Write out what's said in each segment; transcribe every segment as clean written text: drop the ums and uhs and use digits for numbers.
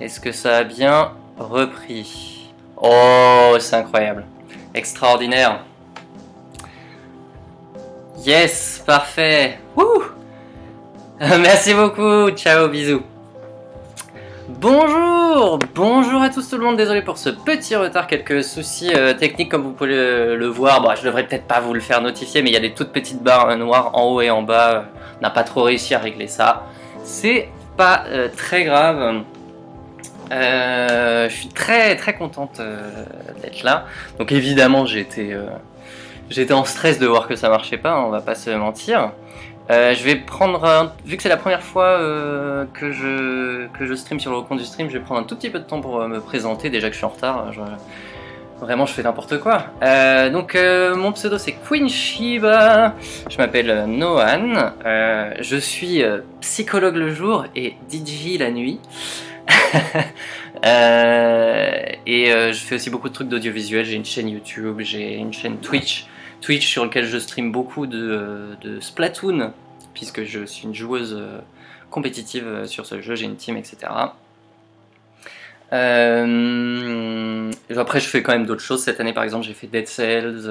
Est-ce que ça a bien repris? Oh, c'est incroyable. Extraordinaire. Yes, parfait. Wouh. Merci beaucoup. Ciao, bisous. Bonjour à tous tout le monde, désolé pour ce petit retard, quelques soucis techniques comme vous pouvez le voir. Bon, je devrais peut-être pas vous le faire notifier, mais il y a des toutes petites barres noires en haut et en bas. On n'a pas trop réussi à régler ça. C'est pas très grave. Je suis très contente d'être là. Donc évidemment j'étais en stress de voir que ça marchait pas, on va pas se mentir. Je vais prendre, vu que c'est la première fois que je stream sur le compte du stream, je vais prendre un tout petit peu de temps pour me présenter, déjà que je suis en retard, vraiment je fais n'importe quoi. Donc mon pseudo c'est Queen Shiba, je m'appelle Nohan, je suis psychologue le jour et DJ la nuit. Je fais aussi beaucoup de trucs d'audiovisuel, j'ai une chaîne YouTube, j'ai une chaîne Twitch sur lequel je stream beaucoup de Splatoon, puisque je suis une joueuse compétitive sur ce jeu, j'ai une team, etc. Après je fais quand même d'autres choses, cette année par exemple j'ai fait Dead Cells,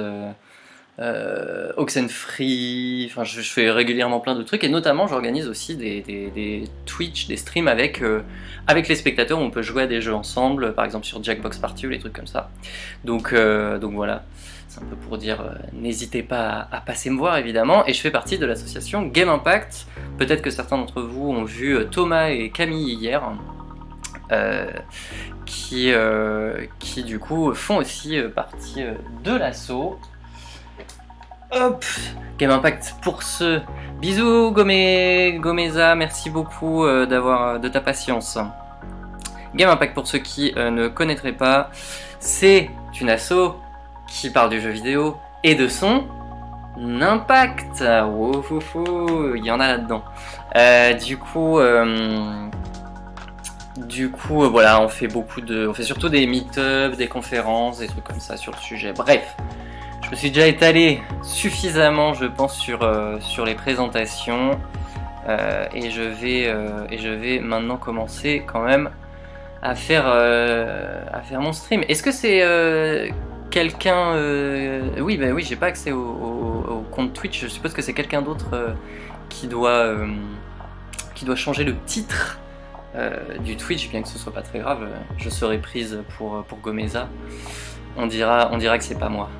Oxenfree, enfin je fais régulièrement plein de trucs et notamment j'organise aussi des Twitch, des streams avec les spectateurs où on peut jouer à des jeux ensemble, par exemple sur Jackbox Party ou les trucs comme ça. Donc voilà, c'est un peu pour dire n'hésitez pas à passer me voir évidemment, et je fais partie de l'association Game Impact. Peut-être que certains d'entre vous ont vu Thomas et Camille hier. Qui du coup font aussi partie de l'asso. Hop, Game Impact pour ceux. Bisous Gomeza, merci beaucoup de ta patience. Game Impact pour ceux qui ne connaîtraient pas, c'est une asso qui parle du jeu vidéo et de son impact. Oh, foufou, il y en a là-dedans. Du coup, voilà, on fait surtout des meet-ups, des conférences, des trucs comme ça sur le sujet. Bref, je me suis déjà étalé suffisamment, je pense, sur les présentations, et je vais maintenant commencer quand même à faire mon stream. Est-ce que c'est quelqu'un... Oui, bah oui, j'ai pas accès au compte Twitch. Je suppose que c'est quelqu'un d'autre qui doit changer le titre du Twitch, bien que ce soit pas très grave. Je serai prise pour Gomeza. On dira que c'est pas moi.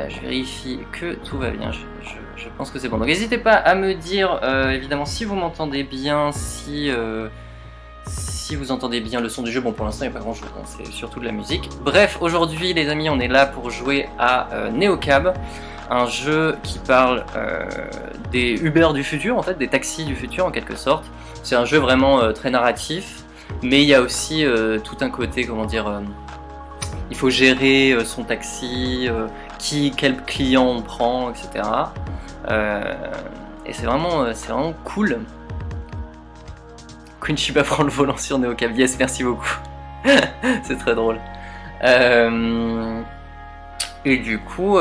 Je vérifie que tout va bien, je pense que c'est bon. Donc n'hésitez pas à me dire évidemment si vous m'entendez bien, si vous entendez bien le son du jeu. Bon, pour l'instant il n'y a pas grand chose, hein, c'est surtout de la musique. Bref, aujourd'hui les amis, on est là pour jouer à NeoCab, un jeu qui parle des Uber du futur, en fait, des taxis du futur en quelque sorte. C'est un jeu vraiment très narratif, mais il y a aussi tout un côté, comment dire, il faut gérer son taxi, quel client on prend, etc. Et c'est vraiment cool. Queen Shiba prend le volant sur NeoCab. Yes, merci beaucoup. C'est très drôle. Et du coup,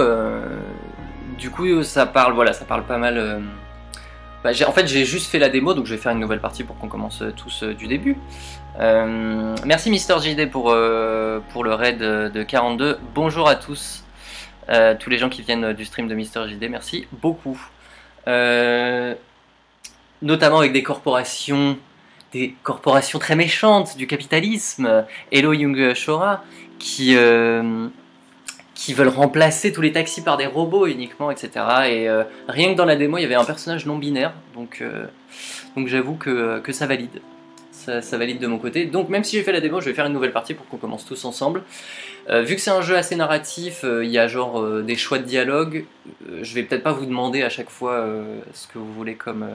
ça parle, voilà, ça parle pas mal. En fait, j'ai juste fait la démo, donc je vais faire une nouvelle partie pour qu'on commence tous du début. Merci Mister JD pour le raid de 42. Bonjour à tous, tous les gens qui viennent du stream de Mister JD, merci beaucoup. Notamment avec des corporations très méchantes du capitalisme, Hello Young Shora, qui veulent remplacer tous les taxis par des robots uniquement, etc. Et rien que dans la démo, il y avait un personnage non binaire, donc j'avoue que ça valide. Ça valide de mon côté. Donc même si j'ai fait la démo, je vais faire une nouvelle partie pour qu'on commence tous ensemble. Vu que c'est un jeu assez narratif, il y a genre des choix de dialogue. Je vais peut-être pas vous demander à chaque fois ce que vous voulez comme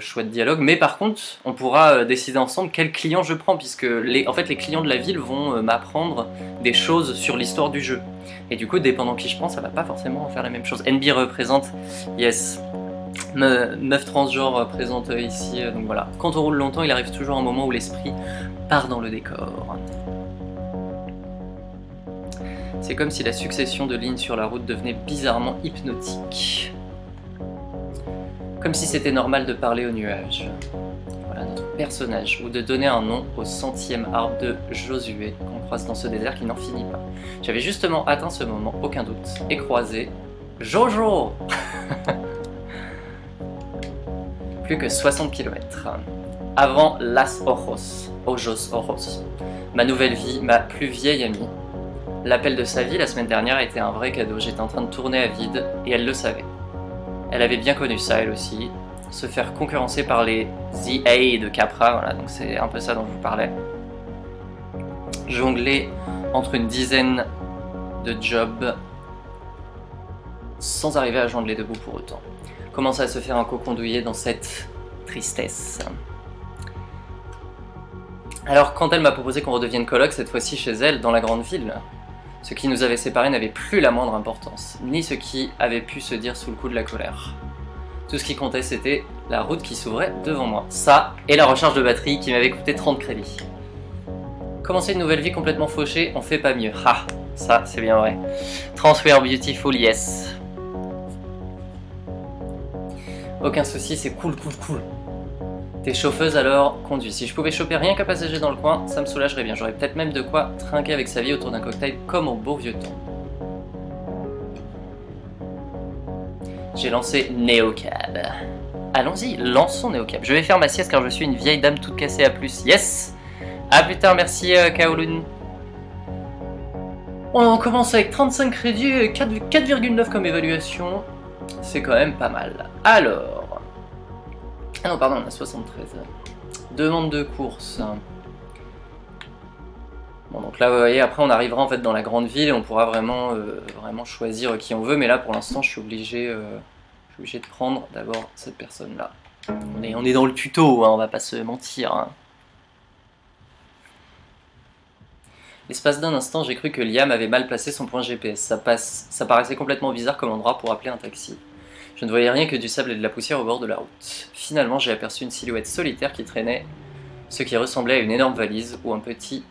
choix de dialogue, mais par contre on pourra décider ensemble quel client je prends, puisque en fait les clients de la ville vont m'apprendre des choses sur l'histoire du jeu, et du coup dépendant qui je prends, ça va pas forcément faire la même chose. NB représente, yes, meuf transgenre présente ici, donc voilà. Quand on roule longtemps, il arrive toujours un moment où l'esprit part dans le décor. C'est comme si la succession de lignes sur la route devenait bizarrement hypnotique. Comme si c'était normal de parler aux nuages. Voilà notre personnage ou de donner un nom au 100e arbre de Josué qu'on croise dans ce désert qui n'en finit pas. J'avais justement atteint ce moment, aucun doute, et croisé Jojo. Plus que 60 km. Avant Las Ojos, ma nouvelle vie, ma plus vieille amie. L'appel de sa vie la semaine dernière était un vrai cadeau, j'étais en train de tourner à vide et elle le savait. Elle avait bien connu ça elle aussi, se faire concurrencer par les ZA de Capra, voilà, donc c'est un peu ça dont je vous parlais. Jongler entre une dizaine de jobs sans arriver à jongler debout pour autant. Commencer à se faire un cocon douillet dans cette tristesse. Alors quand elle m'a proposé qu'on redevienne coloc, cette fois-ci chez elle, dans la grande ville, ce qui nous avait séparés n'avait plus la moindre importance, ni ce qui avait pu se dire sous le coup de la colère. Tout ce qui comptait, c'était la route qui s'ouvrait devant moi. Ça, et la recharge de batterie qui m'avait coûté 30 crédits. Commencer une nouvelle vie complètement fauchée, on fait pas mieux. Ah, ça, c'est bien vrai. Transfer beautiful, yes. Aucun souci, c'est cool. T'es chauffeuse alors, conduis. Si je pouvais choper rien qu'un passager dans le coin, ça me soulagerait bien. J'aurais peut-être même de quoi trinquer avec sa vie autour d'un cocktail comme au beau vieux temps. J'ai lancé NeoCab. Allons-y, lançons NeoCab. Je vais faire ma sieste car je suis une vieille dame toute cassée à plus. Yes! À plus tard, merci Kaolun. On commence avec 35 crédits et 4,9 comme évaluation. C'est quand même pas mal. Alors... Ah non, pardon, on a 73. Demande de course. Bon, donc là, vous voyez, après on arrivera en fait dans la grande ville et on pourra vraiment, vraiment choisir qui on veut. Mais là, pour l'instant, je suis obligé de prendre d'abord cette personne-là. On est dans le tuto, hein, on va pas se mentir. Hein. L'espace d'un instant, j'ai cru que Liam avait mal placé son point GPS. Ça paraissait complètement bizarre comme endroit pour appeler un taxi. Je ne voyais rien que du sable et de la poussière au bord de la route. Finalement, j'ai aperçu une silhouette solitaire qui traînait ce qui ressemblait à une énorme valise ou un petit...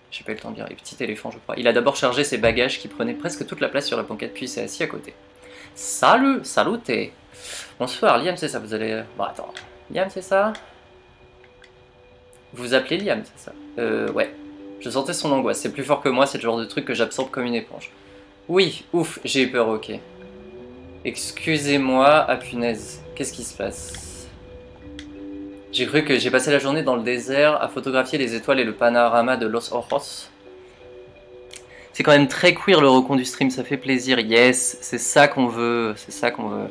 J'ai pas eu le temps de dire, un petit éléphant, je crois. Il a d'abord chargé ses bagages qui prenaient presque toute la place sur la banquette, puis il s'est assis à côté. Salut, saluté. Bonsoir, Liam, c'est ça, vous allez... Bon, attends. Liam, c'est ça? Vous vous appelez Liam, c'est ça? Ouais. Je sentais son angoisse, c'est plus fort que moi, c'est le genre de truc que j'absorbe comme une éponge. Oui, ouf, j'ai eu peur, ok. Excusez-moi, ah punaise, qu'est-ce qui se passe? J'ai cru que j'ai passé la journée dans le désert à photographier les étoiles et le panorama de Los Ojos. C'est quand même très queer le recon du stream, ça fait plaisir, yes, c'est ça qu'on veut, c'est ça qu'on veut.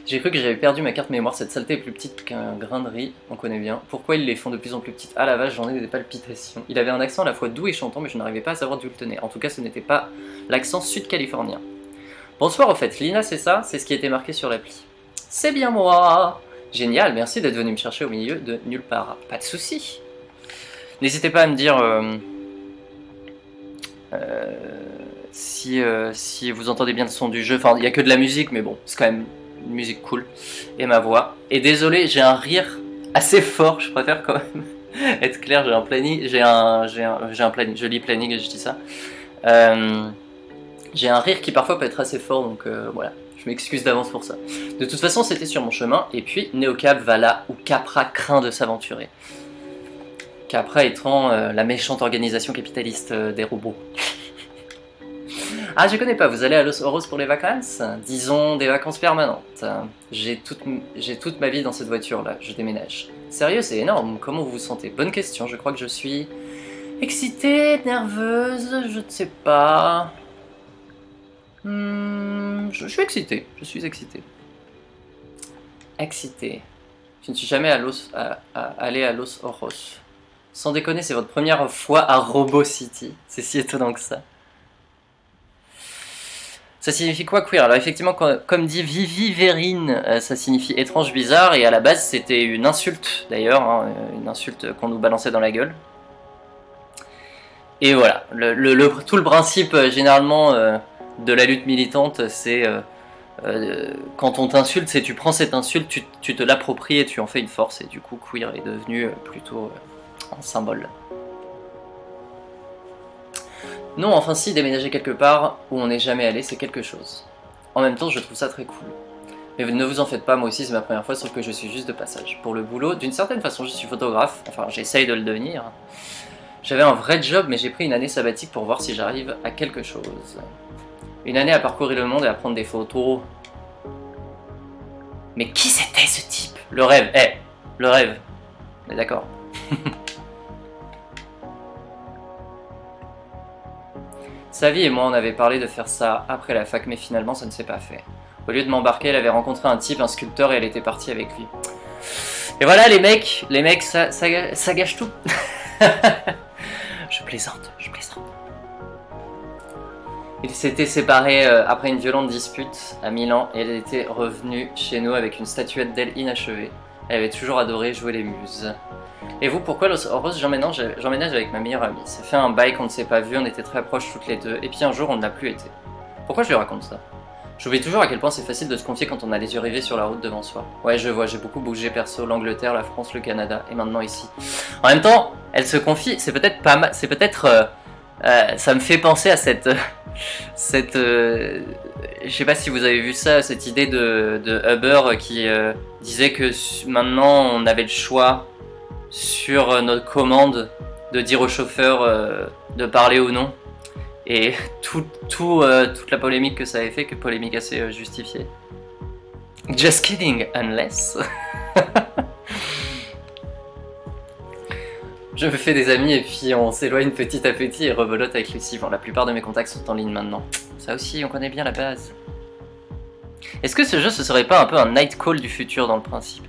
J'ai cru que j'avais perdu ma carte mémoire, cette saleté est plus petite qu'un grain de riz, on connaît bien. Pourquoi ils les font de plus en plus petites? Ah la vache, j'en ai des palpitations. Il avait un accent à la fois doux et chantant, mais je n'arrivais pas à savoir d'où il tenait. En tout cas, ce n'était pas l'accent sud-californien. Bonsoir au fait, Lina c'est ça? C'est ce qui était marqué sur l'appli. C'est bien moi! Génial, merci d'être venu me chercher au milieu de nulle part. Pas de soucis. N'hésitez pas à me dire si vous entendez bien le son du jeu. Enfin, il n'y a que de la musique, mais bon, c'est quand même une musique cool. Et ma voix. Et désolé, j'ai un rire assez fort, je préfère quand même être clair, j'ai un planning, j'ai un planning, je lis planning et je dis ça. J'ai un rire qui parfois peut être assez fort, donc voilà, je m'excuse d'avance pour ça. De toute façon, c'était sur mon chemin, et puis NeoCab va là où Capra craint de s'aventurer. Capra étant la méchante organisation capitaliste des robots. Ah, je connais pas, vous allez à Los Oros pour les vacances? Disons des vacances permanentes. J'ai toute ma vie dans cette voiture-là, je déménage. Sérieux, c'est énorme, comment vous vous sentez? Bonne question, je crois que je suis... excitée, nerveuse, je ne sais pas... je suis excité, Excité. Je ne suis jamais allé à Los Ojos. Sans déconner, c'est votre première fois à Robo City. C'est si étonnant que ça. Ça signifie quoi queer? Alors effectivement, comme dit Vivi Verine, ça signifie étrange, bizarre, et à la base c'était une insulte d'ailleurs, hein, une insulte qu'on nous balançait dans la gueule. Et voilà, tout le principe généralement de la lutte militante, c'est quand on t'insulte, c'est tu prends cette insulte, tu te l'appropries et tu en fais une force, et du coup queer est devenu plutôt un symbole. Non, enfin si, déménager quelque part où on n'est jamais allé, c'est quelque chose. En même temps, je trouve ça très cool. Mais ne vous en faites pas, moi aussi c'est ma première fois, sauf que je suis juste de passage. Pour le boulot, d'une certaine façon je suis photographe, enfin j'essaye de le devenir. J'avais un vrai job, mais j'ai pris une année sabbatique pour voir si j'arrive à quelque chose. Une année à parcourir le monde et à prendre des photos. Mais qui c'était ce type? Le rêve, le rêve. On est d'accord. Savie et moi on avait parlé de faire ça après la fac, mais finalement ça ne s'est pas fait. Au lieu de m'embarquer, elle avait rencontré un type, un sculpteur, et elle était partie avec lui. Et voilà les mecs, ça gâche tout. Je plaisante, je plaisante. Ils s'étaient séparés après une violente dispute à Milan, et elle était revenue chez nous avec une statuette d'elle inachevée. Elle avait toujours adoré jouer les muses. Et vous, pourquoi Los Oros j'emménage avec ma meilleure amie? Ça fait un bail qu'on ne s'est pas vu, on était très proches toutes les deux, et puis un jour on ne l'a plus été. Pourquoi je lui raconte ça? J'oublie toujours à quel point c'est facile de se confier quand on a les yeux rivés sur la route devant soi. Ouais, je vois, j'ai beaucoup bougé perso, l'Angleterre, la France, le Canada, et maintenant ici. En même temps, elle se confie, c'est peut-être pas mal, c'est peut-être... ça me fait penser à cette... je sais pas si vous avez vu ça, cette idée de Uber qui disait que maintenant on avait le choix sur notre commande de dire au chauffeur de parler ou non. Et toute la polémique que ça avait fait, que polémique assez justifiée. Just kidding, unless. Je me fais des amis et puis on s'éloigne petit à petit et rebelote avec Lucie. Bon, la plupart de mes contacts sont en ligne maintenant. Ça aussi, on connaît bien la base. Est-ce que ce jeu, ce serait pas un peu un night call du futur dans le principe?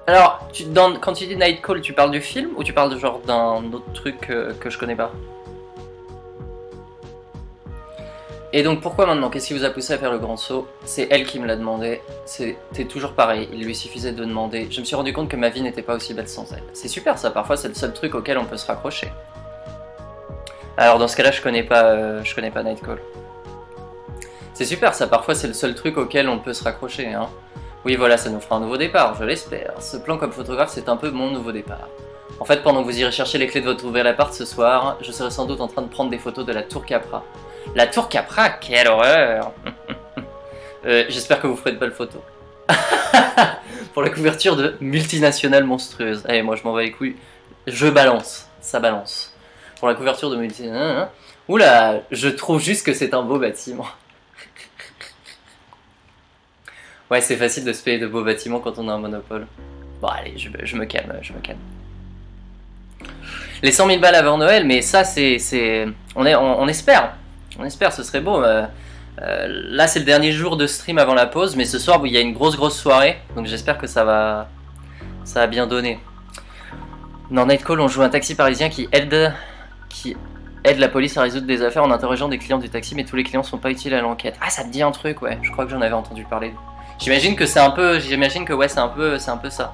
Alors, quand tu dis Night Call, tu parles du film ou tu parles de genre d'un autre truc que je connais pas? Et donc pourquoi maintenant? Qu'est-ce qui vous a poussé à faire le grand saut? C'est elle qui me l'a demandé, c'était toujours pareil, il lui suffisait de demander. Je me suis rendu compte que ma vie n'était pas aussi belle sans elle. C'est super ça, parfois c'est le seul truc auquel on peut se raccrocher. Alors dans ce cas-là, je connais pas Night Call. C'est super ça, parfois c'est le seul truc auquel on peut se raccrocher, hein. Oui voilà, ça nous fera un nouveau départ, je l'espère. Ce plan comme photographe, c'est un peu mon nouveau départ. En fait, pendant que vous irez chercher les clés de votre nouvel appart ce soir, je serai sans doute en train de prendre des photos de la tour Capra. La tour Capra, quelle horreur. J'espère que vous ferez de belles photos. Pour la couverture de multinationales monstrueuses. Allez, moi je m'en bats les couilles. Je balance, ça balance. Pour la couverture de multinationales... Oula, je trouve juste que c'est un beau bâtiment. Ouais, c'est facile de se payer de beaux bâtiments quand on a un monopole. Bon, allez, je me calme, je me calme. Les 100 000 balles avant Noël, mais ça, on espère. On espère, ce serait beau. Là, c'est le dernier jour de stream avant la pause, mais ce soir, il y a une grosse soirée, donc j'espère que ça va bien donner. Dans Nightcall, on joue un taxi parisien qui aide la police à résoudre des affaires en interrogeant des clients du taxi, mais tous les clients sont pas utiles à l'enquête. Ah, ça me dit un truc, ouais. Je crois que j'en avais entendu parler. J'imagine que c'est un peu, ouais, c'est un peu ça.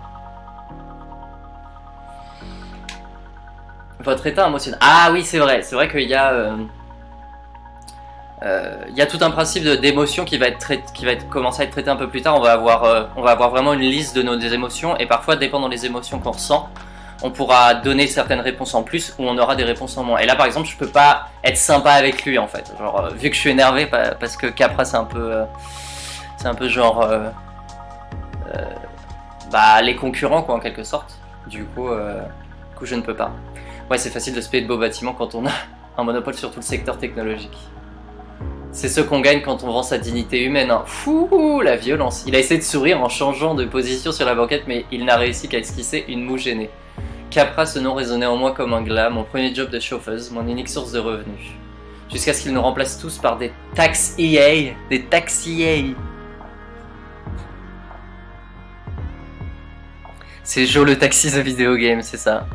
Votre état émotionnel. Ah oui, c'est vrai qu'il y a, tout un principe d'émotion qui va commencer à être traité un peu plus tard. On va avoir vraiment une liste de nos émotions et parfois, dépendant des émotions qu'on ressent, on pourra donner certaines réponses en plus ou on aura des réponses en moins. Et là, par exemple, je peux pas être sympa avec lui en fait. Genre, vu que je suis énervé parce que Capra, c'est un peu genre les concurrents quoi en quelque sorte. Du coup je ne peux pas. Ouais, c'est facile de se payer de beaux bâtiments quand on a un monopole sur tout le secteur technologique. C'est ce qu'on gagne quand on vend sa dignité humaine, hein. Fou, la violence. Il a essayé de sourire en changeant de position sur la banquette, mais il n'a réussi qu'à esquisser une moue gênée. Capra, ce nom résonnait en moi comme un glas, mon premier job de chauffeuse, mon unique source de revenus. Jusqu'à ce qu'ils nous remplacent tous par des tax EA, des taxi EA. C'est Joe le taxi The Video Game, c'est ça.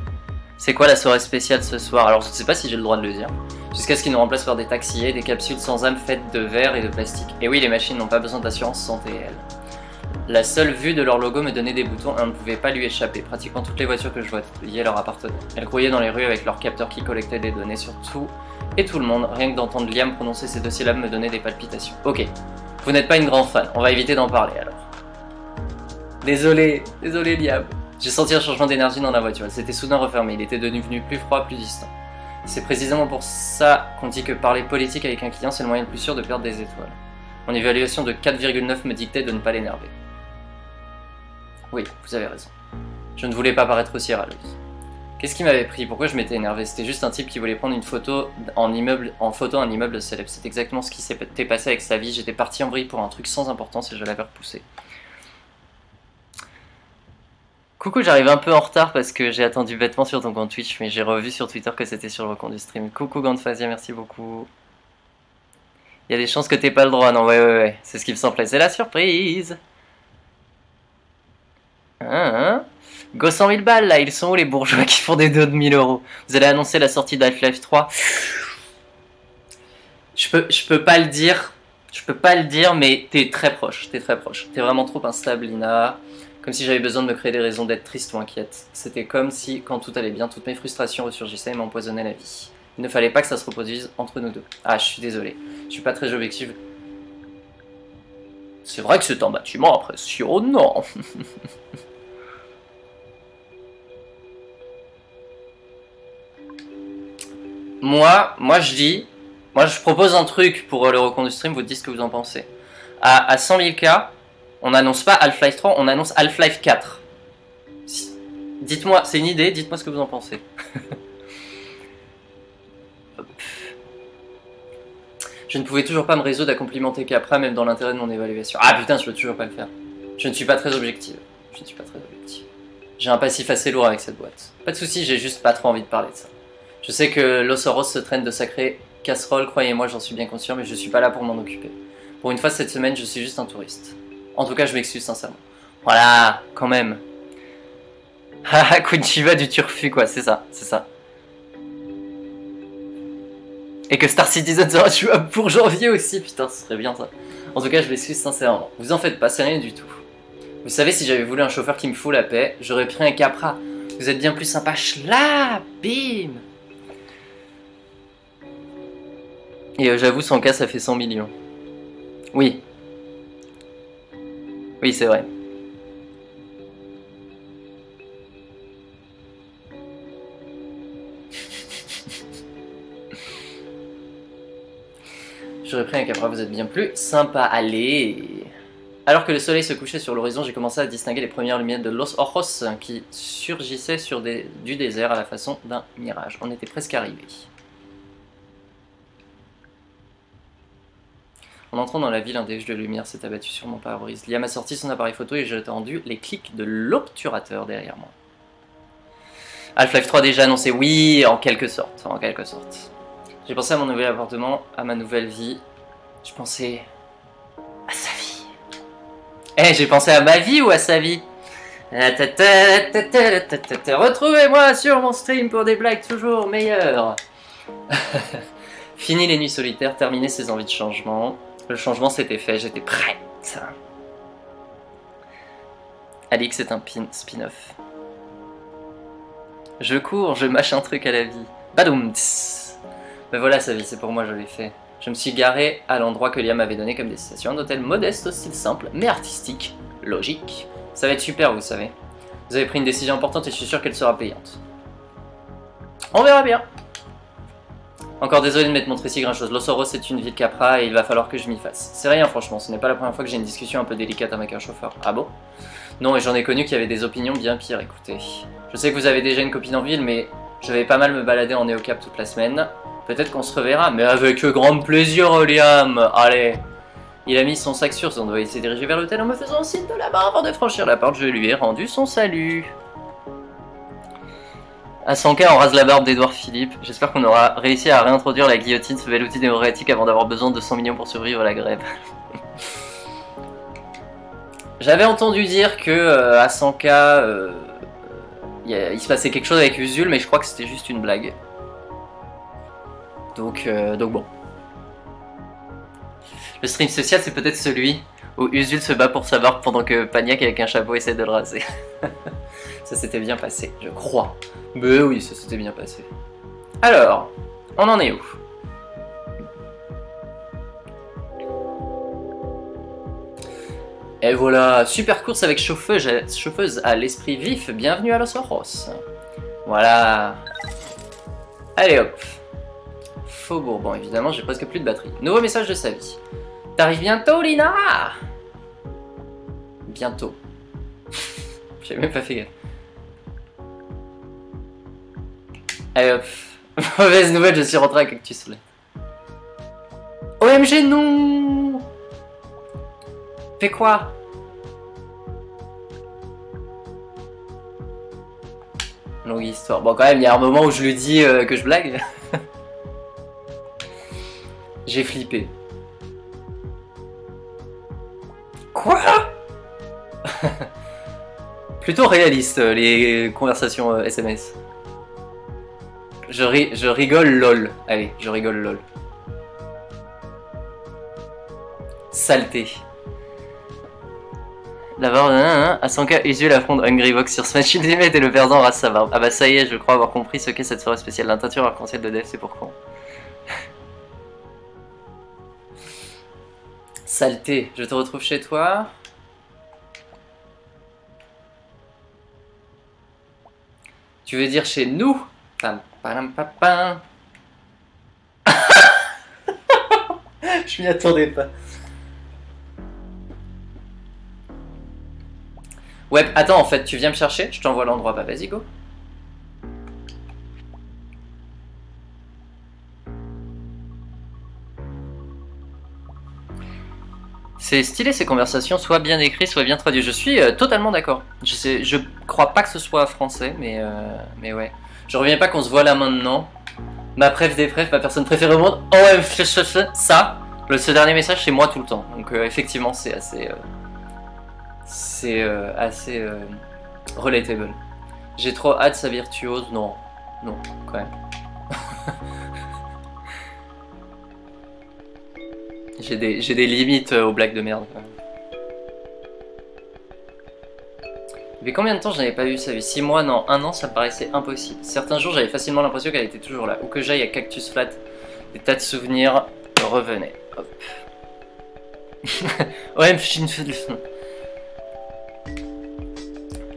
C'est quoi la soirée spéciale ce soir? Alors je ne sais pas si j'ai le droit de le dire. Jusqu'à ce qu'ils nous remplacent par des taxis et des capsules sans âme faites de verre et de plastique. Et oui, les machines n'ont pas besoin d'assurance santé, elles. La seule vue de leur logo me donnait des boutons et on ne pouvait pas lui échapper. Pratiquement toutes les voitures que je voyais leur appartenaient. Elles grouillaient dans les rues avec leurs capteurs qui collectaient des données sur tout et tout le monde. Rien que d'entendre Liam prononcer ces deux syllabes me donnait des palpitations. Ok, vous n'êtes pas une grande fan, on va éviter d'en parler alors. Désolé Liam. J'ai senti un changement d'énergie dans la voiture, elle s'était soudain refermée, il était devenu plus froid, plus distant. C'est précisément pour ça qu'on dit que parler politique avec un client, c'est le moyen le plus sûr de perdre des étoiles. Mon évaluation de 4,9 me dictait de ne pas l'énerver. Oui, vous avez raison. Je ne voulais pas paraître aussi râleuse. Qu'est-ce qui m'avait pris? Pourquoi je m'étais énervé? C'était juste un type qui voulait prendre une photo en photo un immeuble célèbre. C'est exactement ce qui s'était passé avec sa vie. J'étais parti en vrille pour un truc sans importance et je l'avais repoussé. Coucou, j'arrive un peu en retard parce que j'ai attendu bêtement sur ton compte Twitch, mais j'ai revu sur Twitter que c'était sur le compte du stream. Coucou Gandfasia, merci beaucoup. Il y a des chances que t'aies pas le droit, non? Ouais. C'est ce qui me semblait, c'est la surprise. Go 100 000 balles là, ils sont où les bourgeois qui font des dos de 1000 euros? Vous allez annoncer la sortie d'Half-Life 3? Je peux pas le dire. Je peux pas le dire, mais t'es très proche. T'es très proche. T'es vraiment trop instable, Lina. Comme si j'avais besoin de me créer des raisons d'être triste ou inquiète. C'était comme si, quand tout allait bien, toutes mes frustrations ressurgissaient et m'empoisonnaient la vie. Il ne fallait pas que ça se reproduise entre nous deux. Ah, je suis désolé. Je suis pas très objective. C'est vrai que c'est un bâtiment impressionnant. Moi je propose un truc pour le recompte du stream, vous dites ce que vous en pensez. À 100 000 K, on n'annonce pas Half-Life 3, on annonce Half-Life 4. Dites-moi, c'est une idée, dites-moi ce que vous en pensez. Je ne pouvais toujours pas me résoudre à complimenter Capra, même dans l'intérêt de mon évaluation. Ah putain, je peux toujours pas le faire. Je ne suis pas très objective. J'ai un passif assez lourd avec cette boîte. Pas de soucis, j'ai juste pas trop envie de parler de ça. Je sais que Los Oros se traîne de sacrées casseroles, croyez-moi, j'en suis bien conscient, mais je suis pas là pour m'en occuper. Pour une fois cette semaine, je suis juste un touriste. En tout cas, je m'excuse sincèrement. Voilà, quand même. Haha, Kunchiva du turfu, quoi, c'est ça, c'est ça. Et que Star Citizen sera jouable pour janvier aussi, putain, ce serait bien ça. En tout cas, je m'excuse sincèrement. Vous en faites pas, c'est rien du tout. Vous savez, si j'avais voulu un chauffeur qui me fout la paix, j'aurais pris un Capra. Vous êtes bien plus sympa, là, bim. Et j'avoue, 100K, ça fait 100 millions. Oui. Oui, c'est vrai. J'aurais pris un Capra, vous êtes bien plus sympa. Allez. Alors que le soleil se couchait sur l'horizon, j'ai commencé à distinguer les premières lumières de Los Ojos qui surgissaient sur du désert à la façon d'un mirage. On était presque arrivé. En entrant dans la ville, un déluge de lumière s'est abattu sur mon pare-brise. Liam a sorti son appareil photo et j'ai entendu les clics de l'obturateur derrière moi. Half-Life 3 déjà annoncé, oui, en quelque sorte, en quelque sorte. J'ai pensé à mon nouvel appartement, à ma nouvelle vie. Je pensais à sa vie. Eh, j'ai pensé à ma vie ou à sa vie? Retrouvez-moi sur mon stream pour des blagues toujours meilleures. Fini les nuits solitaires, terminé ces envies de changement. Le changement s'était fait, j'étais prête. Alix est un spin-off. Je cours, je mâche un truc à la vie. Badoum. Mais voilà sa vie, c'est pour moi, je l'ai fait. Je me suis garé à l'endroit que Liam m'avait donné comme destination, un hôtel modeste, au style simple, mais artistique, logique. Ça va être super, vous savez. Vous avez pris une décision importante et je suis sûr qu'elle sera payante. On verra bien. Encore désolé de m'être montré si grand chose. Los Oros c'est une ville Capra et il va falloir que je m'y fasse. C'est rien franchement, ce n'est pas la première fois que j'ai une discussion un peu délicate avec un chauffeur. Ah bon? Non, et j'en ai connu qui avaient des opinions bien pires, écoutez. Je sais que vous avez déjà une copine en ville, mais je vais pas mal me balader en néocap toute la semaine. Peut-être qu'on se reverra, mais avec grand plaisir, Liam. Allez. Il a mis son sac sur son doigt, il s'est dirigé vers l'hôtel en me faisant signe de la main avant de franchir la porte. Je lui ai rendu son salut. À 100K, on rase la barbe d'Edouard Philippe. J'espère qu'on aura réussi à réintroduire la guillotine, ce bel outil démocratique, avant d'avoir besoin de 100 millions pour survivre à la grève. J'avais entendu dire que à 100K, il se passait quelque chose avec Usul, mais je crois que c'était juste une blague. Donc bon. Le stream social, c'est peut-être celui où Usul se bat pour sa barbe pendant que Paniac avec un chapeau essaie de le raser. Ça s'était bien passé, je crois. Mais oui, ça s'était bien passé. Alors, on en est où? Et voilà, super course avec chauffeuse à l'esprit vif. Bienvenue à Los Oros. Voilà. Allez hop. Faubourg, bon évidemment j'ai presque plus de batterie. Nouveau message de sa vie. T'arrives bientôt Lina? Bientôt. J'ai même pas fait gaffe. Allez hop. Mauvaise nouvelle, je suis rentré à Cactus Flat. OMG non. Fais quoi? Longue histoire. Bon quand même il y a un moment où je lui dis que je blague. J'ai flippé. Quoi? Plutôt réaliste les conversations SMS. Je rigole lol. Allez, je rigole lol. Saleté. D'abord, à 100K, Usuel affronte Hungrybox sur Smash Ultimate et le perdant rase sa barbe. Ah bah ça y est, je crois avoir compris ce qu'est cette soirée spéciale. La teinture arc-en-ciel de Dev, c'est pourquoi. Saleté, je te retrouve chez toi. Tu veux dire chez nous? Pam, pam, pam, pam. Je m'y attendais pas. Ouais, attends, en fait, tu viens me chercher? Je t'envoie l'endroit, bah vas-y, go. C'est stylé ces conversations, soit bien écrites, soit bien traduites. Je suis totalement d'accord. Je crois pas que ce soit français, mais ouais. Je reviens pas qu'on se voit là maintenant. Ma préf des préfs, ma personne préférée au monde. Oh ouais, ça. Ce dernier message, c'est moi tout le temps. Donc effectivement, c'est assez... assez relatable. J'ai trop hâte, sa virtuose. Non, non, quand même. J'ai des limites aux blagues de merde. Mais combien de temps je n'avais pas vu sa vie? 6 mois, non, 1 an, ça me paraissait impossible. Certains jours, j'avais facilement l'impression qu'elle était toujours là. Où que j'aille à Cactus Flat, des tas de souvenirs revenaient. Hop. Ouais,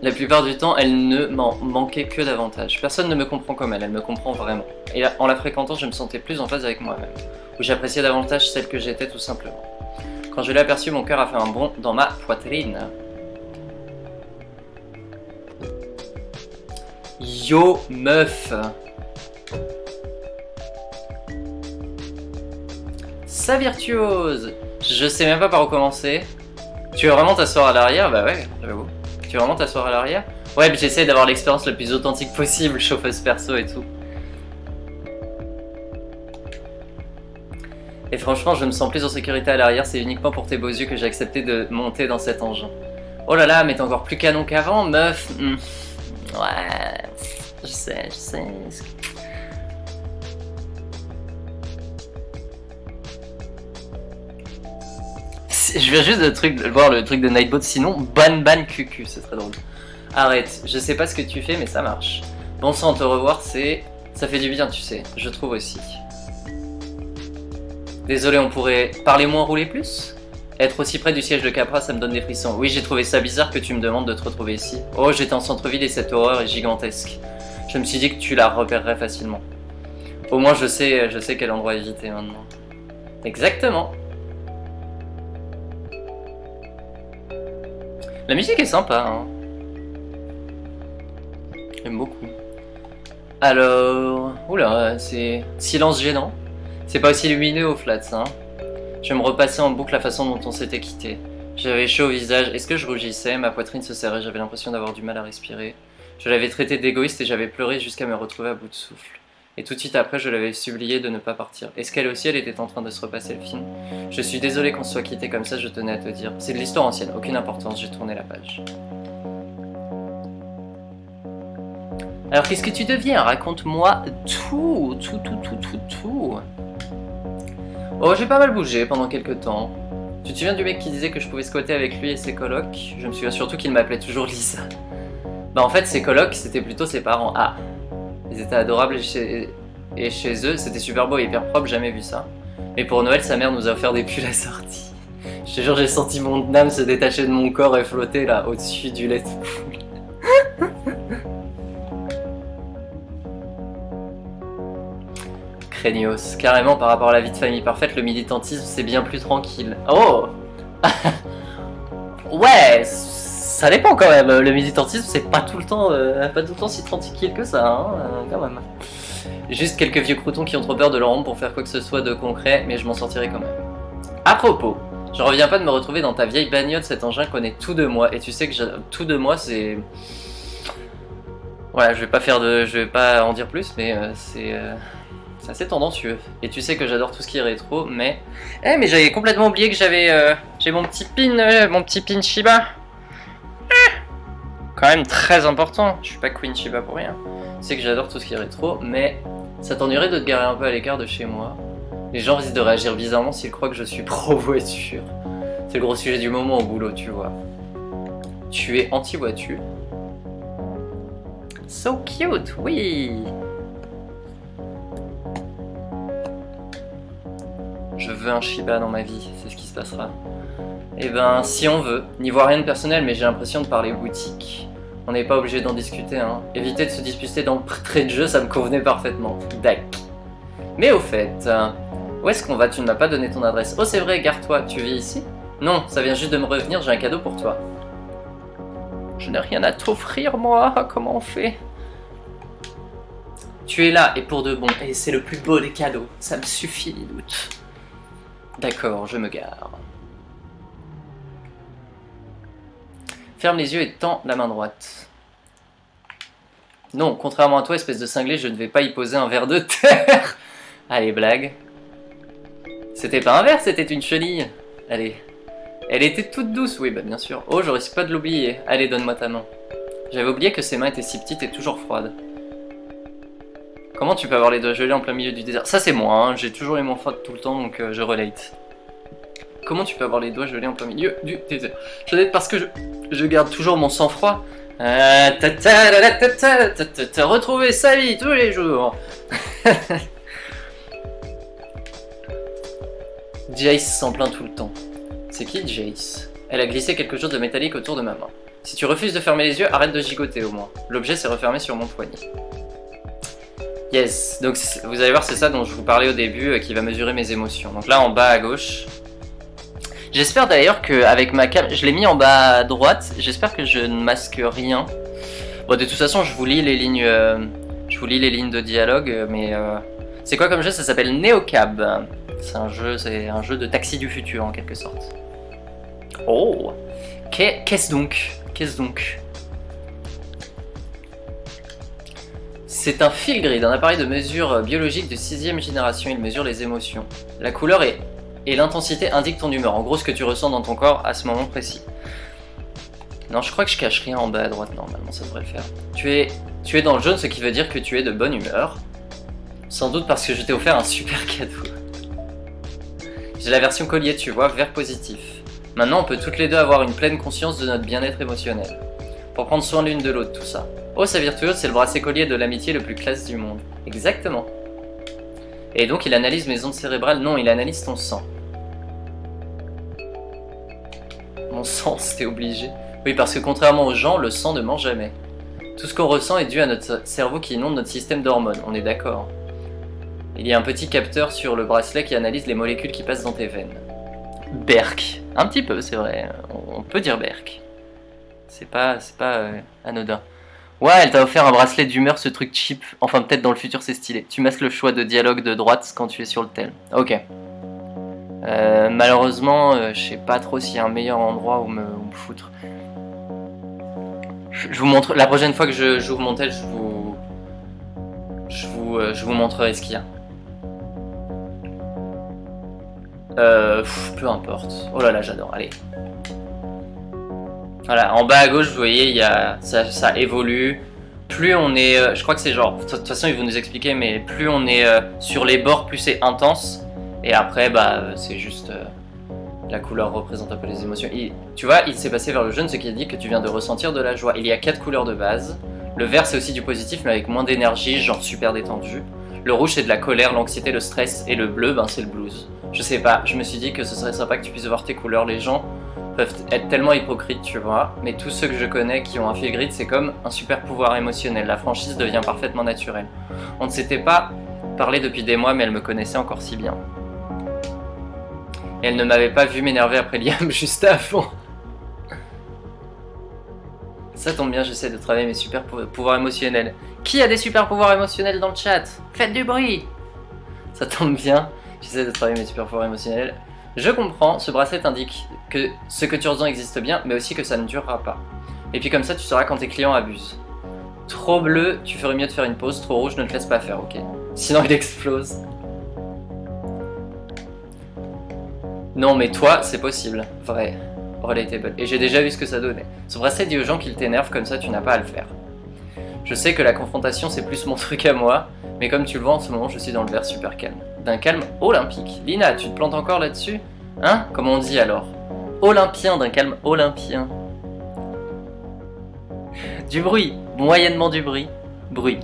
la plupart du temps, elle ne m'en manquait que davantage. Personne ne me comprend comme elle me comprend vraiment. Et là, en la fréquentant, je me sentais plus en phase avec moi-même. Où j'appréciais davantage celle que j'étais tout simplement. Quand je l'ai aperçue, mon cœur a fait un bond dans ma poitrine. Yo meuf. Sa virtuose. Je sais même pas par où commencer. Tu veux vraiment t'asseoir à l'arrière? Bah ouais, j'avoue. Tu veux vraiment t'asseoir à l'arrière? Ouais, mais j'essaie d'avoir l'expérience la plus authentique possible, chauffeuse perso et tout. Et franchement, je me sens plus en sécurité à l'arrière, c'est uniquement pour tes beaux yeux que j'ai accepté de monter dans cet engin. Oh là là, mais t'es encore plus canon qu'avant, meuf. Ouais, je sais. Je viens juste de voir le truc de Nightbot, sinon ban QQ, c'est très drôle. Arrête, je sais pas ce que tu fais, mais ça marche. Bon sang, te revoir, ça fait du bien, tu sais, je trouve aussi. Désolé, on pourrait parler moins, rouler plus? Être aussi près du siège de Capra, ça me donne des frissons. Oui, j'ai trouvé ça bizarre que tu me demandes de te retrouver ici. Oh, j'étais en centre-ville et cette horreur est gigantesque. Je me suis dit que tu la repérerais facilement. Au moins, je sais quel endroit éviter maintenant. Exactement. La musique est sympa, hein. J'aime beaucoup. Alors... Oula, c'est... Silence gênant. C'est pas aussi lumineux au flats, hein. Je vais me repasser en boucle la façon dont on s'était quitté. J'avais chaud au visage. Est-ce que je rougissais? Ma poitrine se serrait, j'avais l'impression d'avoir du mal à respirer. Je l'avais traité d'égoïste et j'avais pleuré jusqu'à me retrouver à bout de souffle. Et tout de suite après, je l'avais supplié de ne pas partir. Est-ce qu'elle aussi, elle était en train de se repasser le film? Je suis désolé qu'on se soit quitté comme ça, je tenais à te dire. C'est de l'histoire ancienne, aucune importance, j'ai tourné la page. Alors qu'est-ce que tu deviens? Raconte-moi tout. Oh, j'ai pas mal bougé pendant quelques temps. Tu te souviens du mec qui disait que je pouvais squatter avec lui et ses colocs? Je me souviens surtout qu'il m'appelait toujours Lisa. Bah en fait, ses colocs, c'était plutôt ses parents. Ah, ils étaient adorables et chez eux, c'était super beau et hyper propre, jamais vu ça. Mais pour Noël, sa mère nous a offert des pulls assortis. Je te jure, j'ai senti mon âme se détacher de mon corps et flotter là, au-dessus du lait de poule. Craignos. Carrément, par rapport à la vie de famille parfaite, le militantisme, c'est bien plus tranquille. Oh. Ouais, ça dépend quand même. Le militantisme, c'est pas tout le temps si tranquille que ça, hein, quand même. Juste quelques vieux croutons qui ont trop peur de leur ombre pour faire quoi que ce soit de concret, mais je m'en sortirai quand même. À propos, je reviens pas de me retrouver dans ta vieille bagnole, cet engin connaît tout de moi, et tu sais que tout de moi, c'est... Voilà, je vais pas en dire plus, mais c'est assez tendancieux. Et tu sais que j'adore tout ce qui est rétro, mais... mais j'avais complètement oublié que j'ai mon petit pin Shiba. Quand même très important, je suis pas Queen Shiba pour rien. Tu sais que j'adore tout ce qui est rétro, mais ça t'ennuierait de te garer un peu à l'écart de chez moi. Les gens risquent de réagir bizarrement s'ils croient que je suis pro-voiture. C'est le gros sujet du moment au boulot, tu vois. Tu es anti-voiture. So cute, oui. Je veux un Shiba dans ma vie, c'est ce qui se passera. Eh ben, si on veut. N'y vois rien de personnel, mais j'ai l'impression de parler boutique. On n'est pas obligé d'en discuter, hein. Éviter de se disputer dans le trait de jeu, ça me convenait parfaitement. Dac. Mais au fait, où est-ce qu'on va? Tu ne m'as pas donné ton adresse. Oh, c'est vrai, gare-toi, tu vis ici? Non, ça vient juste de me revenir, j'ai un cadeau pour toi. Je n'ai rien à t'offrir, moi. Comment on fait? Tu es là, et pour de bon. Et c'est le plus beau des cadeaux. Ça me suffit, les doutes. D'accord, je me gare. Ferme les yeux et tends la main droite. Non, contrairement à toi, espèce de cinglé, je ne vais pas y poser un verre de terre. Allez, blague. C'était pas un verre, c'était une chenille. Allez. Elle était toute douce, oui, bah bien sûr. Oh, je risque pas de l'oublier. Allez, donne-moi ta main. J'avais oublié que ses mains étaient si petites et toujours froides. Comment tu peux avoir les doigts gelés en plein milieu du désert? Ça, c'est moi, hein. J'ai toujours les mains froides tout le temps, donc je relate. Comment tu peux avoir les doigts gelés en plein milieu du désert? Je dois être parce que je garde toujours mon sang-froid. Retrouver sa vie tous les jours. Jace s'en plaint tout le temps. C'est qui Jace? Elle a glissé quelque chose de métallique autour de ma main. Si tu refuses de fermer les yeux, arrête de gigoter au moins. L'objet s'est refermé sur mon poignet. Yes, donc vous allez voir, c'est ça dont je vous parlais au début, qui va mesurer mes émotions. Donc là, en bas à gauche. J'espère d'ailleurs qu'avec ma cam, je l'ai mis en bas à droite, j'espère que je ne masque rien. Bon, de toute façon, je vous lis les lignes de dialogue, mais c'est quoi comme jeu? Ça s'appelle Neocab. C'est un jeu de taxi du futur en quelque sorte. Oh, qu'est-ce donc? Qu'est-ce donc? C'est un fil gris d'un appareil de mesure biologique de 6ème génération. Il mesure les émotions. La couleur et l'intensité indiquent ton humeur. En gros, ce que tu ressens dans ton corps à ce moment précis. Non, je crois que je cache rien en bas à droite. Normalement, ça devrait le faire. Tu es dans le jaune, ce qui veut dire que tu es de bonne humeur. Sans doute parce que je t'ai offert un super cadeau. J'ai la version collier, tu vois, vert positif. Maintenant, on peut toutes les deux avoir une pleine conscience de notre bien-être émotionnel. Pour prendre soin l'une de l'autre, tout ça. Oh, sa virtuose, c'est le bracelet collier de l'amitié le plus classe du monde. Exactement. Et donc, il analyse mes ondes cérébrales. Non, il analyse ton sang. Mon sang, c'était obligé. Oui, parce que contrairement aux gens, le sang ne ment jamais. Tout ce qu'on ressent est dû à notre cerveau qui inonde notre système d'hormones, on est d'accord. Il y a un petit capteur sur le bracelet qui analyse les molécules qui passent dans tes veines. Berk. Un petit peu, c'est vrai. On peut dire Berk. C'est pas anodin. Ouais, elle t'a offert un bracelet d'humeur, ce truc cheap. Enfin, peut-être dans le futur, c'est stylé. Tu masques le choix de dialogue de droite quand tu es sur le tel. Ok. Malheureusement, je sais pas trop s'il y a un meilleur endroit où me foutre. Je vous montre... La prochaine fois que j'ouvre mon tel, je vous montrerai ce qu'il y a. Peu importe. Oh là là, j'adore. Allez. Voilà, en bas à gauche, vous voyez, il y a ça évolue. Plus on est, je crois que c'est genre, de toute façon, ils vont nous expliquer, mais plus on est sur les bords, plus c'est intense. Et après, bah, c'est juste la couleur représente un peu les émotions. Tu vois, il s'est passé vers le jaune, ce qui dit que tu viens de ressentir de la joie. Il y a 4 couleurs de base. Le vert, c'est aussi du positif, mais avec moins d'énergie, genre super détendu. Le rouge, c'est de la colère, l'anxiété, le stress. Et le bleu, ben, c'est le blues. Je sais pas, je me suis dit que ce serait sympa que tu puisses voir tes couleurs. Les gens peuvent être tellement hypocrites, tu vois. Mais tous ceux que je connais qui ont un fil grid, c'est comme un super pouvoir émotionnel. La franchise devient parfaitement naturelle. On ne s'était pas parlait depuis des mois, mais elle me connaissait encore si bien. Et elle ne m'avait pas vu m'énerver après Liam juste avant. Ça tombe bien, j'essaie de travailler mes super pouvoirs émotionnels. Qui a des super pouvoirs émotionnels dans le chat? Faites du bruit! Ça tombe bien, j'essaie de travailler mes super pouvoirs émotionnels. Je comprends, ce bracelet t'indique que ce que tu ressens existe bien, mais aussi que ça ne durera pas. Et puis comme ça, tu sauras quand tes clients abusent. Trop bleu, tu ferais mieux de faire une pause. Trop rouge, ne te laisse pas faire, ok? Sinon il explose. Non mais toi, c'est possible. Vrai. Relatable. Et j'ai déjà vu ce que ça donnait. Ce bracelet dit aux gens qu'ils t'énervent, comme ça tu n'as pas à le faire. Je sais que la confrontation c'est plus mon truc à moi, mais comme tu le vois en ce moment, je suis dans le vert super calme. D'un calme olympique. Lina, tu te plantes encore là-dessus? Hein? Comment on dit alors? Olympien, d'un calme olympien. Du bruit, moyennement du bruit. Bruit.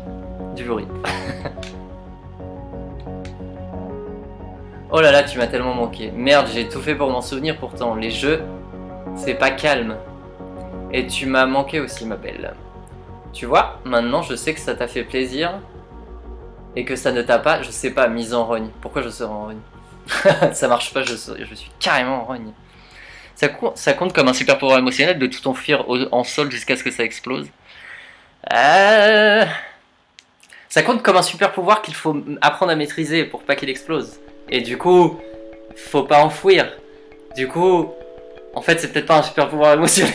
Du bruit. Oh là là, tu m'as tellement manqué. Merde, j'ai tout fait pour m'en souvenir pourtant. Les jeux, c'est pas calme. Et tu m'as manqué aussi, ma belle. Tu vois, maintenant je sais que ça t'a fait plaisir. Et que ça ne t'a pas, je sais pas, mise en rogne. Pourquoi je serais en rogne? Ça marche pas, je suis carrément en rogne. Ça compte comme un super pouvoir émotionnel de tout enfuir en sol jusqu'à ce que ça explose. Ça compte comme un super pouvoir qu'il faut apprendre à maîtriser pour pas qu'il explose. Et du coup, faut pas enfouir. Du coup, en fait, c'est peut-être pas un super pouvoir émotionnel.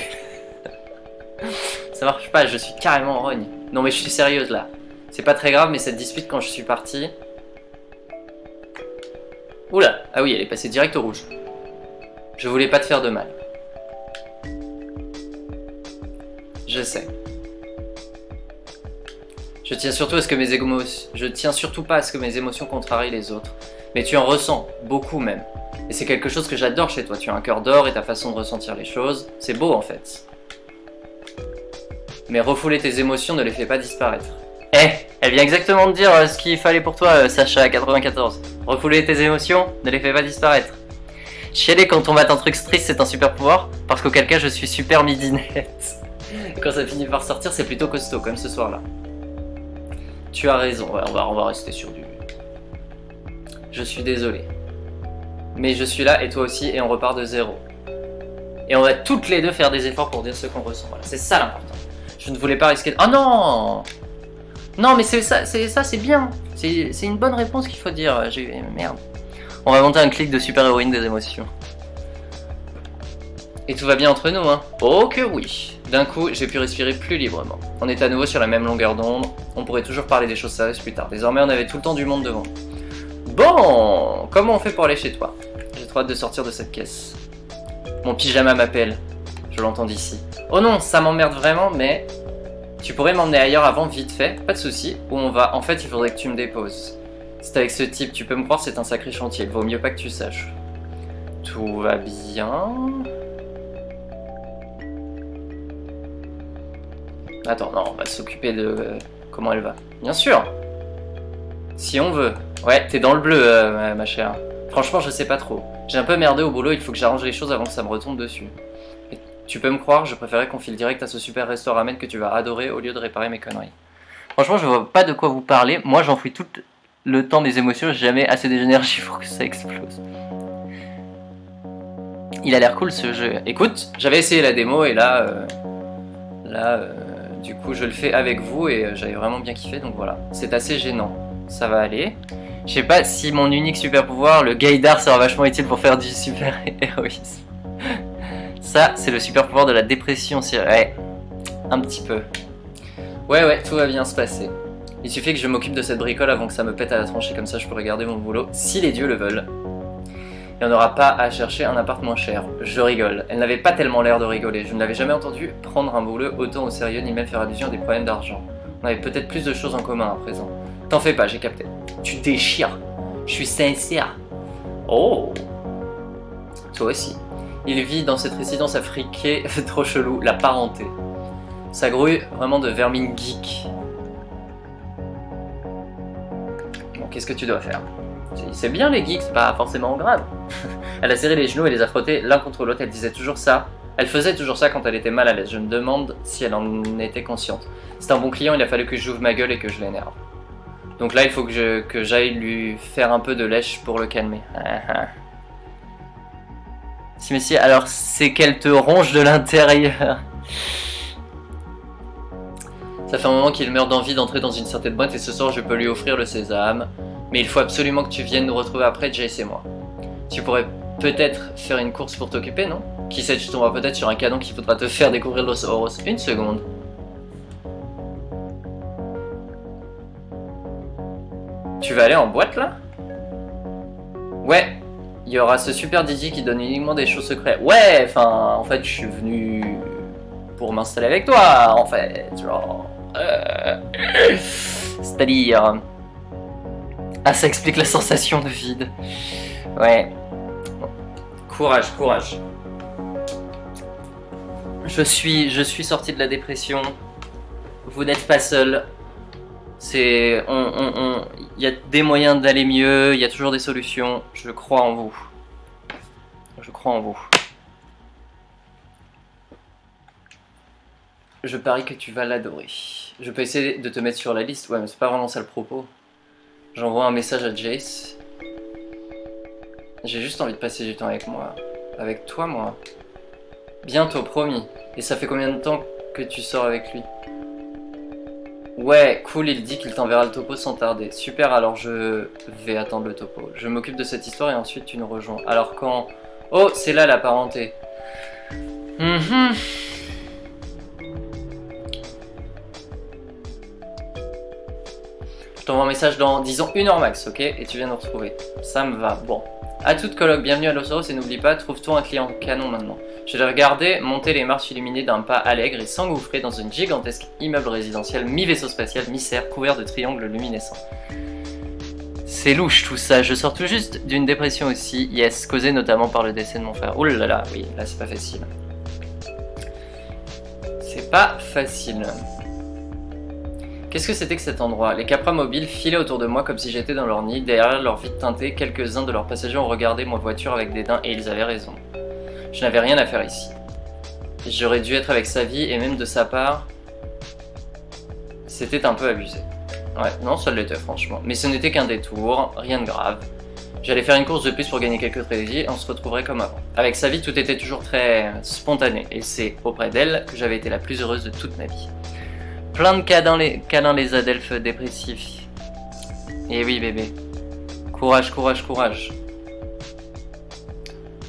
Ça marche pas, je suis carrément en rogne. Non mais je suis sérieuse là. C'est pas très grave, mais cette dispute quand je suis parti... Oula, ah oui, elle est passée direct au rouge. Je voulais pas te faire de mal. Je sais. Je tiens surtout à ce que pas à ce que mes émotions contrarient les autres. Mais tu en ressens, beaucoup même. Et c'est quelque chose que j'adore chez toi. Tu as un cœur d'or et ta façon de ressentir les choses. C'est beau en fait. Mais refouler tes émotions ne les fait pas disparaître. Eh, elle vient exactement de dire ce qu'il fallait pour toi, Sacha94. Refouler tes émotions ne les fait pas disparaître. Chialer quand on mate un truc triste, c'est un super pouvoir, parce qu'auquel cas je suis super midinette. Quand ça finit par sortir, c'est plutôt costaud, comme ce soir-là. Tu as raison, ouais, on va rester sur du... Je suis désolé. Mais je suis là, et toi aussi, et on repart de zéro. Et on va toutes les deux faire des efforts pour dire ce qu'on ressent. Voilà, c'est ça l'important. Je ne voulais pas risquer... Oh non! Non, mais c'est ça, c'est bien. C'est une bonne réponse qu'il faut dire. Merde. On va monter un clic de super-héroïne des émotions. Et tout va bien entre nous, hein? Oh que oui. D'un coup, j'ai pu respirer plus librement. On est à nouveau sur la même longueur d'onde. On pourrait toujours parler des choses sérieuses plus tard. Désormais, on avait tout le temps du monde devant. Bon, comment on fait pour aller chez toi? J'ai trop hâte de sortir de cette caisse. Mon pyjama m'appelle. Je l'entends d'ici. Oh non, ça m'emmerde vraiment, mais... Tu pourrais m'emmener ailleurs avant, vite fait, pas de soucis. Où on va? En fait, il faudrait que tu me déposes. C'est avec ce type, tu peux me croire, c'est un sacré chantier. Il vaut mieux pas que tu saches. Tout va bien. Attends, non, on va s'occuper de... comment elle va. Bien sûr. Si on veut. Ouais, t'es dans le bleu, ma chère. Franchement, je sais pas trop. J'ai un peu merdé au boulot, il faut que j'arrange les choses avant que ça me retombe dessus. Et tu peux me croire, je préférais qu'on file direct à ce super resto ramen que tu vas adorer au lieu de réparer mes conneries. Franchement, je vois pas de quoi vous parler. Moi, j'enfouis tout le temps des émotions, j'ai jamais assez d'énergie pour que ça explose. Il a l'air cool ce jeu. Écoute, j'avais essayé la démo et là, du coup, je le fais avec vous et j'avais vraiment bien kiffé, donc voilà. C'est assez gênant. Ça va aller. Je sais pas si mon unique super pouvoir, le gaydar, sera vachement utile pour faire du super héroïsme. Ça, c'est le super pouvoir de la dépression, ouais, un petit peu. Ouais, tout va bien se passer. Il suffit que je m'occupe de cette bricole avant que ça me pète à la tronche et comme ça je pourrai garder mon boulot, si les dieux le veulent. Et on n'aura pas à chercher un appart moins cher. Je rigole. Elle n'avait pas tellement l'air de rigoler. Je ne l'avais jamais entendu prendre un boulot autant au sérieux ni même faire allusion à des problèmes d'argent. On avait peut-être plus de choses en commun à présent. T'en fais pas, j'ai capté. Tu déchires. Je suis sincère. Oh. Toi aussi. Il vit dans cette résidence afriquée trop chelou, la parenté. Ça grouille vraiment de vermine geek. Bon, qu'est-ce que tu dois faire? C'est bien les geeks, c'est pas forcément grave. Elle a serré les genoux et les a frottés l'un contre l'autre, elle disait toujours ça. Elle faisait toujours ça quand elle était mal à l'aise, je me demande si elle en était consciente. C'est un bon client, il a fallu que j'ouvre ma gueule et que je l'énerve. Donc là, il faut que j'aille lui faire un peu de lèche pour le calmer. Si, mais si, alors c'est qu'elle te ronge de l'intérieur. Ça fait un moment qu'il meurt d'envie d'entrer dans une certaine boîte et ce soir je peux lui offrir le sésame. Mais il faut absolument que tu viennes nous retrouver après, Jace et moi. Tu pourrais peut-être faire une course pour t'occuper, non? Qui sait, tu tomberas peut-être sur un canon qui voudra te faire découvrir Los Oros. Une seconde. Tu vas aller en boîte là? Ouais. Il y aura ce super DJ qui donne uniquement des choses secrètes. Ouais, enfin, en fait, je suis venu pour m'installer avec toi, en fait, genre. C'est-à-dire... Ah, ça explique la sensation de vide. Ouais. Courage, courage. Je suis sorti de la dépression. Vous n'êtes pas seul. C'est... Il y a des moyens d'aller mieux, il y a toujours des solutions. Je crois en vous. Je crois en vous. Je parie que tu vas l'adorer. Je peux essayer de te mettre sur la liste. Ouais, mais c'est pas vraiment ça le propos. J'envoie un message à Jace. J'ai juste envie de passer du temps avec moi. Avec toi, moi. Bientôt, promis. Et ça fait combien de temps que tu sors avec lui? Ouais, cool, il dit qu'il t'enverra le topo sans tarder. Super, alors je vais attendre le topo. Je m'occupe de cette histoire et ensuite tu nous rejoins. Alors quand... Oh, c'est là la parenté. Je t'envoie un message dans, disons, 1 heure max, ok? Et tu viens nous retrouver. Ça me va, bon. A toute coloc, bienvenue à Los Oros et n'oublie pas, trouve-toi un client canon maintenant. Je l'ai regardé monter les marches illuminées d'un pas allègre et s'engouffrer dans une gigantesque immeuble résidentiel, mi-vaisseau spatial, mi-serre, couvert de triangles luminescents. C'est louche tout ça, je sors tout juste d'une dépression aussi, yes, causée notamment par le décès de mon frère. Ouh là là, oui, là c'est pas facile. C'est pas facile. Qu'est-ce que c'était que cet endroit? Les capras mobiles filaient autour de moi comme si j'étais dans leur nid. Derrière leur vitre teintée, quelques-uns de leurs passagers ont regardé ma voiture avec dédain et ils avaient raison. Je n'avais rien à faire ici. J'aurais dû être avec sa vie et même de sa part, c'était un peu abusé. Ouais, non, ça l'était franchement. Mais ce n'était qu'un détour, rien de grave. J'allais faire une course de plus pour gagner quelques crédits et on se retrouverait comme avant. Avec sa vie, tout était toujours très spontané et c'est auprès d'elle que j'avais été la plus heureuse de toute ma vie. Plein de câlins les adelphes dépressifs. Et oui bébé. Courage, courage, courage.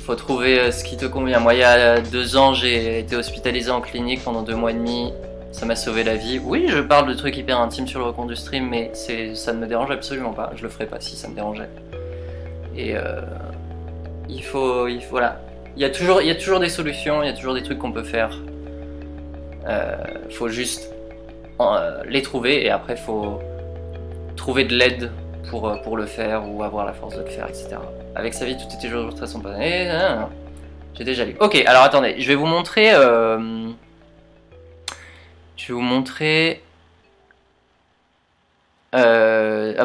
Faut trouver ce qui te convient. Moi il y a 2 ans j'ai été hospitalisé en clinique pendant 2 mois et demi. Ça m'a sauvé la vie. Oui je parle de trucs hyper intimes sur le compte du stream mais ça ne me dérange absolument pas. Je le ferais pas si ça me dérangeait. Et il faut voilà. Il y a toujours des solutions, il y a toujours des trucs qu'on peut faire. Faut juste les trouver et après faut trouver de l'aide pour le faire ou avoir la force de le faire, etc. Avec sa vie, tout était toujours très spontané. J'ai déjà lu. Ok, alors attendez, je vais vous montrer. Ah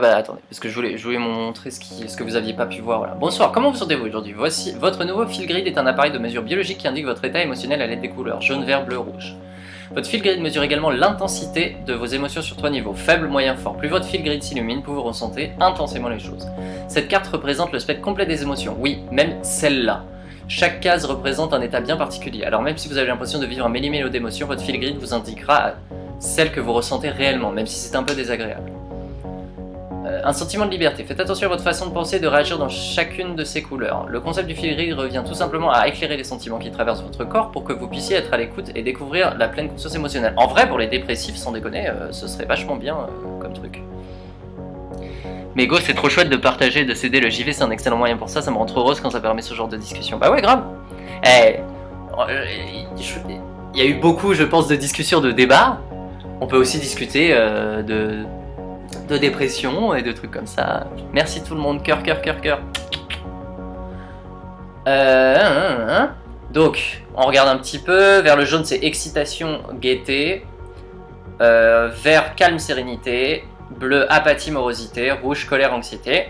bah attendez, parce que je voulais vous montrer ce que vous aviez pas pu voir. Voilà. Bonsoir, comment vous sentez-vous aujourd'hui? Voici votre nouveau fil grid est un appareil de mesure biologique qui indique votre état émotionnel à l'aide des couleurs jaune, vert, bleu, rouge. Votre fil grid mesure également l'intensité de vos émotions sur 3 niveaux, faible, moyen, fort. Plus votre fil grid s'illumine, plus vous ressentez intensément les choses. Cette carte représente le spectre complet des émotions, oui, même celle-là. Chaque case représente un état bien particulier, alors même si vous avez l'impression de vivre un méli-mélo d'émotions, votre fil grid vous indiquera celle que vous ressentez réellement, même si c'est un peu désagréable. Un sentiment de liberté. Faites attention à votre façon de penser et de réagir dans chacune de ces couleurs. Le concept du fil gris revient tout simplement à éclairer les sentiments qui traversent votre corps pour que vous puissiez être à l'écoute et découvrir la pleine conscience émotionnelle. En vrai, pour les dépressifs, sans déconner, ce serait vachement bien comme truc. Mais go, c'est trop chouette de partager et de s'aider. Le JV, c'est un excellent moyen pour ça. Ça me rend trop heureuse quand ça permet ce genre de discussion. Bah ouais, grave. Il y a eu beaucoup, je pense, de discussions, de débats. On peut aussi discuter de dépression et de trucs comme ça. Merci tout le monde, cœur, cœur, cœur, cœur. Donc, on regarde un petit peu. Vers le jaune, c'est excitation, gaieté. Vert, calme, sérénité. Bleu, apathie, morosité. Rouge, colère, anxiété.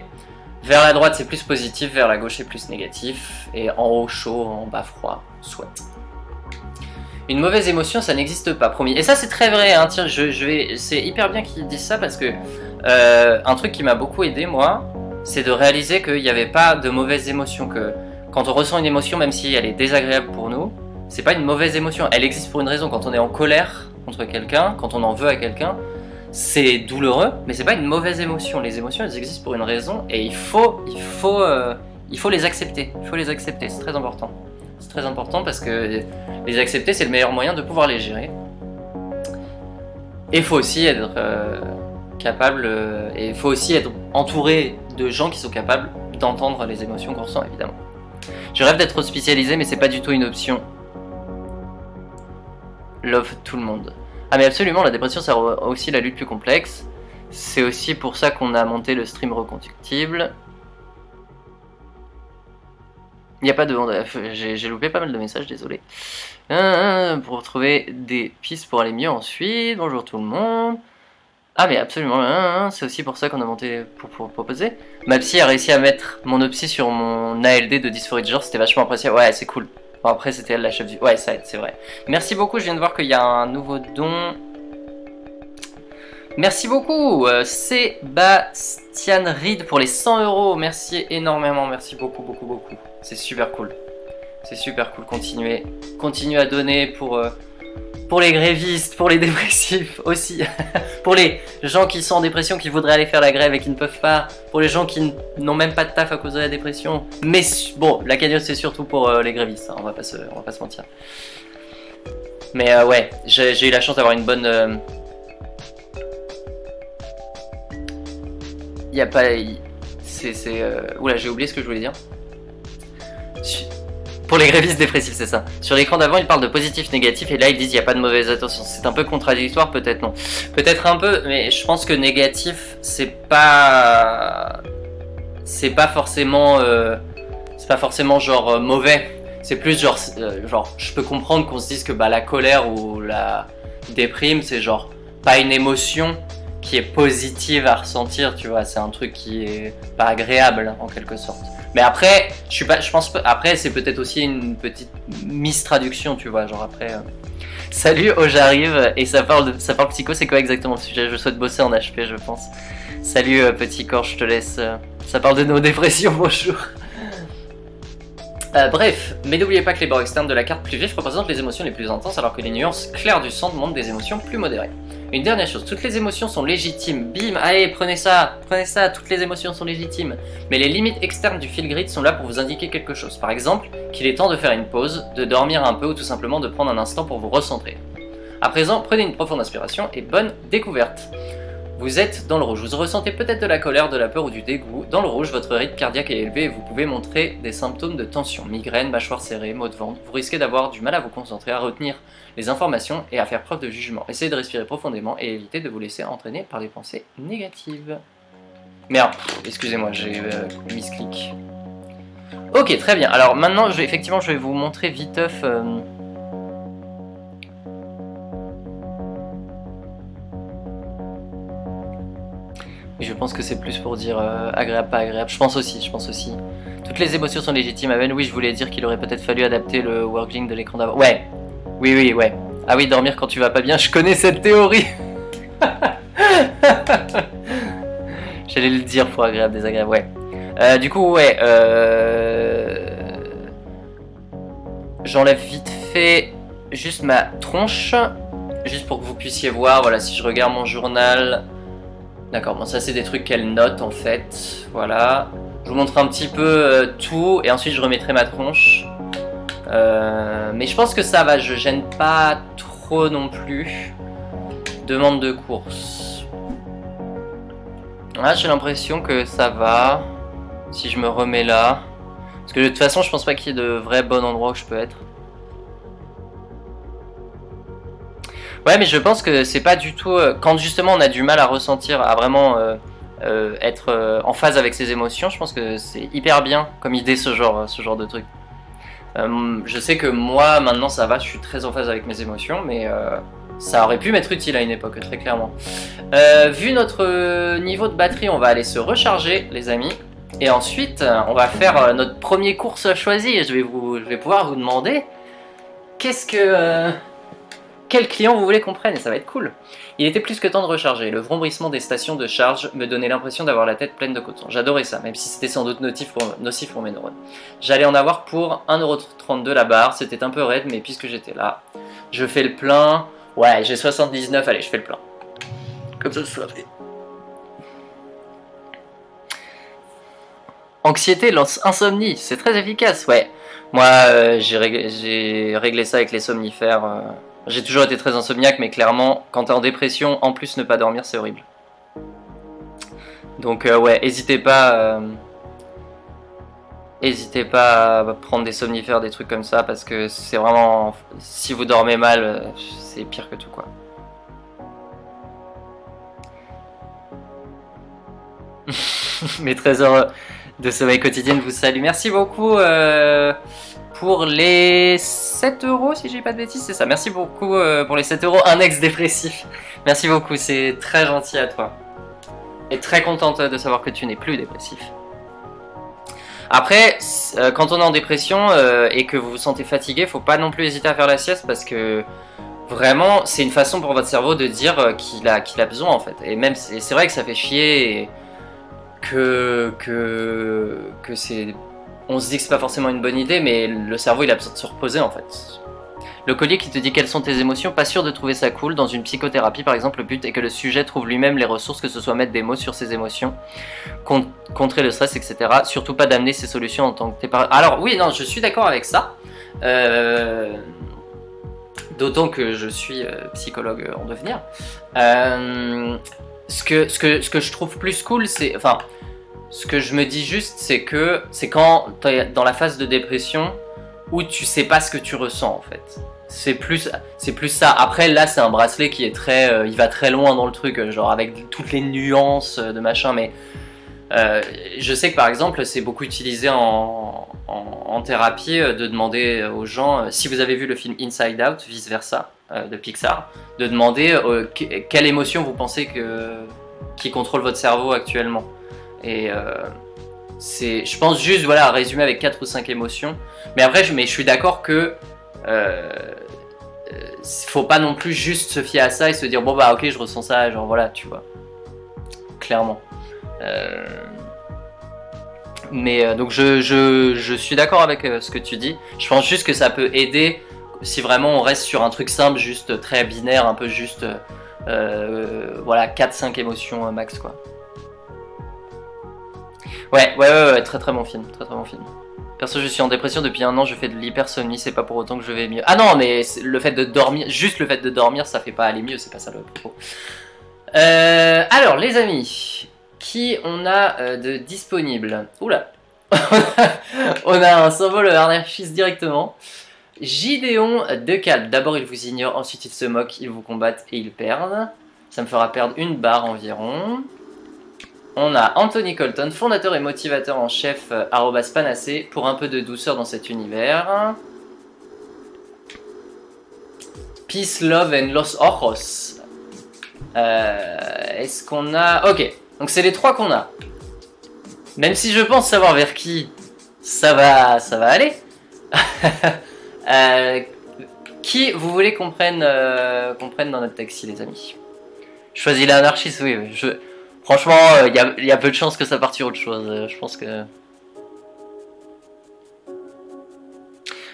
Vers la droite, c'est plus positif. Vers la gauche, c'est plus négatif. Et en haut, chaud, en bas, froid. Soit. Une mauvaise émotion, ça n'existe pas, promis. Et ça, c'est très vrai, hein. Tiens, c'est hyper bien qu'ils disent ça parce que un truc qui m'a beaucoup aidé, moi, c'est de réaliser qu'il n'y avait pas de mauvaises émotions, que quand on ressent une émotion, même si elle est désagréable pour nous, c'est pas une mauvaise émotion, elle existe pour une raison. Quand on est en colère contre quelqu'un, quand on en veut à quelqu'un, c'est douloureux, mais c'est pas une mauvaise émotion. Les émotions, elles existent pour une raison, et il faut les accepter. Il faut les accepter, c'est très important. C'est très important parce que les accepter, c'est le meilleur moyen de pouvoir les gérer. Et il faut aussi être capable, et il faut aussi être entouré de gens qui sont capables d'entendre les émotions qu'on ressent, évidemment. Je rêve d'être spécialisé, mais c'est pas du tout une option. Love tout le monde. Ah mais absolument, la dépression c'est aussi la lutte plus complexe. C'est aussi pour ça qu'on a monté le stream reconductible. Il n'y a pas de... J'ai loupé pas mal de messages, désolé. Pour trouver des pistes pour aller mieux ensuite. Bonjour tout le monde. Ah mais absolument, c'est aussi pour ça qu'on a monté pour proposer. Ma psy a réussi à mettre mon psy sur mon ALD de dysphorie de genre, c'était vachement impressionnant. Ouais, c'est cool. Bon, après c'était elle la chef du... Ouais, ça aide, c'est vrai. Merci beaucoup, je viens de voir qu'il y a un nouveau don. Merci beaucoup, Sébastien Reed pour les 100 €. Merci énormément, merci beaucoup, beaucoup, beaucoup. C'est super cool. C'est super cool, continuez à donner pour les grévistes, pour les dépressifs aussi, pour les gens qui sont en dépression, qui voudraient aller faire la grève et qui ne peuvent pas, pour les gens qui n'ont même pas de taf à cause de la dépression. Mais bon, la cagnotte c'est surtout pour les grévistes, hein, on va pas se mentir. Mais ouais, j'ai eu la chance d'avoir une bonne... Il y a pas... Oula, j'ai oublié ce que je voulais dire. Pour les grévistes dépressifs, c'est ça. Sur l'écran d'avant, ils parlent de positif, négatif, et là, ils disent il n'y a pas de mauvaise attention. C'est un peu contradictoire, peut-être non. Peut-être un peu, mais je pense que négatif, c'est pas forcément genre mauvais. C'est plus genre, je peux comprendre qu'on se dise que bah, la colère ou la déprime, c'est genre pas une émotion qui est positive à ressentir, tu vois. C'est un truc qui est pas agréable, en quelque sorte. Mais après, je pense pas. Après, c'est peut-être aussi une petite mistraduction, tu vois. Genre après. Salut, oh j'arrive et ça parle psycho. C'est quoi exactement le sujet? Je souhaite bosser en HP, je pense. Salut, petit corps, je te laisse. Ça parle de nos dépressions. Bonjour. Bref, mais n'oubliez pas que les bords externes de la carte plus vif représentent les émotions les plus intenses, alors que les nuances claires du centre montrent des émotions plus modérées. Une dernière chose, toutes les émotions sont légitimes. Bim, allez, prenez ça, toutes les émotions sont légitimes. Mais les limites externes du fil grid sont là pour vous indiquer quelque chose. Par exemple, qu'il est temps de faire une pause, de dormir un peu ou tout simplement de prendre un instant pour vous recentrer. À présent, prenez une profonde inspiration et bonne découverte. Vous êtes dans le rouge, vous ressentez peut-être de la colère, de la peur ou du dégoût. Dans le rouge, votre rythme cardiaque est élevé et vous pouvez montrer des symptômes de tension, migraine, mâchoire serrée, maux de ventre. Vous risquez d'avoir du mal à vous concentrer, à retenir les informations et à faire preuve de jugement. Essayez de respirer profondément et évitez de vous laisser entraîner par des pensées négatives. Merde, excusez-moi, j'ai misclick. Ok, très bien. Alors maintenant, effectivement, je vais vous montrer viteuf... Je pense que c'est plus pour dire agréable, pas agréable. Je pense aussi. Toutes les émotions sont légitimes. Aven, oui, je voulais dire qu'il aurait peut-être fallu adapter le working de l'écran d'avant. Ouais. Oui, ouais. Ah oui, dormir quand tu vas pas bien, je connais cette théorie. J'allais le dire pour agréable, désagréable, ouais. Du coup, ouais. J'enlève vite fait juste ma tronche. Juste pour que vous puissiez voir, voilà, si je regarde mon journal... D'accord, bon ça c'est des trucs qu'elle note en fait, voilà. Je vous montre un petit peu tout et ensuite je remettrai ma tronche. Mais je pense que ça va, je gêne pas trop non plus. Demande de course. Ah, j'ai l'impression que ça va, si je me remets là. Parce que de toute façon je pense pas qu'il y ait de vrais bons endroits où je peux être. Ouais, mais je pense que c'est pas du tout... quand justement on a du mal à ressentir, à vraiment être en phase avec ses émotions, je pense que c'est hyper bien comme idée ce genre de truc. Je sais que moi, maintenant ça va, je suis très en phase avec mes émotions, mais ça aurait pu m'être utile à une époque, très clairement. Vu notre niveau de batterie, on va aller se recharger, les amis. Et ensuite, on va faire notre premier course choisi. Et je vais pouvoir vous demander qu'est-ce quel client vous voulez qu'on prenne et ça va être cool. Il était plus que temps de recharger. Le vrombrissement des stations de charge me donnait l'impression d'avoir la tête pleine de coton. J'adorais ça, même si c'était sans doute nocif pour mes neurones. J'allais en avoir pour 1,32 € la barre. C'était un peu raide, mais puisque j'étais là, je fais le plein. Ouais, j'ai 79, allez, je fais le plein. Comme ça, ce sera fait. Anxiété lance insomnie, c'est très efficace, ouais. Moi, j'ai réglé ça avec les somnifères. J'ai toujours été très insomniaque, mais clairement, quand t'es en dépression, en plus ne pas dormir, c'est horrible. Donc ouais, n'hésitez pas à prendre des somnifères, des trucs comme ça, parce que c'est vraiment... Si vous dormez mal, c'est pire que tout, quoi. Mes trésors de sommeil quotidien vous saluent. Merci beaucoup pour les 7 € si j'ai pas de bêtises, c'est ça. Merci beaucoup pour les 7 €, un ex-dépressif. Merci beaucoup, c'est très gentil à toi. Et très contente de savoir que tu n'es plus dépressif. Après, quand on est en dépression et que vous vous sentez fatigué, faut pas non plus hésiter à faire la sieste parce que vraiment, c'est une façon pour votre cerveau de dire qu'il a besoin en fait. Et même, c'est vrai que ça fait chier et que c'est... On se dit que c'est pas forcément une bonne idée, mais le cerveau il a besoin de se reposer en fait. Le collier qui te dit quelles sont tes émotions, pas sûr de trouver ça cool. Dans une psychothérapie par exemple, le but est que le sujet trouve lui-même les ressources, que ce soit mettre des mots sur ses émotions, contrer le stress, etc. Surtout pas d'amener ses solutions en tant que t'es par... Alors oui, non, je suis d'accord avec ça. D'autant que je suis psychologue en devenir. Ce que je trouve plus cool, c'est... Enfin, ce que je me dis juste, c'est que c'est quand t'es dans la phase de dépression où tu sais pas ce que tu ressens en fait. C'est plus ça. Après là, c'est un bracelet qui est très... il va très loin dans le truc, genre avec toutes les nuances de machin, mais... je sais que par exemple, c'est beaucoup utilisé en thérapie de demander aux gens, si vous avez vu le film Inside Out, vice versa, de Pixar, de demander quelle émotion vous pensez qui contrôle votre cerveau actuellement. Et je pense juste voilà, résumer avec 4 ou 5 émotions. Mais après, je suis d'accord que faut pas non plus juste se fier à ça et se dire bon bah ok, je ressens ça, genre voilà, tu vois. Clairement. Mais donc je suis d'accord avec ce que tu dis. Je pense juste que ça peut aider si vraiment on reste sur un truc simple, juste très binaire, un peu juste voilà 4-5 émotions max quoi. Ouais, très très bon film, très très bon film. Perso, je suis en dépression depuis 1 an, je fais de l'hypersomnie, c'est pas pour autant que je vais mieux. Ah non, mais le fait de dormir, juste le fait de dormir, ça fait pas aller mieux, c'est pas ça le propos. Alors les amis, qui on a de disponible? Oula. On a un symbole anarchiste directement. Gideon de Calme. D'abord il vous ignore, ensuite il se moque, il vous combatte et il perd. Ça me fera perdre 1 barre environ. On a Anthony Colton, fondateur et motivateur en chef @panacé, pour un peu de douceur dans cet univers. Peace, Love and Los Ojos. Est-ce qu'on a... Ok, donc c'est les 3 qu'on a. Même si je pense savoir vers qui ça va aller. Qui vous voulez qu'on prenne dans notre taxi, les amis? Choisis l'anarchiste, oui. Franchement, il y a peu de chances que ça parte sur autre chose. Je pense que...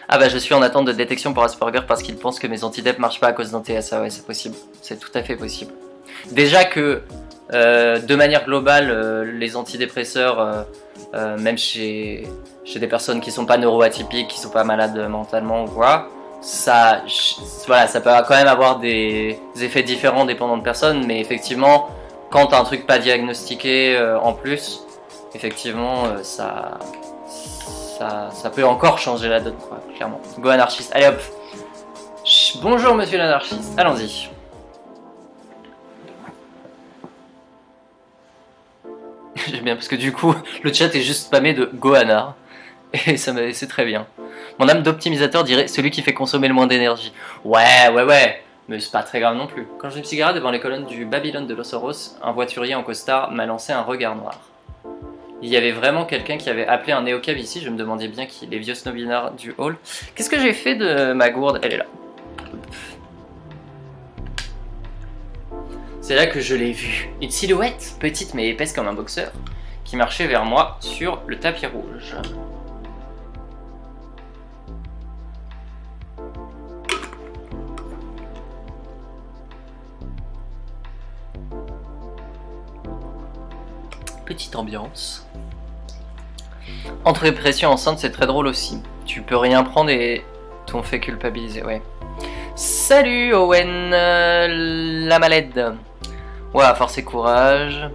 Ah bah je suis en attente de détection pour Asperger parce qu'il pense que mes antidep marchent pas à cause d'un TSA. Ouais, c'est possible. C'est tout à fait possible. Déjà que, de manière globale, les antidépresseurs, même chez des personnes qui sont pas neuroatypiques, qui sont pas malades mentalement ou quoi, ça peut quand même avoir des effets différents dépendant de personnes, mais effectivement... Quand t'as un truc pas diagnostiqué en plus, effectivement, ça peut encore changer la donne, quoi, clairement. Go anarchiste. Allez hop. Bonjour monsieur l'anarchiste. Allons-y. J'aime bien parce que du coup, le chat est juste spammé de Go anar. Et c'est très bien. Mon âme d'optimisateur dirait celui qui fait consommer le moins d'énergie. Ouais. Mais c'est pas très grave non plus. Quand je me suis garé devant les colonnes du Babylone de Los Oros, un voiturier en costard m'a lancé un regard noir. Il y avait vraiment quelqu'un qui avait appelé un néocab ici, je me demandais bien qui, les vieux snobinards du hall. Qu'est-ce que j'ai fait de ma gourde? Elle est là. C'est là que je l'ai vue. Une silhouette, petite mais épaisse comme un boxeur, qui marchait vers moi sur le tapis rouge. Petite ambiance. Entre pression enceinte, c'est très drôle aussi. Tu peux rien prendre et t'ont fait culpabiliser, ouais. Salut Owen la malade. Ouah, force et courage.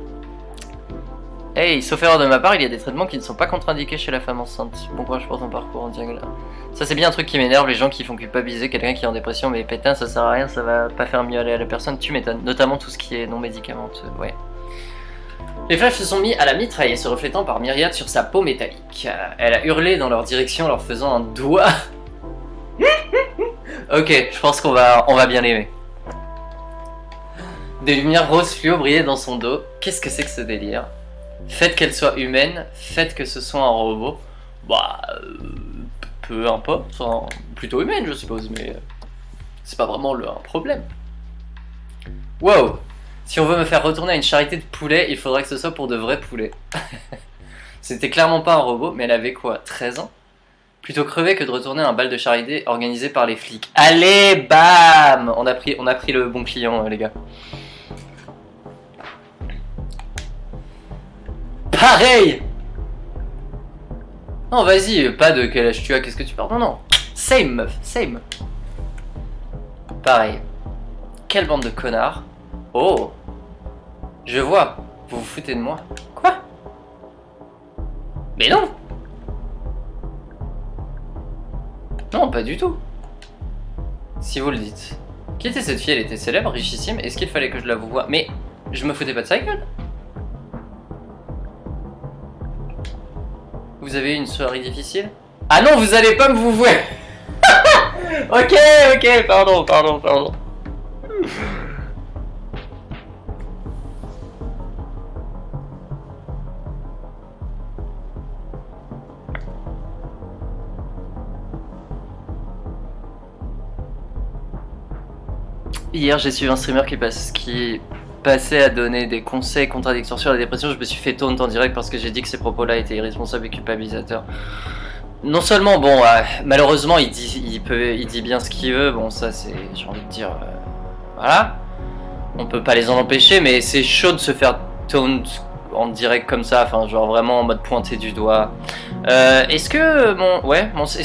Hey, sauf erreur de ma part, il y a des traitements qui ne sont pas contre-indiqués chez la femme enceinte. Bon courage pour ton parcours en diagonale. Ça c'est bien un truc qui m'énerve, les gens qui font culpabiliser quelqu'un qui est en dépression, mais putain ça sert à rien, ça va pas faire mieux aller à la personne, tu m'étonnes. Notamment tout ce qui est non médicamenteux, ouais. Les flashs se sont mis à la mitraille, se reflétant par myriades sur sa peau métallique. Elle a hurlé dans leur direction en leur faisant un doigt. Ok, je pense qu'on va bien l'aimer. Des lumières roses fluo brillaient dans son dos. Qu'est-ce que c'est que ce délire? Faites qu'elle soit humaine, faites que ce soit un robot. Bah, peu importe, enfin, plutôt humaine je suppose, mais c'est pas vraiment un problème. Wow, si on veut me faire retourner à une charité de poulet, il faudra que ce soit pour de vrais poulets. C'était clairement pas un robot, mais elle avait quoi, 13 ans? Plutôt crever que de retourner à un bal de charité organisé par les flics. Allez, bam! On a pris le bon client, les gars. Pareil! Non, vas-y, pas de quel âge tu as, qu'est-ce que tu parles? Non, non. Same, meuf, same. Pareil. Quelle bande de connards. Oh! Je vois, vous vous foutez de moi. Quoi? Mais non! Non, pas du tout. Si vous le dites. Qui était cette fille? Elle était célèbre, richissime. Est-ce qu'il fallait que je la vous voie? Mais je me foutais pas de sa gueule. Vous avez eu une soirée difficile? Ah non, vous allez pas me vous voir. Ok, ok, pardon. Hier, j'ai suivi un streamer qui passait à donner des conseils contradictoires sur la dépression. Je me suis fait taunt en direct parce que j'ai dit que ces propos-là étaient irresponsables et culpabilisateurs. Non seulement, bon, malheureusement, il dit bien ce qu'il veut. Bon, ça, c'est, j'ai envie de dire, voilà. On peut pas les en empêcher, mais c'est chaud de se faire taunt en direct comme ça. Enfin, genre vraiment en mode pointé du doigt. Est-ce que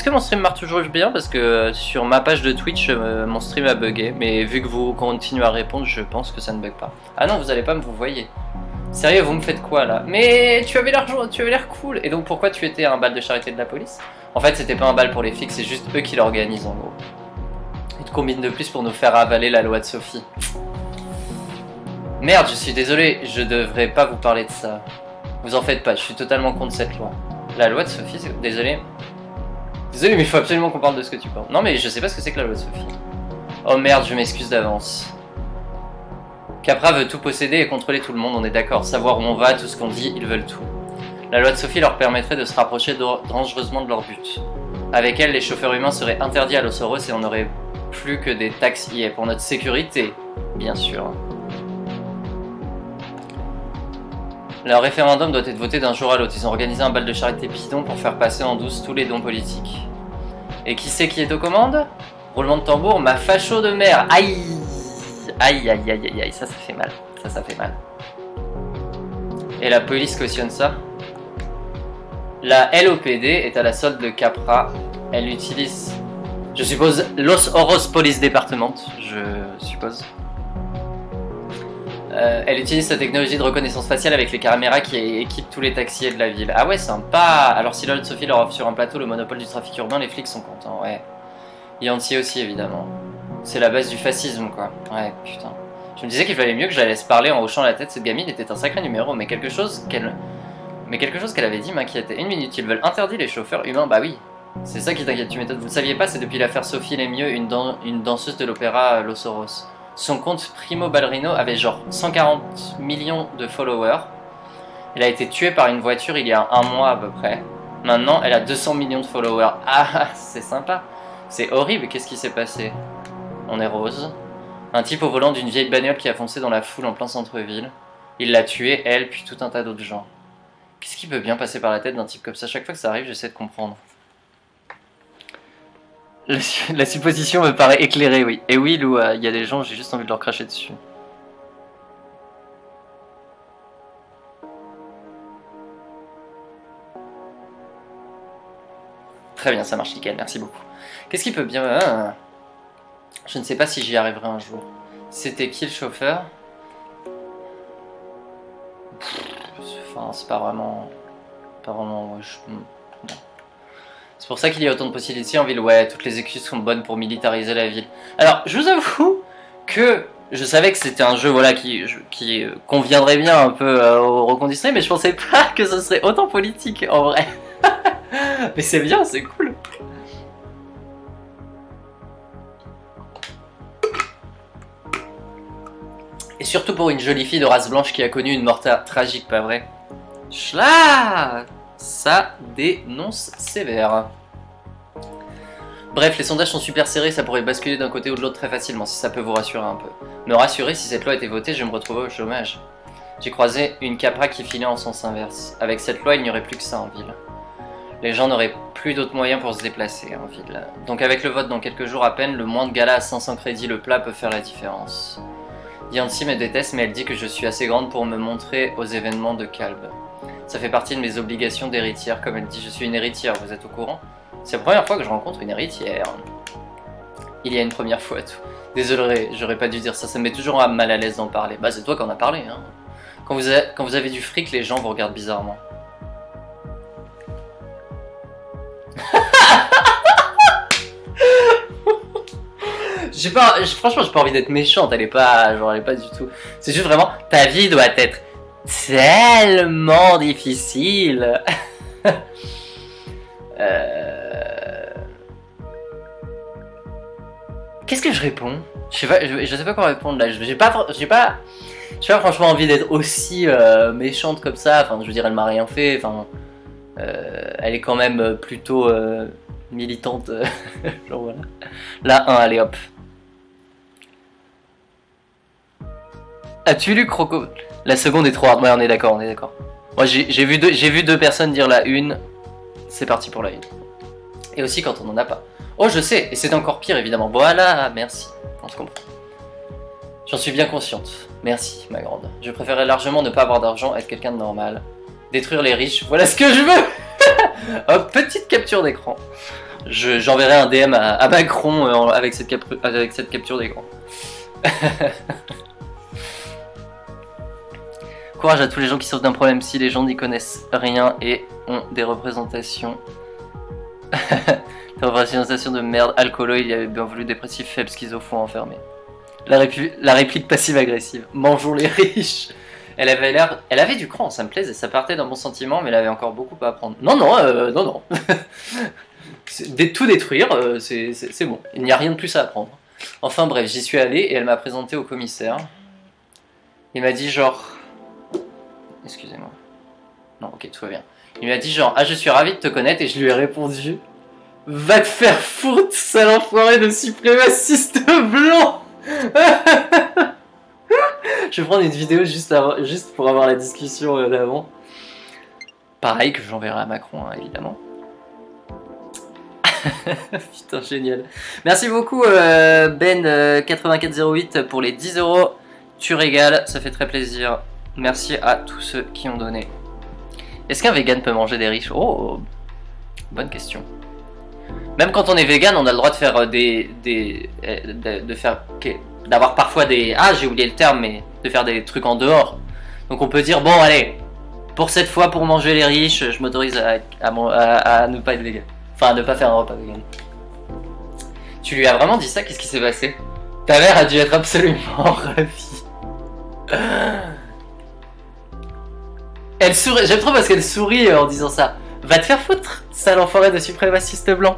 mon stream marche toujours bien? Parce que sur ma page de Twitch, mon stream a bugué. Mais vu que vous continuez à répondre, je pense que ça ne bug pas. Ah non, vous allez pas me vous voyez. Sérieux, vous me faites quoi là? Mais tu avais l'air cool. Et donc pourquoi tu étais à un bal de charité de la police? En fait, c'était pas un bal pour les flics, c'est juste eux qui l'organisent en gros. Ils te combinent de plus pour nous faire avaler la loi de Sophie. Merde, je suis désolé, je devrais pas vous parler de ça. Vous en faites pas, je suis totalement contre cette loi. La loi de Sophie, c'est... Désolé. Désolé, mais il faut absolument qu'on parle de ce que tu parles. Non, mais je sais pas ce que c'est que la loi de Sophie. Oh merde, je m'excuse d'avance. Capra veut tout posséder et contrôler tout le monde, on est d'accord. Savoir où on va, tout ce qu'on dit, ils veulent tout. La loi de Sophie leur permettrait de se rapprocher dangereusement de leur but. Avec elle, les chauffeurs humains seraient interdits à Los Oros et on n'aurait plus que des taxes IA pour notre sécurité, bien sûr. Le référendum doit être voté d'un jour à l'autre. Ils ont organisé un bal de charité bidon pour faire passer en douce tous les dons politiques. Et qui c'est qui est aux commandes? Roulement de tambour, ma facho de mère. Aïe! Aïe, aïe, aïe, aïe, aïe, ça fait mal. Ça fait mal. Et la police cautionne ça? La LOPD est à la solde de Capra. Elle utilise, je suppose, Los Oros Police Department, je suppose. Elle utilise sa technologie de reconnaissance faciale avec les caméras qui équipent tous les taxis de la ville. Ah ouais, sympa. Alors si la loi de Sophie leur offre sur un plateau le monopole du trafic urbain, les flics sont contents, ouais. Yanti aussi, évidemment. C'est la base du fascisme, quoi. Ouais, putain. Je me disais qu'il valait mieux que je la laisse parler en hochant la tête. Cette gamine était un sacré numéro, mais quelque chose qu'elle avait dit m'inquiétait. Une minute, ils veulent interdire les chauffeurs humains. Bah oui, c'est ça qui t'inquiète, tu m'étonnes. Vous ne saviez pas, c'est depuis l'affaire Sophie Lemieux, une danseuse de l'opéra Los Oros. Son compte Primo Ballerino avait genre 140 millions de followers. Elle a été tuée par une voiture il y a un mois à peu près. Maintenant, elle a 200 millions de followers. Ah, c'est sympa. C'est horrible, qu'est-ce qui s'est passé? On est rose. Un type au volant d'une vieille bagnole qui a foncé dans la foule en plein centre-ville. Il l'a tué, elle, puis tout un tas d'autres gens. Qu'est-ce qui peut bien passer par la tête d'un type comme ça? Chaque fois que ça arrive, j'essaie de comprendre. La supposition me paraît éclairée, oui. Et oui, Lou, il y a des gens, j'ai juste envie de leur cracher dessus. Très bien, ça marche nickel, merci beaucoup. Qu'est-ce qui peut bien... Je ne sais pas si j'y arriverai un jour. C'était qui le chauffeur? Enfin, c'est pas vraiment... Ouais, non. C'est pour ça qu'il y a autant de possibilités en ville. Ouais, toutes les excuses sont bonnes pour militariser la ville. Alors, je vous avoue que je savais que c'était un jeu voilà, qui conviendrait bien un peu au reconditionné, mais je pensais pas que ce serait autant politique en vrai. Mais c'est bien, c'est cool. Et surtout pour une jolie fille de race blanche qui a connu une mort tragique, pas vrai? Chla! Ça dénonce sévère. Bref, les sondages sont super serrés, ça pourrait basculer d'un côté ou de l'autre très facilement, si ça peut vous rassurer un peu. Me rassurer, si cette loi était votée, je me retrouvais au chômage. J'ai croisé une capra qui filait en sens inverse. Avec cette loi, il n'y aurait plus que ça en ville. Les gens n'auraient plus d'autres moyens pour se déplacer en ville. Donc avec le vote dans quelques jours à peine, le moins de galas à 500 crédits le plat peut faire la différence. Yancy me déteste, mais elle dit que je suis assez grande pour me montrer aux événements de Calbe. Ça fait partie de mes obligations d'héritière, comme elle dit. Je suis une héritière, vous êtes au courant? C'est la première fois que je rencontre une héritière. Il y a une première fois tout. Désolé, j'aurais pas dû dire ça, ça me met toujours mal à l'aise d'en parler. Bah c'est toi qui en as parlé, hein. Quand vous avez du fric, les gens vous regardent bizarrement. Franchement, j'ai pas envie d'être méchante, elle est pas du tout. C'est juste vraiment, ta vie doit être tellement difficile. Qu'est-ce que je réponds? Je sais pas quoi répondre là. J'ai pas franchement envie d'être aussi méchante comme ça. Enfin, je veux dire, elle m'a rien fait. Enfin, elle est quand même plutôt militante. Genre voilà. Là, 1, allez hop. As-tu lu Croco? La seconde est trop hard. Ouais, on est d'accord, Moi, j'ai vu deux personnes dire la une. C'est parti pour la une. Et aussi quand on en a pas. Oh, je sais, et c'est encore pire évidemment. Voilà, merci. On se comprend. J'en suis bien consciente. Merci, ma grande. Je préférerais largement ne pas avoir d'argent, être quelqu'un de normal. Détruire les riches, voilà ce que je veux. Hop, petite capture d'écran. J'enverrai un DM à Macron avec cette capture d'écran. Courage à tous les gens qui sortent d'un problème si les gens n'y connaissent rien et ont des représentations. Des représentations de merde, alcoolo, il y avait bien voulu dépressif, faible, schizo, fond enfermé. La réplique passive-agressive. Mangeons les riches. Elle avait du cran, ça me plaisait, ça partait d'un bon sentiment, mais elle avait encore beaucoup à apprendre. Non. Tout détruire, c'est bon. Il n'y a rien de plus à apprendre. Enfin bref, j'y suis allé et elle m'a présenté au commissaire. Il m'a dit genre... Excusez-moi. Non, ok, tout va bien. Il m'a dit genre, ah je suis ravi de te connaître, et je lui ai répondu, va te faire foutre, sale enfoiré de suprémaciste blanc. Je vais prendre une vidéo juste pour avoir la discussion d'avant. Pareil que j'enverrai à Macron, hein, évidemment. Putain, génial. Merci beaucoup Ben8408 pour les 10 €. Tu régales, ça fait très plaisir. Merci à tous ceux qui ont donné. Est-ce qu'un vegan peut manger des riches? Oh, bonne question. Même quand on est vegan, on a le droit de faire d'avoir parfois des... Ah, j'ai oublié le terme, mais de faire des trucs en dehors. Donc on peut dire, bon, allez, pour cette fois, pour manger les riches, je m'autorise à ne pas être vegan. Enfin, à ne pas faire un repas vegan. Tu lui as vraiment dit ça? Qu'est-ce qui s'est passé? Ta mère a dû être absolument ravie. Elle sourit, j'aime trop parce qu'elle sourit en disant ça. Va te faire foutre, sale enfoiré de suprémaciste blanc.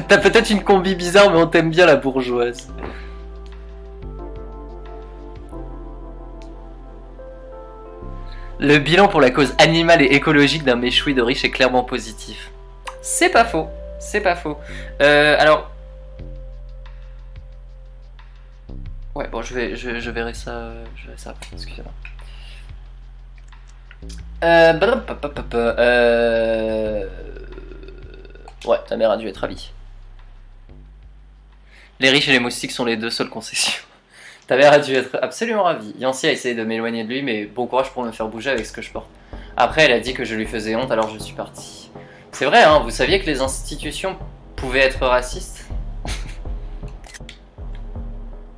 T'as peut-être une combi bizarre, mais on t'aime bien la bourgeoise. Le bilan pour la cause animale et écologique d'un méchoui de riche est clairement positif. C'est pas faux. C'est pas faux. Alors... Ouais, bon, je verrai ça, après, excusez-moi. Ouais, ta mère a dû être ravie. Les riches et les moustiques sont les deux seules concessions. Ta mère a dû être absolument ravie. Yancy a essayé de m'éloigner de lui, mais bon courage pour me faire bouger avec ce que je porte. Après, elle a dit que je lui faisais honte, alors je suis parti. C'est vrai, hein, vous saviez que les institutions pouvaient être racistes?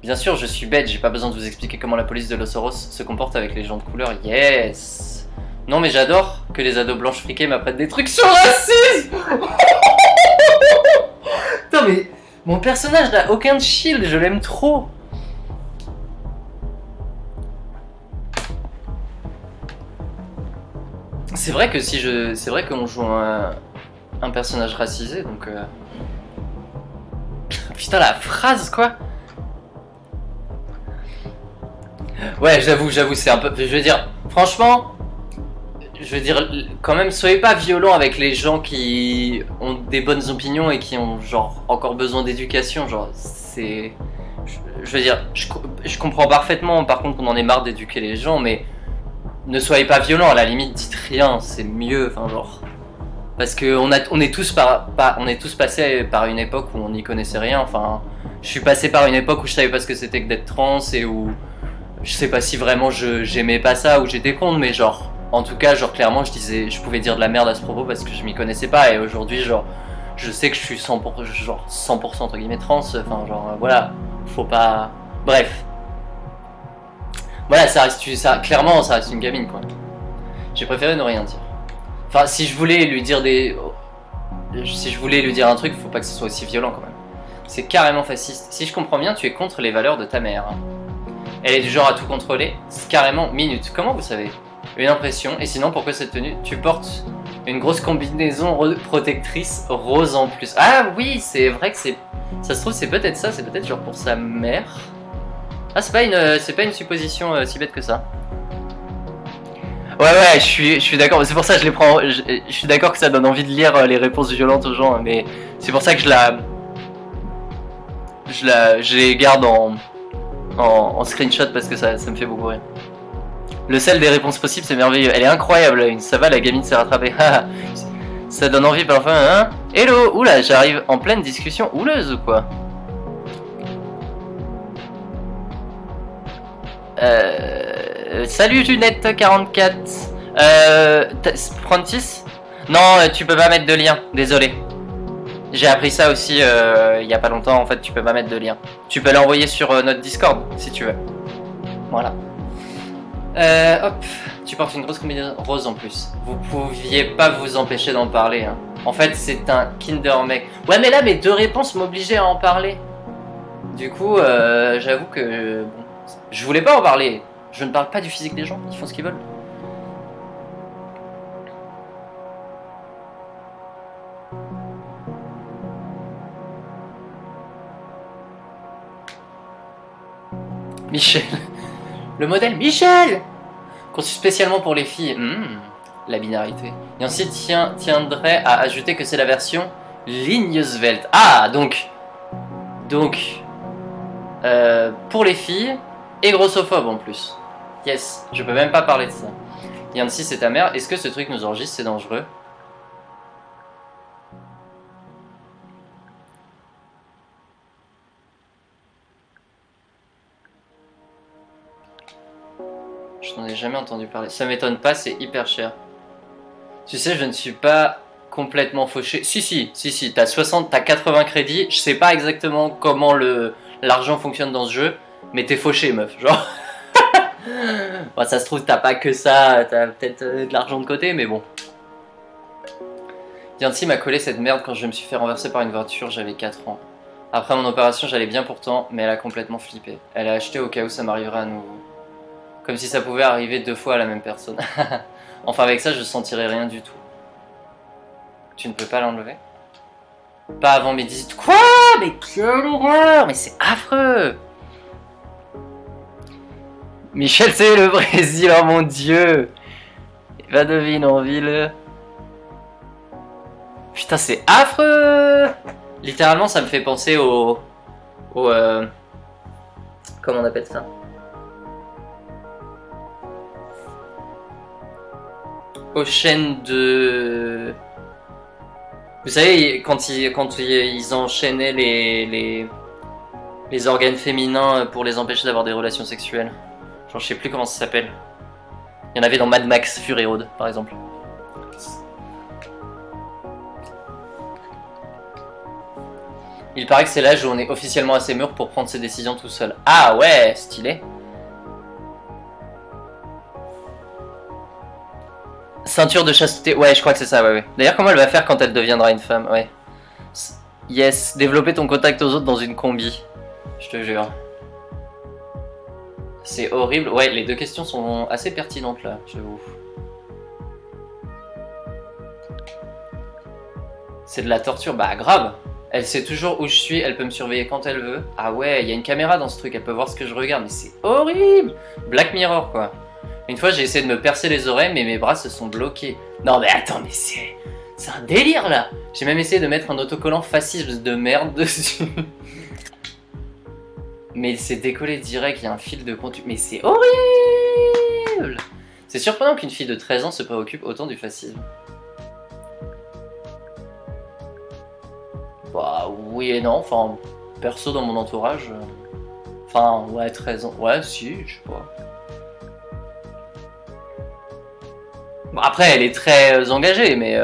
Bien sûr, je suis bête, j'ai pas besoin de vous expliquer comment la police de Los Oros se comporte avec les gens de couleur. Yes! Non, mais j'adore que les ados blanches friquées m'apprennent des trucs sur le racisme. Putain, mais mon personnage n'a aucun shield, je l'aime trop. C'est vrai que c'est vrai qu'on joue un personnage racisé, donc... Putain, la phrase, quoi. Ouais, j'avoue, c'est un peu... Je veux dire, franchement... Je veux dire, quand même, soyez pas violents avec les gens qui ont des bonnes opinions et qui ont, genre, encore besoin d'éducation, genre, c'est... Je veux dire, je comprends parfaitement, par contre, qu'on en ait marre d'éduquer les gens, mais... Ne soyez pas violents, à la limite, dites rien, c'est mieux, enfin, genre... Parce que on est tous passés par une époque où on n'y connaissait rien, enfin... Je suis passé par une époque où je savais pas ce que c'était que d'être trans et où... Je sais pas si vraiment j'aimais pas ça ou j'étais contre, mais genre... En tout cas, genre clairement, je pouvais dire de la merde à ce propos parce que je m'y connaissais pas. Et aujourd'hui, genre, je sais que je suis 100% entre guillemets trans. Enfin, genre, voilà, faut pas... Bref. Voilà, clairement, ça reste une gamine, quoi. J'ai préféré ne rien dire. Enfin, si je voulais lui dire un truc, faut pas que ce soit aussi violent, quand même. C'est carrément fasciste. Si je comprends bien, tu es contre les valeurs de ta mère. Elle est du genre à tout contrôler. C'est carrément minute. Comment vous savez? Une impression. Et sinon, pourquoi cette tenue? Tu portes une grosse combinaison protectrice rose en plus. Ah oui, c'est vrai que c'est... Ça se trouve, c'est peut-être ça. C'est peut-être genre pour sa mère. Ah, c'est pas une supposition si bête que ça. Ouais, je suis d'accord. C'est pour ça que je les prends... Je suis d'accord que ça donne envie de lire les réponses violentes aux gens. Mais c'est pour ça que je les garde en screenshot parce que ça me fait beaucoup rire. Le sel des réponses possibles, c'est merveilleux. Elle est incroyable. Ça va, la gamine s'est rattrapée. Ça donne envie parfois, hein. Hello. Oula, j'arrive en pleine discussion houleuse ou quoi? Salut Junette44. Prentice? Non, tu peux pas mettre de lien. Désolé. J'ai appris ça aussi il y a pas longtemps. En fait, tu peux pas mettre de lien. Tu peux l'envoyer sur notre Discord si tu veux. Voilà. Hop, tu portes une grosse combinaison rose en plus. Vous pouviez pas vous empêcher d'en parler, hein. En fait, c'est un Kinder mec. Ouais, mais là, mes deux réponses m'obligeaient à en parler. Du coup, j'avoue que... Bon, je voulais pas en parler. Je ne parle pas du physique des gens, ils font ce qu'ils veulent. Michel. Le modèle Michel, conçu spécialement pour les filles. La binarité. Et ensuite tiendrait à ajouter que c'est la version ligne svelte. Ah, donc pour les filles et grossophobe en plus. Yes, je peux même pas parler de ça. Yancy, c'est ta mère. Est-ce que ce truc nous enregistre? C'est dangereux. Je n'en ai jamais entendu parler. Ça m'étonne pas, c'est hyper cher. Tu sais, je ne suis pas complètement fauché. Si, t'as 80 crédits. Je sais pas exactement comment l'argent fonctionne dans ce jeu, mais t'es fauché, meuf. Genre. Bon, ça se trouve, t'as pas que ça. T'as peut-être de l'argent de côté, mais bon. Yancy m'a collé cette merde quand je me suis fait renverser par une voiture, j'avais 4 ans. Après mon opération, j'allais bien pourtant, mais elle a complètement flippé. Elle a acheté au cas où ça m'arriverait à nouveau. Comme si ça pouvait arriver 2 fois à la même personne. Enfin, avec ça, je sentirais rien du tout. Tu ne peux pas l'enlever? Pas avant mes 18... Quoi? Mais quelle horreur! Mais c'est affreux! Michel, c'est le Brésil, oh mon dieu! Va de ville en ville. Putain, c'est affreux. Littéralement, ça me fait penser au comment on appelle ça? Aux chaînes de... Vous savez, quand ils enchaînaient les organes féminins pour les empêcher d'avoir des relations sexuelles. Genre, je sais plus comment ça s'appelle. Il y en avait dans Mad Max Fury Road, par exemple. Il paraît que c'est l'âge où on est officiellement assez mûr pour prendre ses décisions tout seul. Ah ouais, stylé. Ceinture de chasteté, ouais, je crois que c'est ça, ouais. D'ailleurs, comment elle va faire quand elle deviendra une femme, ouais. Yes, développer ton contact aux autres dans une combi. Je te jure. C'est horrible. Ouais, les deux questions sont assez pertinentes là, j'avoue. C'est de la torture, bah grave. Elle sait toujours où je suis, elle peut me surveiller quand elle veut. Ah ouais, il y a une caméra dans ce truc, elle peut voir ce que je regarde, mais c'est horrible. Black Mirror, quoi. Une fois, j'ai essayé de me percer les oreilles, mais mes bras se sont bloqués. Non, mais attends, mais c'est un délire, là. J'ai même essayé de mettre un autocollant fascisme de merde dessus. Mais c'est décollé direct, il y a un fil de contenu. Mais c'est horrible. C'est surprenant qu'une fille de 13 ans se préoccupe autant du fascisme. Bah, oui et non, enfin, perso dans mon entourage... Enfin, ouais, 13 ans, ouais, si, je sais pas. Bon, après, elle est très engagée, mais...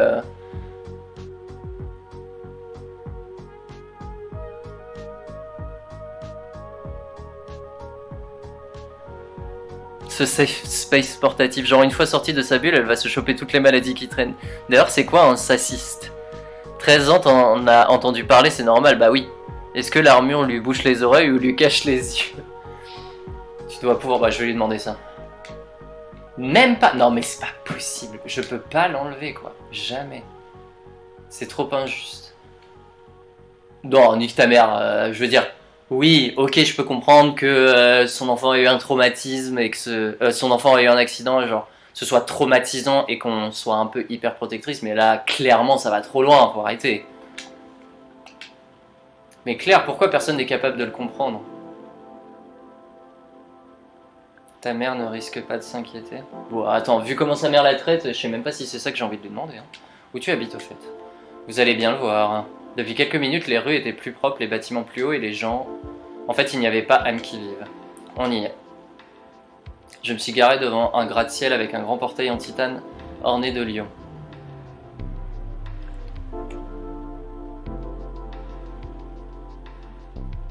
Ce safe space portatif, genre une fois sortie de sa bulle, elle va se choper toutes les maladies qui traînent. D'ailleurs, c'est quoi un sassiste? 13 ans, t'en as entendu parler, c'est normal, bah oui. Est-ce que l'armure lui bouche les oreilles ou lui cache les yeux? Tu dois pouvoir, bah je vais lui demander ça. Même pas, non mais c'est pas possible, je peux pas l'enlever quoi, jamais. C'est trop injuste. Non, nique ta mère, je veux dire, oui, ok, je peux comprendre que son enfant ait eu un traumatisme et que son enfant ait eu un accident, genre, ce soit traumatisant et qu'on soit un peu hyper protectrice, mais là, clairement, ça va trop loin, faut arrêter. Mais Claire, pourquoi personne n'est capable de le comprendre? Ta mère ne risque pas de s'inquiéter. Bon, attends, vu comment sa mère la traite, je sais même pas si c'est ça que j'ai envie de lui demander. Hein. Où tu habites au fait? Vous allez bien le voir. Depuis quelques minutes, les rues étaient plus propres, les bâtiments plus hauts et les gens... En fait, il n'y avait pas âme qui vive. On y est. Je me suis garé devant un gratte-ciel avec un grand portail en titane orné de lions.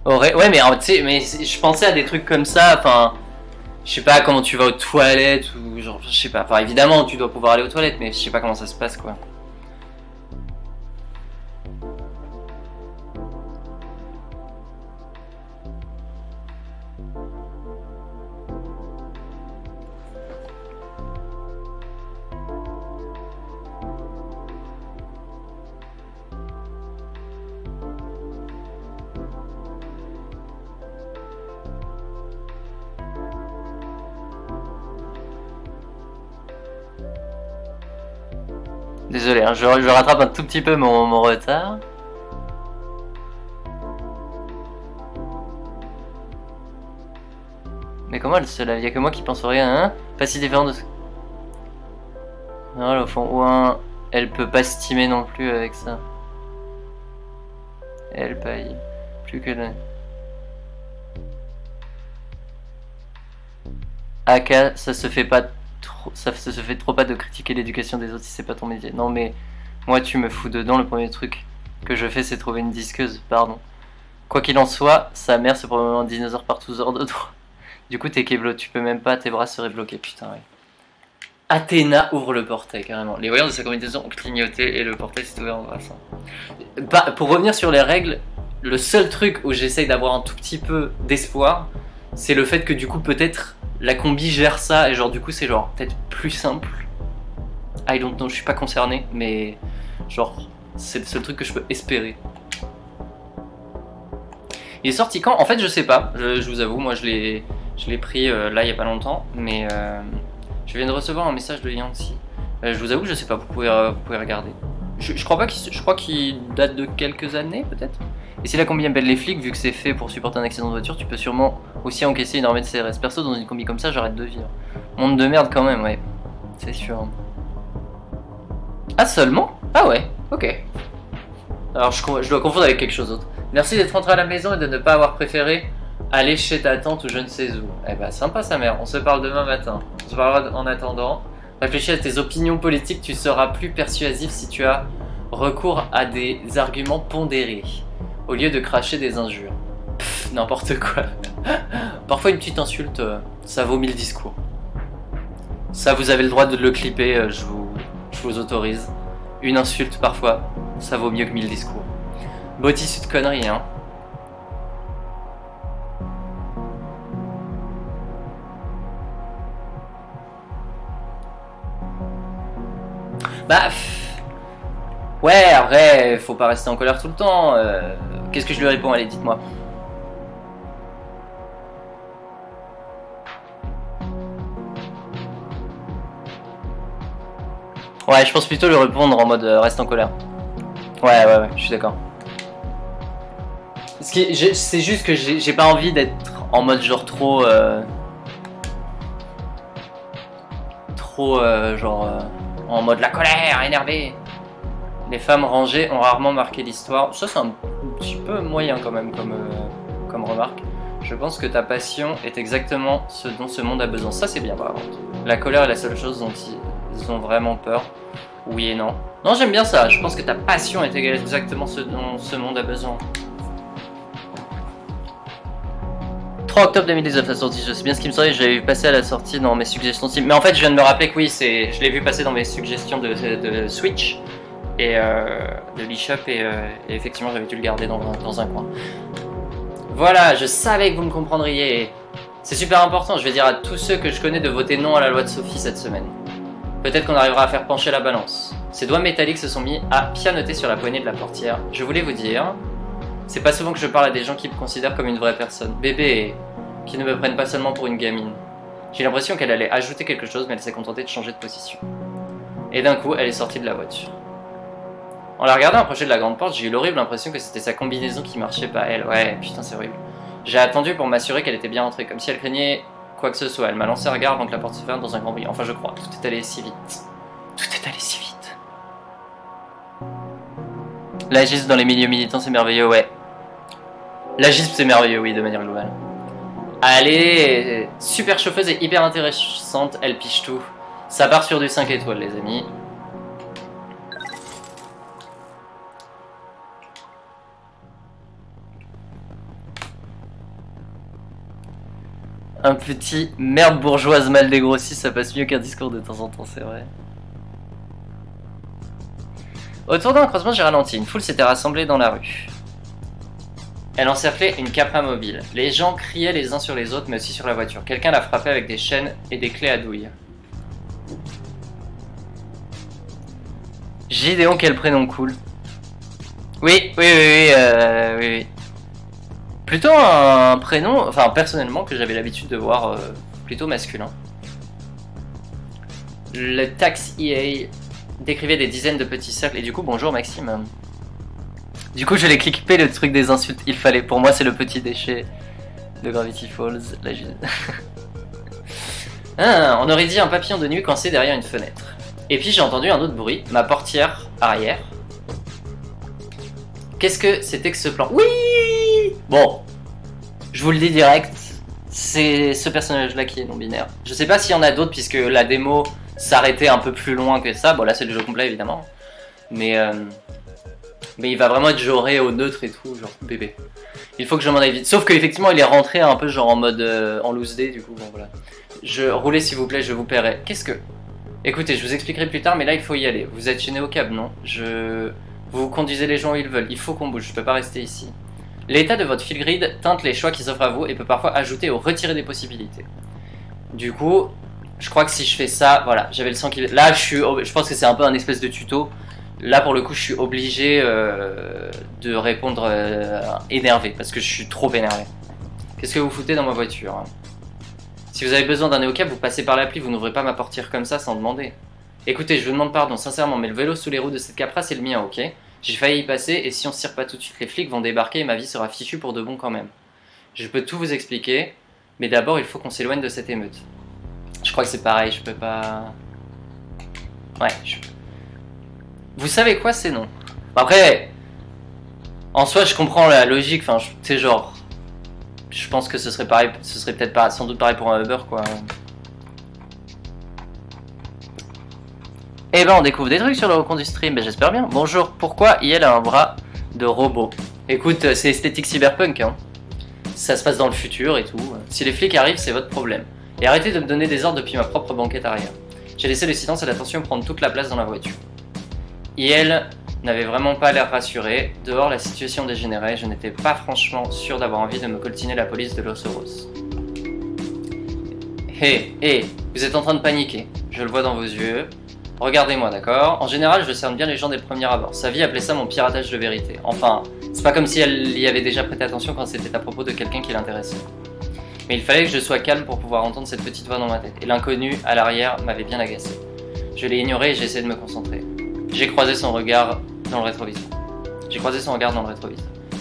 Ouais, mais tu sais, mais je pensais à des trucs comme ça, enfin... Je sais pas comment tu vas aux toilettes ou genre, je sais pas. Enfin, évidemment, tu dois pouvoir aller aux toilettes, mais je sais pas comment ça se passe, quoi. Désolé, hein, je rattrape un tout petit peu mon retard. Mais comment elle se lave? Y'a que moi qui pense au rien, hein? Pas si différent de ce... Non, au fond, ouin, elle peut pas stimer non plus avec ça. Elle paye. Plus que le... AK, ça se fait pas... Ça se fait trop pas de critiquer l'éducation des autres si c'est pas ton métier. Non mais moi tu me fous dedans, le premier truc que je fais c'est trouver une disqueuse, pardon. Quoi qu'il en soit, sa mère c'est probablement un dinosaure par tous ordres de droit. Du coup t'es keblo, tu peux même pas, tes bras seraient bloqués, putain ouais. Athéna ouvre le portail carrément. Les voyants de sa combinaison ont clignoté et le portail s'est ouvert en grâce. Bah, pour revenir sur les règles, le seul truc où j'essaye d'avoir un tout petit peu d'espoir, c'est le fait que du coup peut-être la combi gère ça et genre du coup c'est genre peut-être plus simple. I don't know, je suis pas concerné, mais genre c'est le seul truc que je peux espérer. Il est sorti quand? En fait je sais pas, je vous avoue, moi je l'ai pris là il y a pas longtemps, mais je viens de recevoir un message de Yancy. Je vous avoue, je sais pas, vous pouvez regarder. Je crois pas je crois qu'il date de quelques années, peut-être. Et c'est là combien belle les flics, vu que c'est fait pour supporter un accident de voiture, tu peux sûrement aussi encaisser une armée de CRS. Perso, dans une combi comme ça, j'arrête de vivre. Monde de merde quand même, ouais. C'est sûr. Ah, seulement? Ah ouais, ok. Alors je dois confondre avec quelque chose d'autre. Merci d'être rentré à la maison et de ne pas avoir préféré aller chez ta tante ou je ne sais où. Eh bah sympa sa mère, on se parle demain matin. On se parlera en attendant. Réfléchis à tes opinions politiques, tu seras plus persuasif si tu as recours à des arguments pondérés, au lieu de cracher des injures. Pfff, n'importe quoi. Parfois une petite insulte, ça vaut 1000 discours. Ça vous avez le droit de le clipper, je vous autorise. Une insulte parfois, ça vaut mieux que 1000 discours. Beau tissu de conneries, hein. Bah... Ouais, après, faut pas rester en colère tout le temps. Qu'est-ce que je lui réponds? Allez, dites-moi. Ouais, je pense plutôt lui répondre en mode reste en colère. Ouais, je suis d'accord. C'est juste que j'ai pas envie d'être en mode genre trop... en mode la colère, énervé. Les femmes rangées ont rarement marqué l'histoire. Ça c'est un petit peu moyen quand même comme remarque. Je pense que ta passion est exactement ce dont ce monde a besoin. Ça c'est bien par contre. La colère est la seule chose dont ils ont vraiment peur. Oui et non. Non, j'aime bien ça. Je pense que ta passion est exactement ce dont ce monde a besoin. 3 octobre 2019 la sortie, je sais bien ce qui me semblait, je l'avais vu passer à la sortie dans mes suggestions Steam. Mais en fait je viens de me rappeler que oui, je l'ai vu passer dans mes suggestions de Switch et de l'eShop et effectivement j'avais dû le garder dans un coin. Voilà, je savais que vous me comprendriez. C'est super important, je vais dire à tous ceux que je connais de voter non à la loi de Sophie cette semaine. Peut-être qu'on arrivera à faire pencher la balance. Ses doigts métalliques se sont mis à pianoter sur la poignée de la portière. Je voulais vous dire... C'est pas souvent que je parle à des gens qui me considèrent comme une vraie personne. Bébé, qui ne me prennent pas seulement pour une gamine. J'ai l'impression qu'elle allait ajouter quelque chose, mais elle s'est contentée de changer de position. Et d'un coup, elle est sortie de la voiture. En la regardant approcher de la grande porte, j'ai eu l'horrible impression que c'était sa combinaison qui marchait pas elle. Ouais, putain, c'est horrible. J'ai attendu pour m'assurer qu'elle était bien rentrée, comme si elle craignait quoi que ce soit. Elle m'a lancé un regard avant que la porte se ferme dans un grand bruit. Enfin, je crois. Tout est allé si vite. Tout est allé si vite. L'agisme dans les milieux militants, c'est merveilleux, ouais. L'agisme, c'est merveilleux, oui, de manière globale. Elle est super chauffeuse et hyper intéressante, elle piche tout. Ça part sur du 5 étoiles, les amis. Un petit merde bourgeoise mal dégrossie, ça passe mieux qu'un discours de temps en temps, c'est vrai. Autour d'un croisement, j'ai ralenti. Une foule s'était rassemblée dans la rue. Elle encerclait une Capra mobile. Les gens criaient les uns sur les autres, mais aussi sur la voiture. Quelqu'un la frappait avec des chaînes et des clés à douille. Gideon, quel prénom cool. Oui. Plutôt un prénom, enfin personnellement, que j'avais l'habitude de voir plutôt masculin. Le Tax EA décrivait des dizaines de petits cercles, et du coup, bonjour Maxime. Du coup, je l'ai cliqué le truc des insultes, il fallait. Pour moi, c'est le petit déchet de Gravity Falls. Là, on aurait dit un papillon de nuit coincé derrière une fenêtre. Et puis j'ai entendu un autre bruit, ma portière arrière. Qu'est-ce que c'était que ce plan? Oui! Bon, je vous le dis direct, c'est ce personnage-là qui est non-binaire. Je sais pas s'il y en a d'autres, puisque la démo s'arrêtait un peu plus loin que ça. Bon, là, c'est le jeu complet, évidemment. Mais il va vraiment être genré au neutre et tout, genre bébé. Il faut que je m'en aille vite. Sauf qu'effectivement, il est rentré un peu genre en mode en loose day, du coup, bon voilà. Roulez s'il vous plaît, je vous paierai. Qu'est-ce que... Écoutez, je vous expliquerai plus tard, mais là, il faut y aller. Vous êtes chez Neocab, non? Vous conduisez les gens où ils veulent. Il faut qu'on bouge, je peux pas rester ici. L'état de votre fil grid teinte les choix qui s'offrent à vous et peut parfois ajouter ou retirer des possibilités. Du coup, je crois que si je fais ça, voilà, j'avais le sang qui... Là, je pense que c'est un peu un espèce de tuto. Là, pour le coup, je suis obligé de répondre énervé, parce que je suis trop énervé. Qu'est-ce que vous foutez dans ma voiture? Si vous avez besoin d'un néocab, vous passez par l'appli, vous n'ouvrez pas ma portière comme ça sans demander. Écoutez, je vous demande pardon, sincèrement, mais le vélo sous les roues de cette Capra, c'est le mien, ok? J'ai failli y passer, et si on se tire pas tout de suite, les flics vont débarquer et ma vie sera fichue pour de bon quand même. Je peux tout vous expliquer, mais d'abord, il faut qu'on s'éloigne de cette émeute. Je crois que c'est pareil, je peux pas... Ouais, Vous savez quoi, c'est non. Après, en soi, je comprends la logique, enfin, tu sais, genre... Je pense que ce serait pareil, ce serait peut-être pas, sans doute pareil pour un Uber, quoi. Eh ben, on découvre des trucs sur le recompte du stream, ben, j'espère bien. Bonjour, pourquoi IL a un bras de robot? Écoute, c'est esthétique cyberpunk, hein. Ça se passe dans le futur et tout. Si les flics arrivent, c'est votre problème. Et arrêtez de me donner des ordres depuis ma propre banquette arrière. J'ai laissé le silence et l'attention prendre toute la place dans la voiture. IL n'avait vraiment pas l'air rassuré. Dehors, la situation dégénérait. Je n'étais pas franchement sûr d'avoir envie de me coltiner la police de Los Oros. Hé, vous êtes en train de paniquer. Je le vois dans vos yeux. Regardez-moi, d'accord? En général, je cerne bien les gens des premiers abords. Sa vie appelait ça mon piratage de vérité. Enfin, c'est pas comme si elle y avait déjà prêté attention quand c'était à propos de quelqu'un qui l'intéressait. Mais il fallait que je sois calme pour pouvoir entendre cette petite voix dans ma tête. Et l'inconnu, à l'arrière, m'avait bien agacé. Je l'ai ignoré et j'ai essayé de me concentrer. J'ai croisé son regard dans le rétroviseur.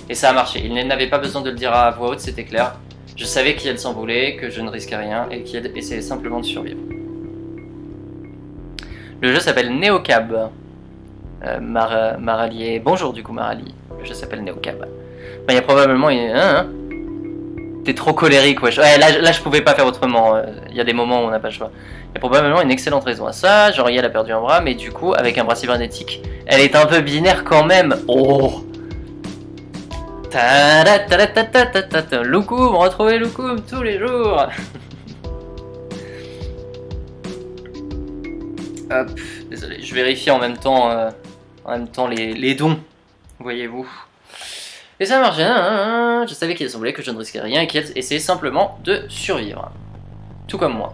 Et ça a marché. Il n'avait pas besoin de le dire à voix haute, c'était clair. Je savais qui elle s'en voulait, que je ne risquais rien et qu'elle essayait simplement de survivre. Le jeu s'appelle Neocab. Maralier. Bonjour du coup Marali. Le jeu s'appelle Neocab. Il y a probablement une... T'es trop colérique, wesh. Ouais, là je pouvais pas faire autrement. Il y a des moments où on n'a pas le choix. Il y a probablement une excellente raison à ça. Genre elle a perdu un bras, mais du coup, avec un bras cybernétique, elle est un peu binaire quand même. Oh. Loukoum, retrouvez Loukoum tous les jours. Hop, désolé, je vérifie en même temps les dons, voyez-vous. Et ça marche, je savais qu'il semblait que je ne risquais rien et qu'il essayait simplement de survivre. Tout comme moi.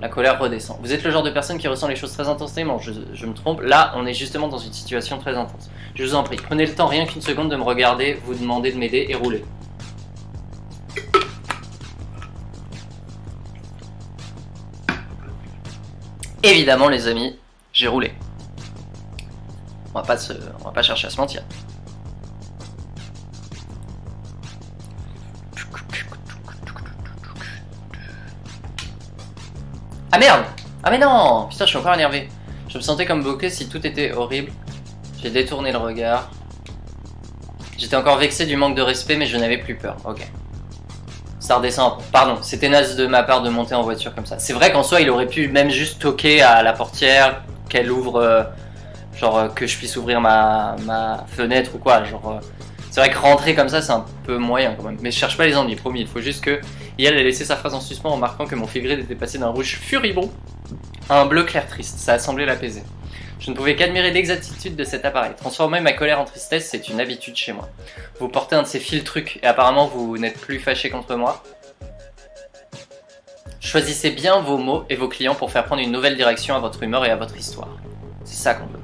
La colère redescend. Vous êtes le genre de personne qui ressent les choses très intensément, je me trompe. Là, on est justement dans une situation très intense. Je vous en prie, prenez le temps rien qu'une seconde de me regarder, vous demander de m'aider et roulez. Évidemment les amis, j'ai roulé. On va pas chercher à se mentir. Ah merde! Ah mais non! Putain, je suis encore énervé. Je me sentais comme bloqué si tout était horrible. J'ai détourné le regard. J'étais encore vexé du manque de respect, mais je n'avais plus peur. Ok. Ça redescend un peu. Pardon, c'était naze de ma part de monter en voiture comme ça. C'est vrai qu'en soi, il aurait pu même juste toquer à la portière, qu'elle ouvre, genre que je puisse ouvrir ma fenêtre ou quoi. Genre, c'est vrai que rentrer comme ça, c'est un peu moyen quand même. Mais je cherche pas les ennuis, promis. Il faut juste que elle ait laissé sa phrase en suspens en marquant que mon fil gris était passé d'un rouge furibond à un bleu clair triste. Ça a semblé l'apaiser. Je ne pouvais qu'admirer l'exactitude de cet appareil. Transformer ma colère en tristesse, c'est une habitude chez moi. Vous portez un de ces fils trucs et apparemment vous n'êtes plus fâché contre moi. Choisissez bien vos mots et vos clients pour faire prendre une nouvelle direction à votre humeur et à votre histoire. C'est ça qu'on veut.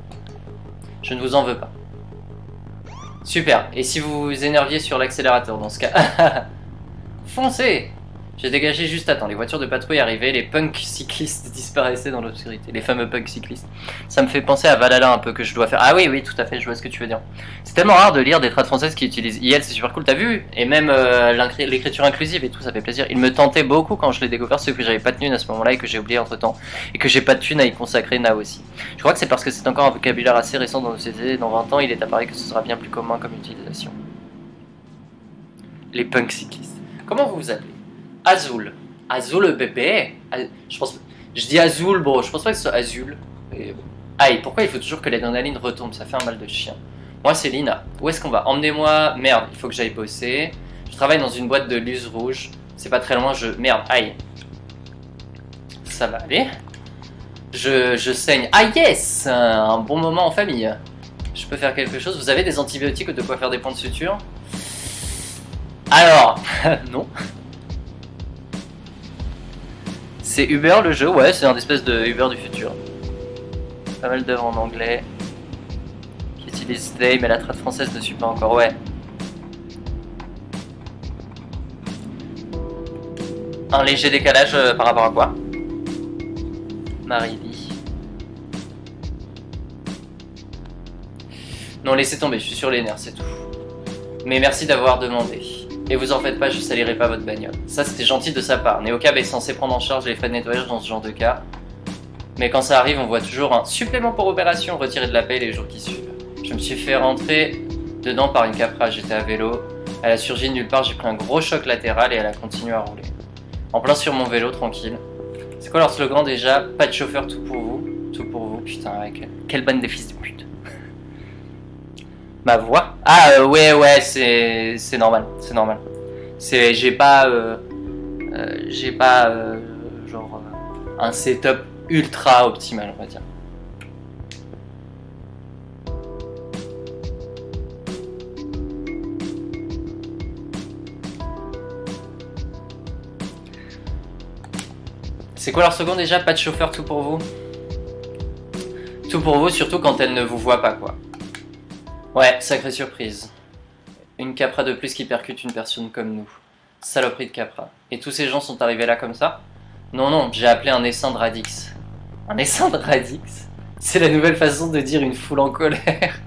Je ne vous en veux pas. Super. Et si vous vous énerviez sur l'accélérateur dans ce cas... Foncez! J'ai dégagé juste à temps, les voitures de patrouille arrivaient, les punks cyclistes disparaissaient dans l'obscurité, les fameux punks cyclistes. Ça me fait penser à Valhalla un peu que je dois faire. Ah oui, oui, tout à fait, je vois ce que tu veux dire. C'est tellement rare de lire des trades françaises qui utilisent IL, c'est super cool, t'as vu? Et même l'écriture inclusive et tout, ça fait plaisir. Il me tentait beaucoup quand je l'ai découvert, ce que j'avais pas de thune à ce moment-là et que j'ai oublié entre temps. Et que j'ai pas de thune à y consacrer now aussi. Je crois que c'est parce que c'est encore un vocabulaire assez récent dans nos sociétés, dans 20 ans, il est apparu que ce sera bien plus commun comme utilisation. Les punks cyclistes. Comment vous vous appelez? Azul. Azul bébé. Je dis Azul, bon, je pense pas que ce soit Azul. Aïe, pourquoi il faut toujours que l'adrénaline retombe? Ça fait un mal de chien. Moi, c'est Lina. Où est-ce qu'on va? Emmenez-moi. Merde, il faut que j'aille bosser. Je travaille dans une boîte de luce rouge. C'est pas très loin, Merde, aïe. Ça va aller. Je saigne. Ah yes! Un bon moment en famille. Je peux faire quelque chose? Vous avez des antibiotiques ou de quoi faire des points de suture? Alors, non. C'est Uber le jeu, ouais, c'est un espèce de Uber du futur. Pas mal d'œuvres en anglais qui utilisent they, mais la trad française ne suit pas encore, ouais. Un léger décalage par rapport à quoi? Marie dit. Non, laissez tomber, je suis sur les nerfs, c'est tout. Mais merci d'avoir demandé. Et vous en faites pas, je salirai pas votre bagnole. Ça, c'était gentil de sa part. Neocab est censé prendre en charge les frais de nettoyage dans ce genre de cas. Mais quand ça arrive, on voit toujours un supplément pour opération retiré de la paie les jours qui suivent. Je me suis fait rentrer dedans par une Capra, j'étais à vélo. Elle a surgi de nulle part, j'ai pris un gros choc latéral et elle a continué à rouler. En plein sur mon vélo, tranquille. C'est quoi leur slogan déjà? Pas de chauffeur, tout pour vous. Tout pour vous, putain, ouais, quelle bande de fils de pute. Ma voix? Ah ouais, c'est normal, c'est normal. J'ai pas genre un setup ultra optimal, on va dire. C'est quoi leur second déjà? Pas de chauffeur, tout pour vous. Tout pour vous, surtout quand elle ne vous voit pas, quoi. Ouais, sacrée surprise. Une Capra de plus qui percute une personne comme nous. Saloperie de Capra. Et tous ces gens sont arrivés là comme ça? Non, j'ai appelé un essaim de Radix. Un essaim de Radix? C'est la nouvelle façon de dire une foule en colère.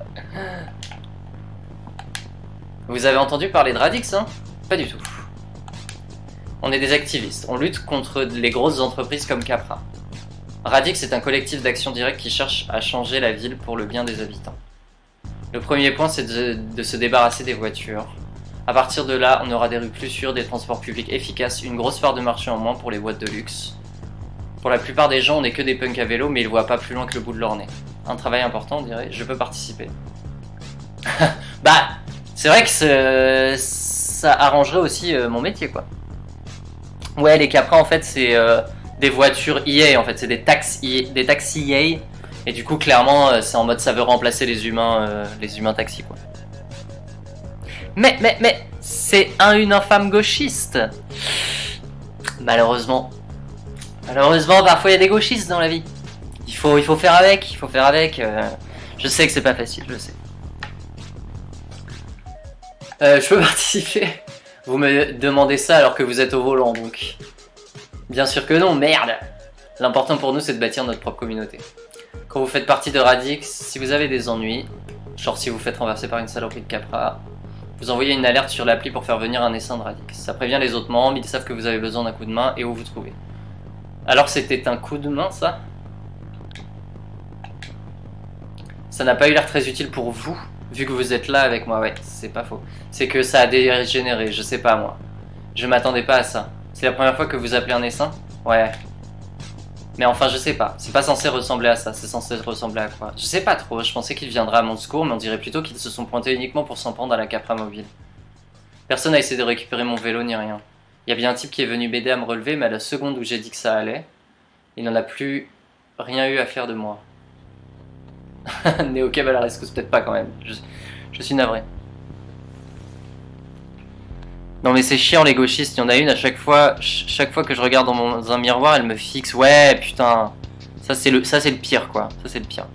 Vous avez entendu parler de Radix, hein? Pas du tout. On est des activistes. On lutte contre les grosses entreprises comme Capra. Radix est un collectif d'action directe qui cherche à changer la ville pour le bien des habitants. Le premier point, c'est de se débarrasser des voitures. À partir de là, on aura des rues plus sûres, des transports publics efficaces, une grosse part de marché en moins pour les boîtes de luxe. Pour la plupart des gens, on n'est que des punks à vélo, mais ils voient pas plus loin que le bout de leur nez. Un travail important, on dirait. Je peux participer. Bah, c'est vrai que ça arrangerait aussi mon métier, quoi. Ouais, les Capra, en fait, c'est des voitures EA, en fait. C'est des taxis EA. Et du coup, clairement, c'est en mode ça veut remplacer les humains taxis, quoi. Mais, c'est une infâme gauchiste. Malheureusement. Malheureusement, parfois il y a des gauchistes dans la vie. Il faut faire avec, je sais que c'est pas facile, je sais. Je peux participer. Vous me demandez ça alors que vous êtes au volant, donc. Bien sûr que non, merde. L'important pour nous, c'est de bâtir notre propre communauté. Quand vous faites partie de Radix, si vous avez des ennuis, genre si vous faites renverser par une saloperie de Capra, vous envoyez une alerte sur l'appli pour faire venir un essaim de Radix. Ça prévient les autres membres, ils savent que vous avez besoin d'un coup de main et où vous trouvez. Alors c'était un coup de main, ça? Ça n'a pas eu l'air très utile pour vous, vu que vous êtes là avec moi, ouais, c'est pas faux. C'est que ça a dégénéré, je sais pas moi. Je m'attendais pas à ça. C'est la première fois que vous appelez un essaim? Ouais. Mais enfin, je sais pas. C'est pas censé ressembler à ça. C'est censé ressembler à quoi? Je sais pas trop. Je pensais qu'il viendrait à mon secours, mais on dirait plutôt qu'ils se sont pointés uniquement pour s'en prendre à la Capra mobile. Personne n'a essayé de récupérer mon vélo ni rien. Il y a bien un type qui est venu m'aider à me relever, mais à la seconde où j'ai dit que ça allait, il n'en a plus rien eu à faire de moi. Neocab à la rescousse, peut-être pas quand même. Je suis navré. Non mais c'est chiant les gauchistes, il y en a une à chaque fois que je regarde dans un miroir, elle me fixe. Ouais putain, ça c'est le pire quoi, ça c'est le pire.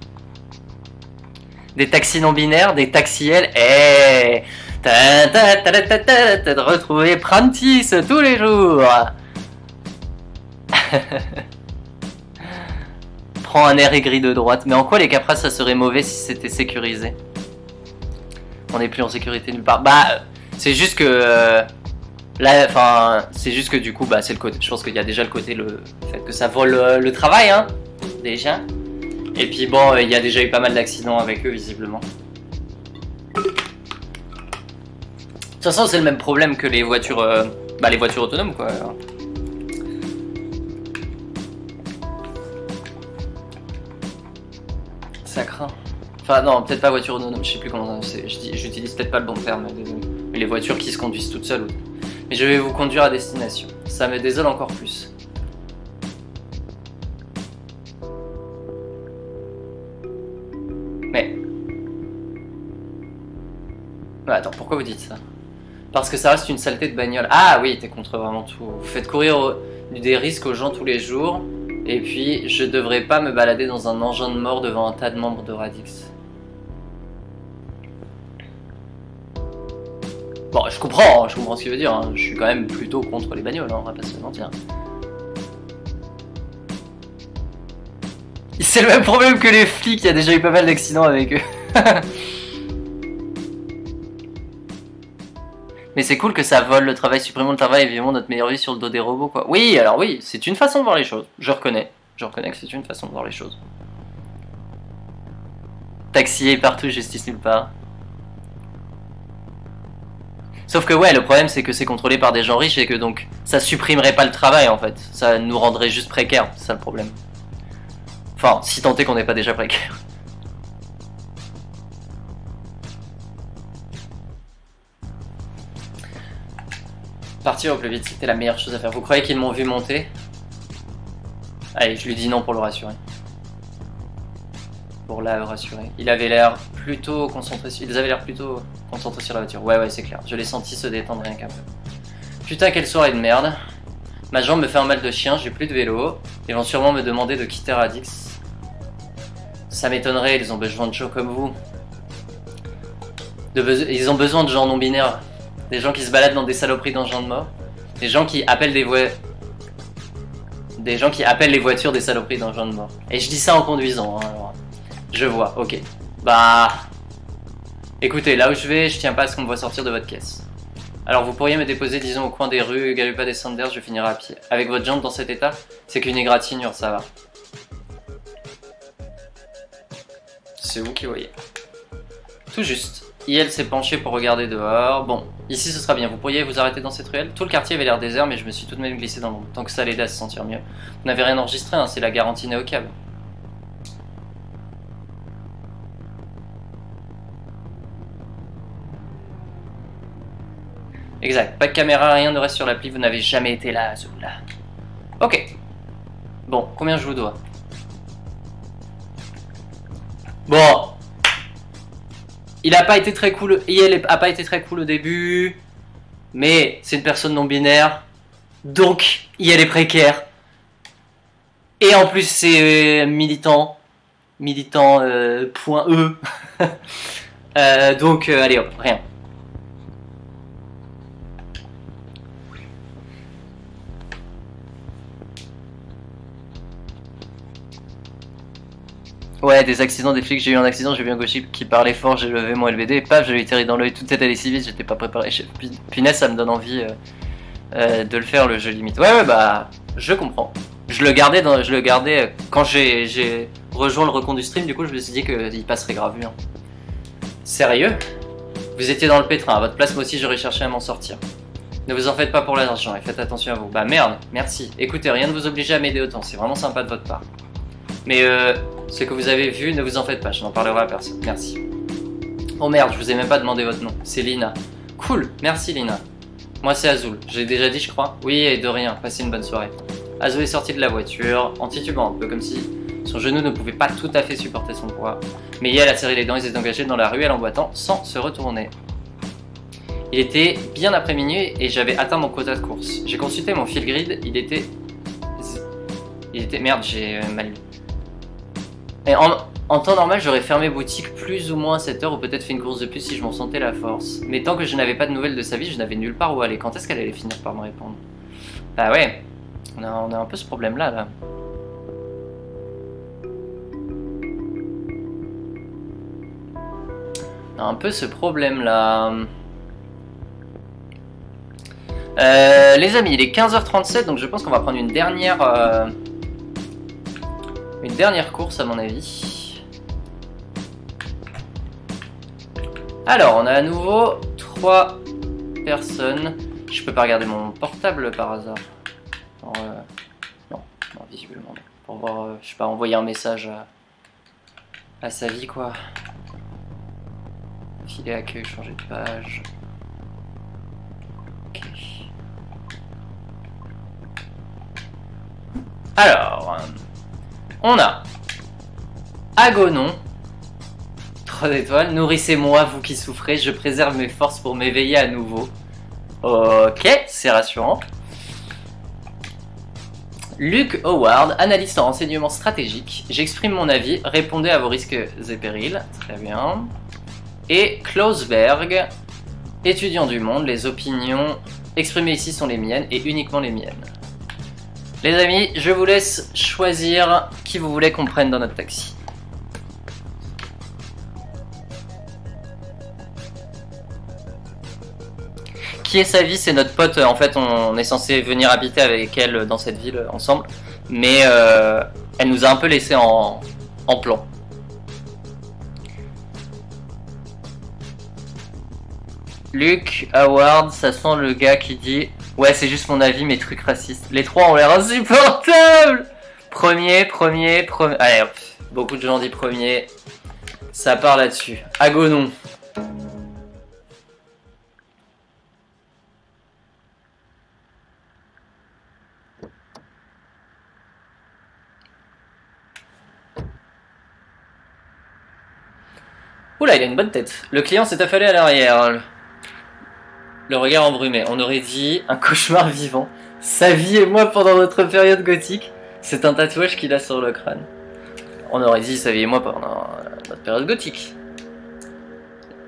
Des taxis non binaires, des taxis L, t'as de retrouver Prentice tous les jours. Prends un air aigri de droite, mais en quoi les Capras ça serait mauvais si c'était sécurisé? On n'est plus en sécurité nulle part. Bah c'est juste que là, enfin, c'est juste que du coup, bah, c'est le côté. Je pense qu'il y a déjà le côté, le fait que ça vole le travail, hein, déjà. Et puis bon, il y a déjà eu pas mal d'accidents avec eux, visiblement. De toute façon, c'est le même problème que les voitures autonomes, quoi. Ça craint. Enfin, non, peut-être pas voiture autonome, je sais plus comment c'est. J'utilise peut-être pas le bon terme, désolé. Mais les voitures qui se conduisent toutes seules. Mais je vais vous conduire à destination. Ça me désole encore plus. Mais... Ouais, attends, pourquoi vous dites ça? Parce que ça reste une saleté de bagnole. Ah oui, t'es contre vraiment tout. Vous faites courir des risques aux gens tous les jours. Et puis, je devrais pas me balader dans un engin de mort devant un tas de membres de Radix. Bon, je comprends ce qu'il veut dire. Hein. Je suis quand même plutôt contre les bagnoles, hein, on va pas se mentir. C'est le même problème que les flics, il y a déjà eu pas mal d'accidents avec eux. Mais c'est cool que ça vole le travail, supprimons le travail et vivons notre meilleure vie sur le dos des robots, quoi. Oui, alors oui, c'est une façon de voir les choses. Je reconnais. Je reconnais que c'est une façon de voir les choses. Taxi partout, justice nulle part. Sauf que ouais, le problème c'est que c'est contrôlé par des gens riches et que donc ça supprimerait pas le travail en fait. Ça nous rendrait juste précaires, c'est ça le problème. Enfin, si tant est qu'on n'est pas déjà précaire. Partir au plus vite, c'était la meilleure chose à faire. Vous croyez qu'ils m'ont vu monter? Allez, je lui dis non pour le rassurer. Pour la rassurer. Il avait l'air plutôt concentré sur... Ils avaient l'air plutôt concentrés sur la voiture. Ouais, c'est clair. Je l'ai senti se détendre rien qu'un peu. Putain, quelle soirée de merde. Ma jambe me fait un mal de chien, j'ai plus de vélo. Ils vont sûrement me demander de quitter Radix. Ça m'étonnerait, ils ont besoin de gens comme vous. Ils ont besoin de gens non binaires. Des gens qui se baladent dans des saloperies d'engins de mort. Des gens qui appellent les voitures des saloperies d'engins de mort. Et je dis ça en conduisant, hein, alors. Je vois, ok. Bah... Écoutez, là où je vais, je tiens pas à ce qu'on me voit sortir de votre caisse. Alors vous pourriez me déposer, disons, au coin des rues Galupa des Sanders, je finirai à pied. Avec votre jambe dans cet état, c'est qu'une égratignure, ça va. C'est vous qui voyez. Tout juste. IL s'est penché pour regarder dehors. Bon, ici ce sera bien. Vous pourriez vous arrêter dans cette ruelle? Tout le quartier avait l'air désert, mais je me suis tout de même glissé dans l'ombre. Tant que ça l'aidait à se sentir mieux. Vous n'avez rien enregistré, hein, c'est la garantie néo-cab. Exact. Pas de caméra, rien ne reste sur l'appli. Vous n'avez jamais été là, Azul. Ok. Bon, combien je vous dois? Bon. Il a pas été très cool. IL a pas été très cool au début. Mais c'est une personne non binaire. Donc, IL est précaire. Et en plus, c'est militant. Militant point E. Donc, allez hop, rien. Ouais, des accidents, des flics, j'ai eu un accident, j'ai vu un gaucher qui parlait fort, j'ai levé mon LBD, et paf, je lui ai tiré dans l'œil, tout est allé si vite, j'étais pas préparé. Punaise, ça me donne envie de le faire, le jeu limite. Ouais, bah, je comprends. Je le gardais quand j'ai rejoint le recon du stream, du coup, je me suis dit qu'il passerait grave bien. Sérieux? Vous étiez dans le pétrin, à votre place, moi aussi, j'aurais cherché à m'en sortir. Ne vous en faites pas pour l'argent, et faites attention à vous. Bah merde, merci. Écoutez, rien ne vous oblige à m'aider autant, c'est vraiment sympa de votre part. Mais ce que vous avez vu, ne vous en faites pas, je n'en parlerai à personne. Merci. Oh merde, je vous ai même pas demandé votre nom. C'est Lina. Cool, merci Lina. Moi c'est Azul, j'ai déjà dit je crois. Oui, et de rien, passez une bonne soirée. Azul est sorti de la voiture, en titubant un peu, comme si son genou ne pouvait pas tout à fait supporter son poids. Mais elle a serré les dents et s'est engagée dans la ruelle en boitant sans se retourner. Il était bien après minuit et j'avais atteint mon quota de course. J'ai consulté mon fil grid, il était... Merde, j'ai mal lu. Et en temps normal, j'aurais fermé boutique plus ou moins à cette heure ou peut-être fait une course de plus si je m'en sentais la force. Mais tant que je n'avais pas de nouvelles de sa vie, je n'avais nulle part où aller. Quand est-ce qu'elle allait finir par me répondre? Bah ouais, on a un peu ce problème-là, là. On a un peu ce problème-là. Les amis, il est 15h37, donc je pense qu'on va prendre une dernière course à mon avis. Alors, on a à nouveau 3 personnes. Je peux pas regarder mon portable par hasard. Alors, non, visiblement non. Pour voir, je sais pas, envoyer un message à sa vie quoi. Filer accueil, changer de page. Ok. Alors, on a Agonon, 3 étoiles, nourrissez-moi vous qui souffrez, je préserve mes forces pour m'éveiller à nouveau. Ok, c'est rassurant. Luke Howard, analyste en renseignement stratégique, j'exprime mon avis, répondez à vos risques et périls, très bien. Et Klausberg, étudiant du monde, les opinions exprimées ici sont les miennes et uniquement les miennes. Les amis, je vous laisse choisir qui vous voulez qu'on prenne dans notre taxi. qui est sa vie, c'est notre pote. En fait, on est censé venir habiter avec elle dans cette ville ensemble. Mais elle nous a un peu laissé en plan. Luke, Howard, ça sent le gars qui dit « Ouais, c'est juste mon avis, mes trucs racistes. » Les trois ont l'air insupportables. Premier. Allez, hop. Beaucoup de gens disent premier. Ça part là-dessus. Agonon. Oula, il a une bonne tête. Le client s'est affalé à l'arrière. Le regard embrumé. On aurait dit un cauchemar vivant. Sa vie et moi pendant notre période gothique. C'est un tatouage qu'il a sur le crâne. On aurait dit sa vie et moi pendant notre période gothique.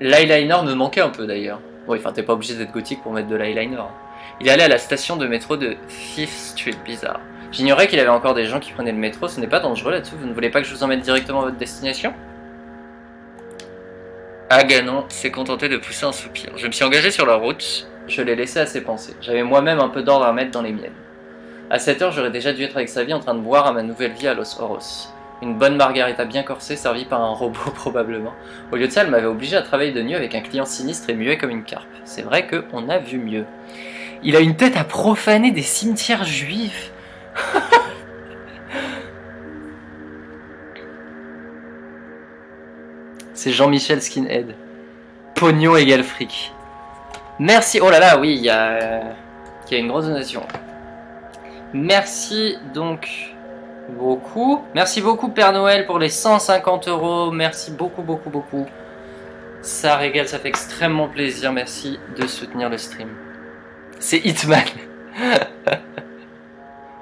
L'eyeliner me manquait un peu d'ailleurs. Oui, enfin t'es pas obligé d'être gothique pour mettre de l'eyeliner. Il est allé à la station de métro de Fifth Street, bizarre. J'ignorais qu'il y avait encore des gens qui prenaient le métro, ce n'est pas dangereux là-dessous, vous ne voulez pas que je vous emmène directement à votre destination? Aganon s'est contenté de pousser un soupir. Je me suis engagé sur la route, je l'ai laissé à ses pensées. J'avais moi-même un peu d'ordre à mettre dans les miennes. À cette heure, j'aurais déjà dû être avec sa vie en train de boire à ma nouvelle vie à Los Oros. Une bonne margarita bien corsée servie par un robot probablement. Au lieu de ça, elle m'avait obligé à travailler de nuit avec un client sinistre et muet comme une carpe. C'est vrai qu'on a vu mieux. Il a une tête à profaner des cimetières juifs. C'est Jean-Michel Skinhead. Pognon égale fric. Merci. Oh là là, oui, il y a une grosse donation. Merci donc beaucoup. Merci beaucoup Père Noël pour les 150 €. Merci beaucoup. Ça régale, ça fait extrêmement plaisir. Merci de soutenir le stream. C'est Hitman.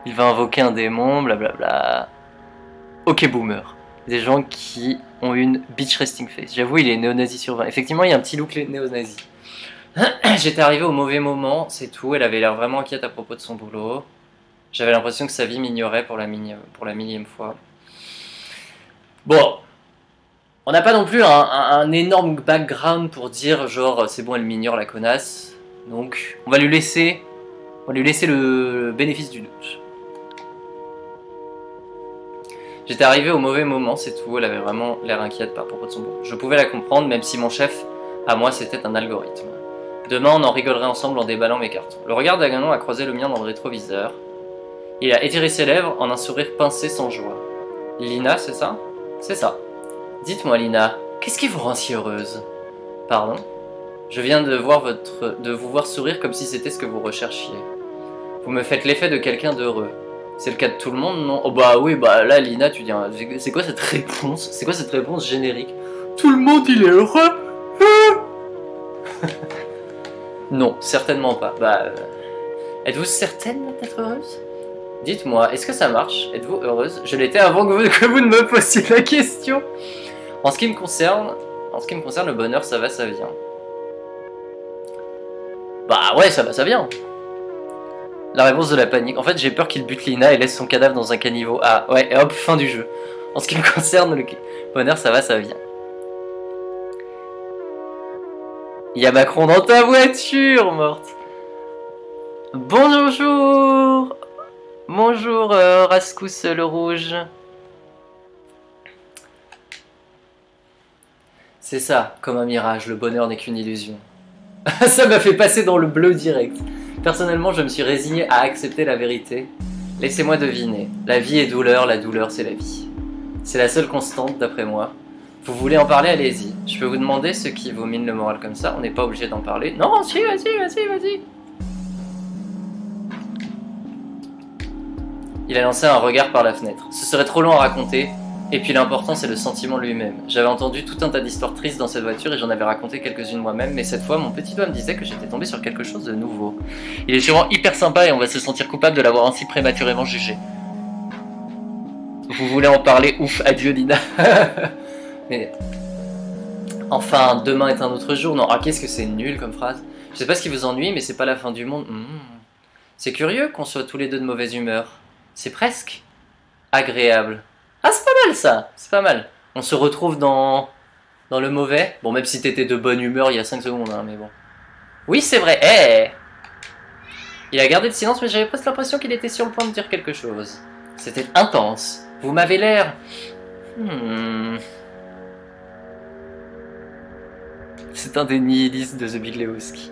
Il va invoquer un démon, blablabla. Ok boomer. Des gens qui ont une bitch resting face. J'avoue, il est néo-nazi sur 20. Effectivement, il y a un petit look néo-nazi. J'étais arrivé au mauvais moment, c'est tout. Elle avait l'air vraiment inquiète à propos de son boulot. J'avais l'impression que sa vie m'ignorait pour la millième fois. Bon. On n'a pas non plus un énorme background pour dire genre c'est bon, elle m'ignore la connasse. Donc, on va lui laisser le bénéfice du doute. J'étais arrivé au mauvais moment, c'est tout. Elle avait vraiment l'air inquiète par propos de son boulot. Je pouvais la comprendre, même si mon chef, à moi, c'était un algorithme. Demain, on en rigolerait ensemble en déballant mes cartons. Le regard d'Aganon a croisé le mien dans le rétroviseur. Il a étiré ses lèvres en un sourire pincé sans joie. Lina, c'est ça? C'est ça. Dites-moi, Lina, qu'est-ce qui vous rend si heureuse? Pardon? Je viens de vous voir sourire comme si c'était ce que vous recherchiez. Vous me faites l'effet de quelqu'un d'heureux. C'est le cas de tout le monde, non? Oh bah oui, bah là, Lina, tu dis... C'est quoi cette réponse? C'est quoi cette réponse générique? Tout le monde, il est heureux? Non, certainement pas. Bah... Êtes-vous certaine d'être heureuse? Dites-moi, est-ce que ça marche? Êtes-vous heureuse? Je l'étais avant que vous ne me posiez la question. En ce qui me concerne, le bonheur, ça va, ça vient. Bah ouais, ça va, ça vient. La réponse de la panique. En fait, j'ai peur qu'il bute Lina et laisse son cadavre dans un caniveau. Ah, ouais, et hop, fin du jeu. En ce qui me concerne, le bonheur, ça va, ça vient. Il y a Macron dans ta voiture, morte. Bonjour. Bonjour, Rascous le Rouge. C'est ça, comme un mirage, le bonheur n'est qu'une illusion. Ça m'a fait passer dans le bleu direct. Personnellement, je me suis résigné à accepter la vérité. Laissez-moi deviner. La vie est douleur, la douleur c'est la vie. C'est la seule constante d'après moi. Vous voulez en parler, allez-y. Je peux vous demander ce qui vous mine le moral comme ça, on n'est pas obligé d'en parler. Non, si, vas-y. Il a lancé un regard par la fenêtre. Ce serait trop long à raconter. Et puis l'important c'est le sentiment lui-même. J'avais entendu tout un tas d'histoires tristes dans cette voiture et j'en avais raconté quelques-unes moi-même, mais cette fois mon petit doigt me disait que j'étais tombé sur quelque chose de nouveau. Il est sûrement hyper sympa et on va se sentir coupable de l'avoir ainsi prématurément jugé. Vous voulez en parler? Ouf, adieu Lina. Mais... Enfin, demain est un autre jour. Non, ah qu'est-ce que c'est nul comme phrase. Je sais pas ce qui vous ennuie, mais c'est pas la fin du monde. C'est curieux qu'on soit tous les deux de mauvaise humeur. C'est presque agréable. Ah, c'est pas mal ça, c'est pas mal. On se retrouve dans le mauvais. Bon, même si t'étais de bonne humeur il y a 5 secondes, hein, mais bon. Oui, c'est vrai. Eh, il a gardé le silence, mais j'avais presque l'impression qu'il était sur le point de dire quelque chose. C'était intense. Vous m'avez l'air... C'est un des nihilistes de The Big Lebowski.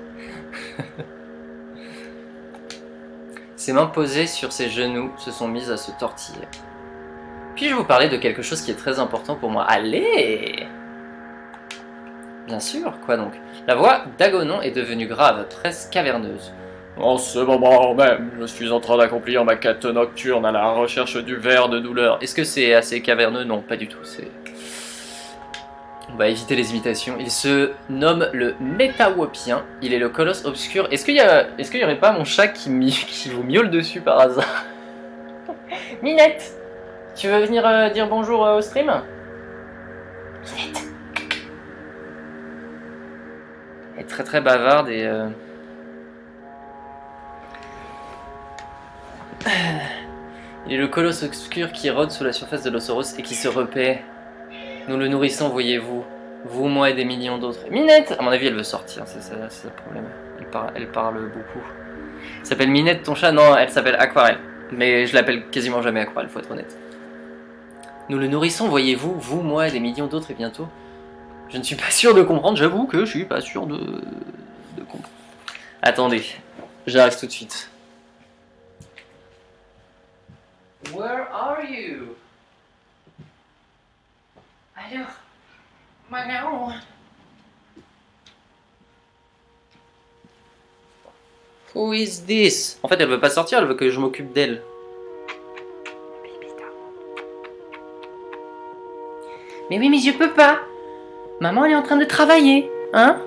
Ses mains posées sur ses genoux se sont mises à se tortiller. Puis-je vous parler de quelque chose qui est très important pour moi? Allez! Bien sûr, quoi donc? La voix d'Agonon est devenue grave, presque caverneuse. En ce moment même, je suis en train d'accomplir ma quête nocturne à la recherche du ver de douleur. Est-ce que c'est assez caverneux? Non, pas du tout. On va éviter les imitations. Il se nomme le Métawopien. Il est le colosse obscur. Est-ce qu'il y aurait pas mon chat qui vous miaule dessus par hasard? Minette, tu veux venir dire bonjour au stream? Minette. Elle est très très bavarde et... Il est le colosse obscur qui rôde sous la surface de l'Ossoros et qui se repaît. Nous le nourrissons, voyez-vous. Vous, moi et des millions d'autres. Minette! À mon avis, elle veut sortir, c'est ça le problème. Elle parle beaucoup. Elle s'appelle Minette, ton chat? Non, elle s'appelle Aquarelle. Mais je l'appelle quasiment jamais Aquarelle, faut être honnête. Nous le nourrissons, voyez-vous. Vous, moi et des millions d'autres et bientôt. Je ne suis pas sûr de comprendre, j'avoue que je suis pas sûr de comprendre. Attendez, j'arrive tout de suite. Where are you? Alors, Manon. Who is this? En fait, elle veut pas sortir, elle veut que je m'occupe d'elle. Mais oui, mais je peux pas. Maman, elle est en train de travailler, hein?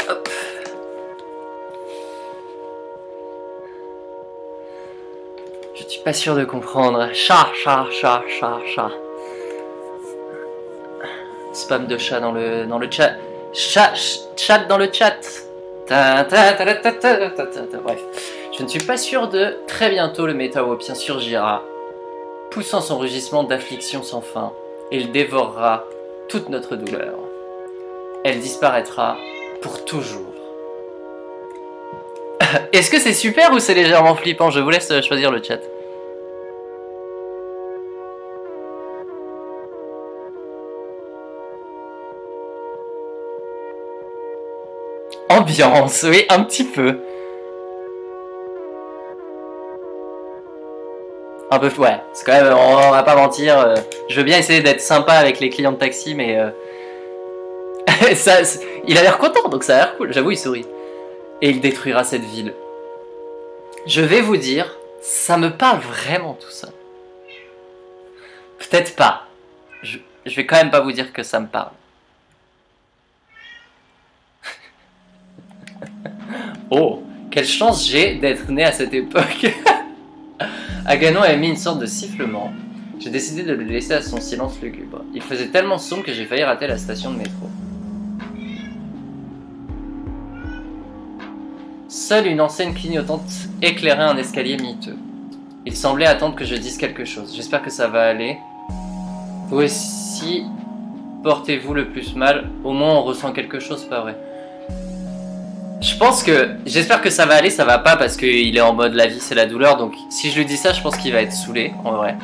Hop. Je suis pas sûr de comprendre. Chat. Spam de chat dans le chat. Chat dans le chat. Bref. Je ne suis pas sûr de... Très bientôt, le Métawopien surgira, poussant son rugissement d'affliction sans fin, et il dévorera toute notre douleur. Elle disparaîtra pour toujours. Est-ce que c'est super ou c'est légèrement flippant? Je vous laisse choisir le chat. Ambiance, oui, un petit peu. Un peu, ouais, c'est quand même, on va pas mentir, je veux bien essayer d'être sympa avec les clients de taxi, mais ça, il a l'air content, donc ça a l'air cool, j'avoue, il sourit. Et il détruira cette ville. Je vais vous dire, ça me parle vraiment tout ça. Peut-être pas. Je vais quand même pas vous dire que ça me parle. Oh, quelle chance j'ai d'être né à cette époque. Aganon a émis une sorte de sifflement. J'ai décidé de le laisser à son silence lugubre. Il faisait tellement sombre que j'ai failli rater la station de métro. Seule une enseigne clignotante éclairait un escalier miteux. Il semblait attendre que je dise quelque chose. J'espère que ça va aller. Vous aussi, portez-vous le plus mal. Au moins on ressent quelque chose, pas vrai? Je pense que... J'espère que ça va aller, ça va pas parce qu'il est en mode la vie c'est la douleur. Donc si je lui dis ça, je pense qu'il va être saoulé, en vrai.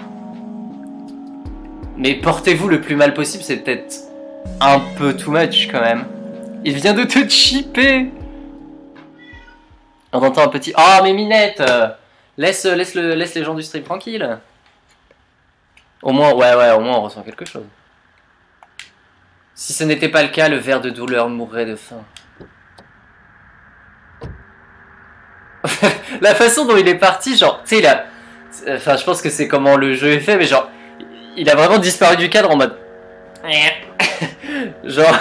Mais portez-vous le plus mal possible, c'est peut-être un peu too much quand même. Il vient de te chipper. On entend un petit... Oh mais Minette, laisse les gens du stream tranquille. Au moins, ouais, au moins on ressent quelque chose. Si ce n'était pas le cas, le ver de douleur mourrait de faim. La façon dont il est parti, genre, tu sais, il a... Enfin, je pense que c'est comment le jeu est fait, mais genre, il a vraiment disparu du cadre en mode... Genre...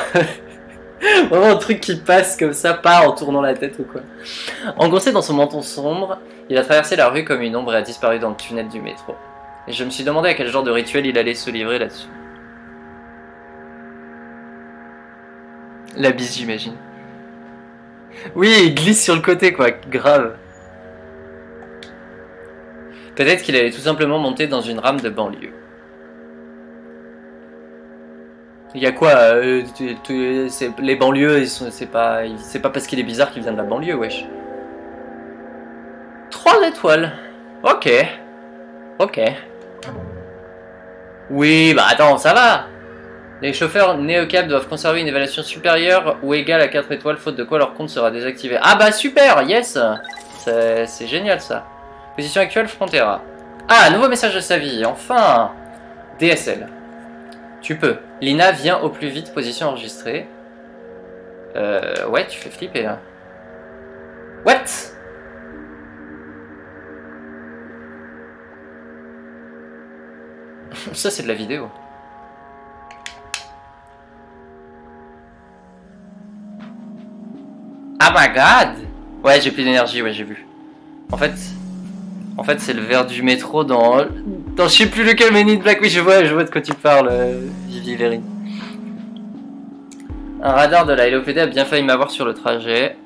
Vraiment un truc qui passe comme ça, pas en tournant la tête ou quoi. Engoncé dans son menton sombre, il a traversé la rue comme une ombre et a disparu dans le tunnel du métro. Et je me suis demandé à quel genre de rituel il allait se livrer là-dessus. La bise, j'imagine. Oui, il glisse sur le côté, quoi, grave. Peut-être qu'il allait tout simplement monter dans une rame de banlieue. Il y a quoi les banlieues, c'est pas parce qu'il est bizarre qu'il vient de la banlieue, wesh. 3 étoiles. Ok. Ok. Oui, bah attends, ça va. Les chauffeurs NeoCab doivent conserver une évaluation supérieure ou égale à 4 étoiles, faute de quoi leur compte sera désactivé. Ah bah super, yes. C'est génial ça. Position actuelle, Frontera. Ah, nouveau message de sa vie, enfin. DSL. Tu peux. Lina, viens au plus vite, position enregistrée. Ouais, tu fais flipper là. What? Ça, c'est de la vidéo. Oh my god! Ouais, j'ai plus d'énergie, ouais, j'ai vu. En fait c'est le verre du métro dans je sais plus lequel, Men in Black. Oui, je vois de quoi tu parles, Vivi Léry. Un radar de la LOPD a bien failli m'avoir sur le trajet.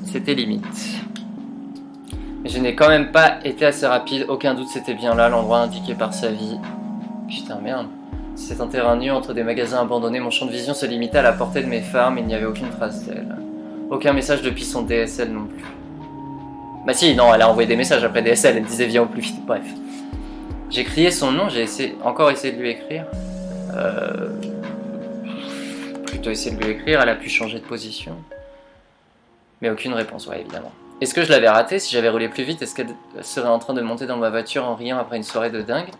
C'était limite. Mais je n'ai quand même pas été assez rapide. Aucun doute, c'était bien là, l'endroit indiqué par sa vie. Putain, merde. C'est un terrain nu entre des magasins abandonnés. Mon champ de vision se limitait à la portée de mes phares, mais il n'y avait aucune trace d'elle. Aucun message depuis son DSL non plus. Bah si, non, elle a envoyé des messages après DSL, elle disait viens au plus vite, bref. J'ai crié son nom, j'ai encore essayé de lui écrire. Plutôt essayé de lui écrire, elle a pu changer de position. Mais aucune réponse, ouais, évidemment. Est-ce que je l'avais raté? Si j'avais roulé plus vite, est-ce qu'elle serait en train de monter dans ma voiture en riant après une soirée de dingue?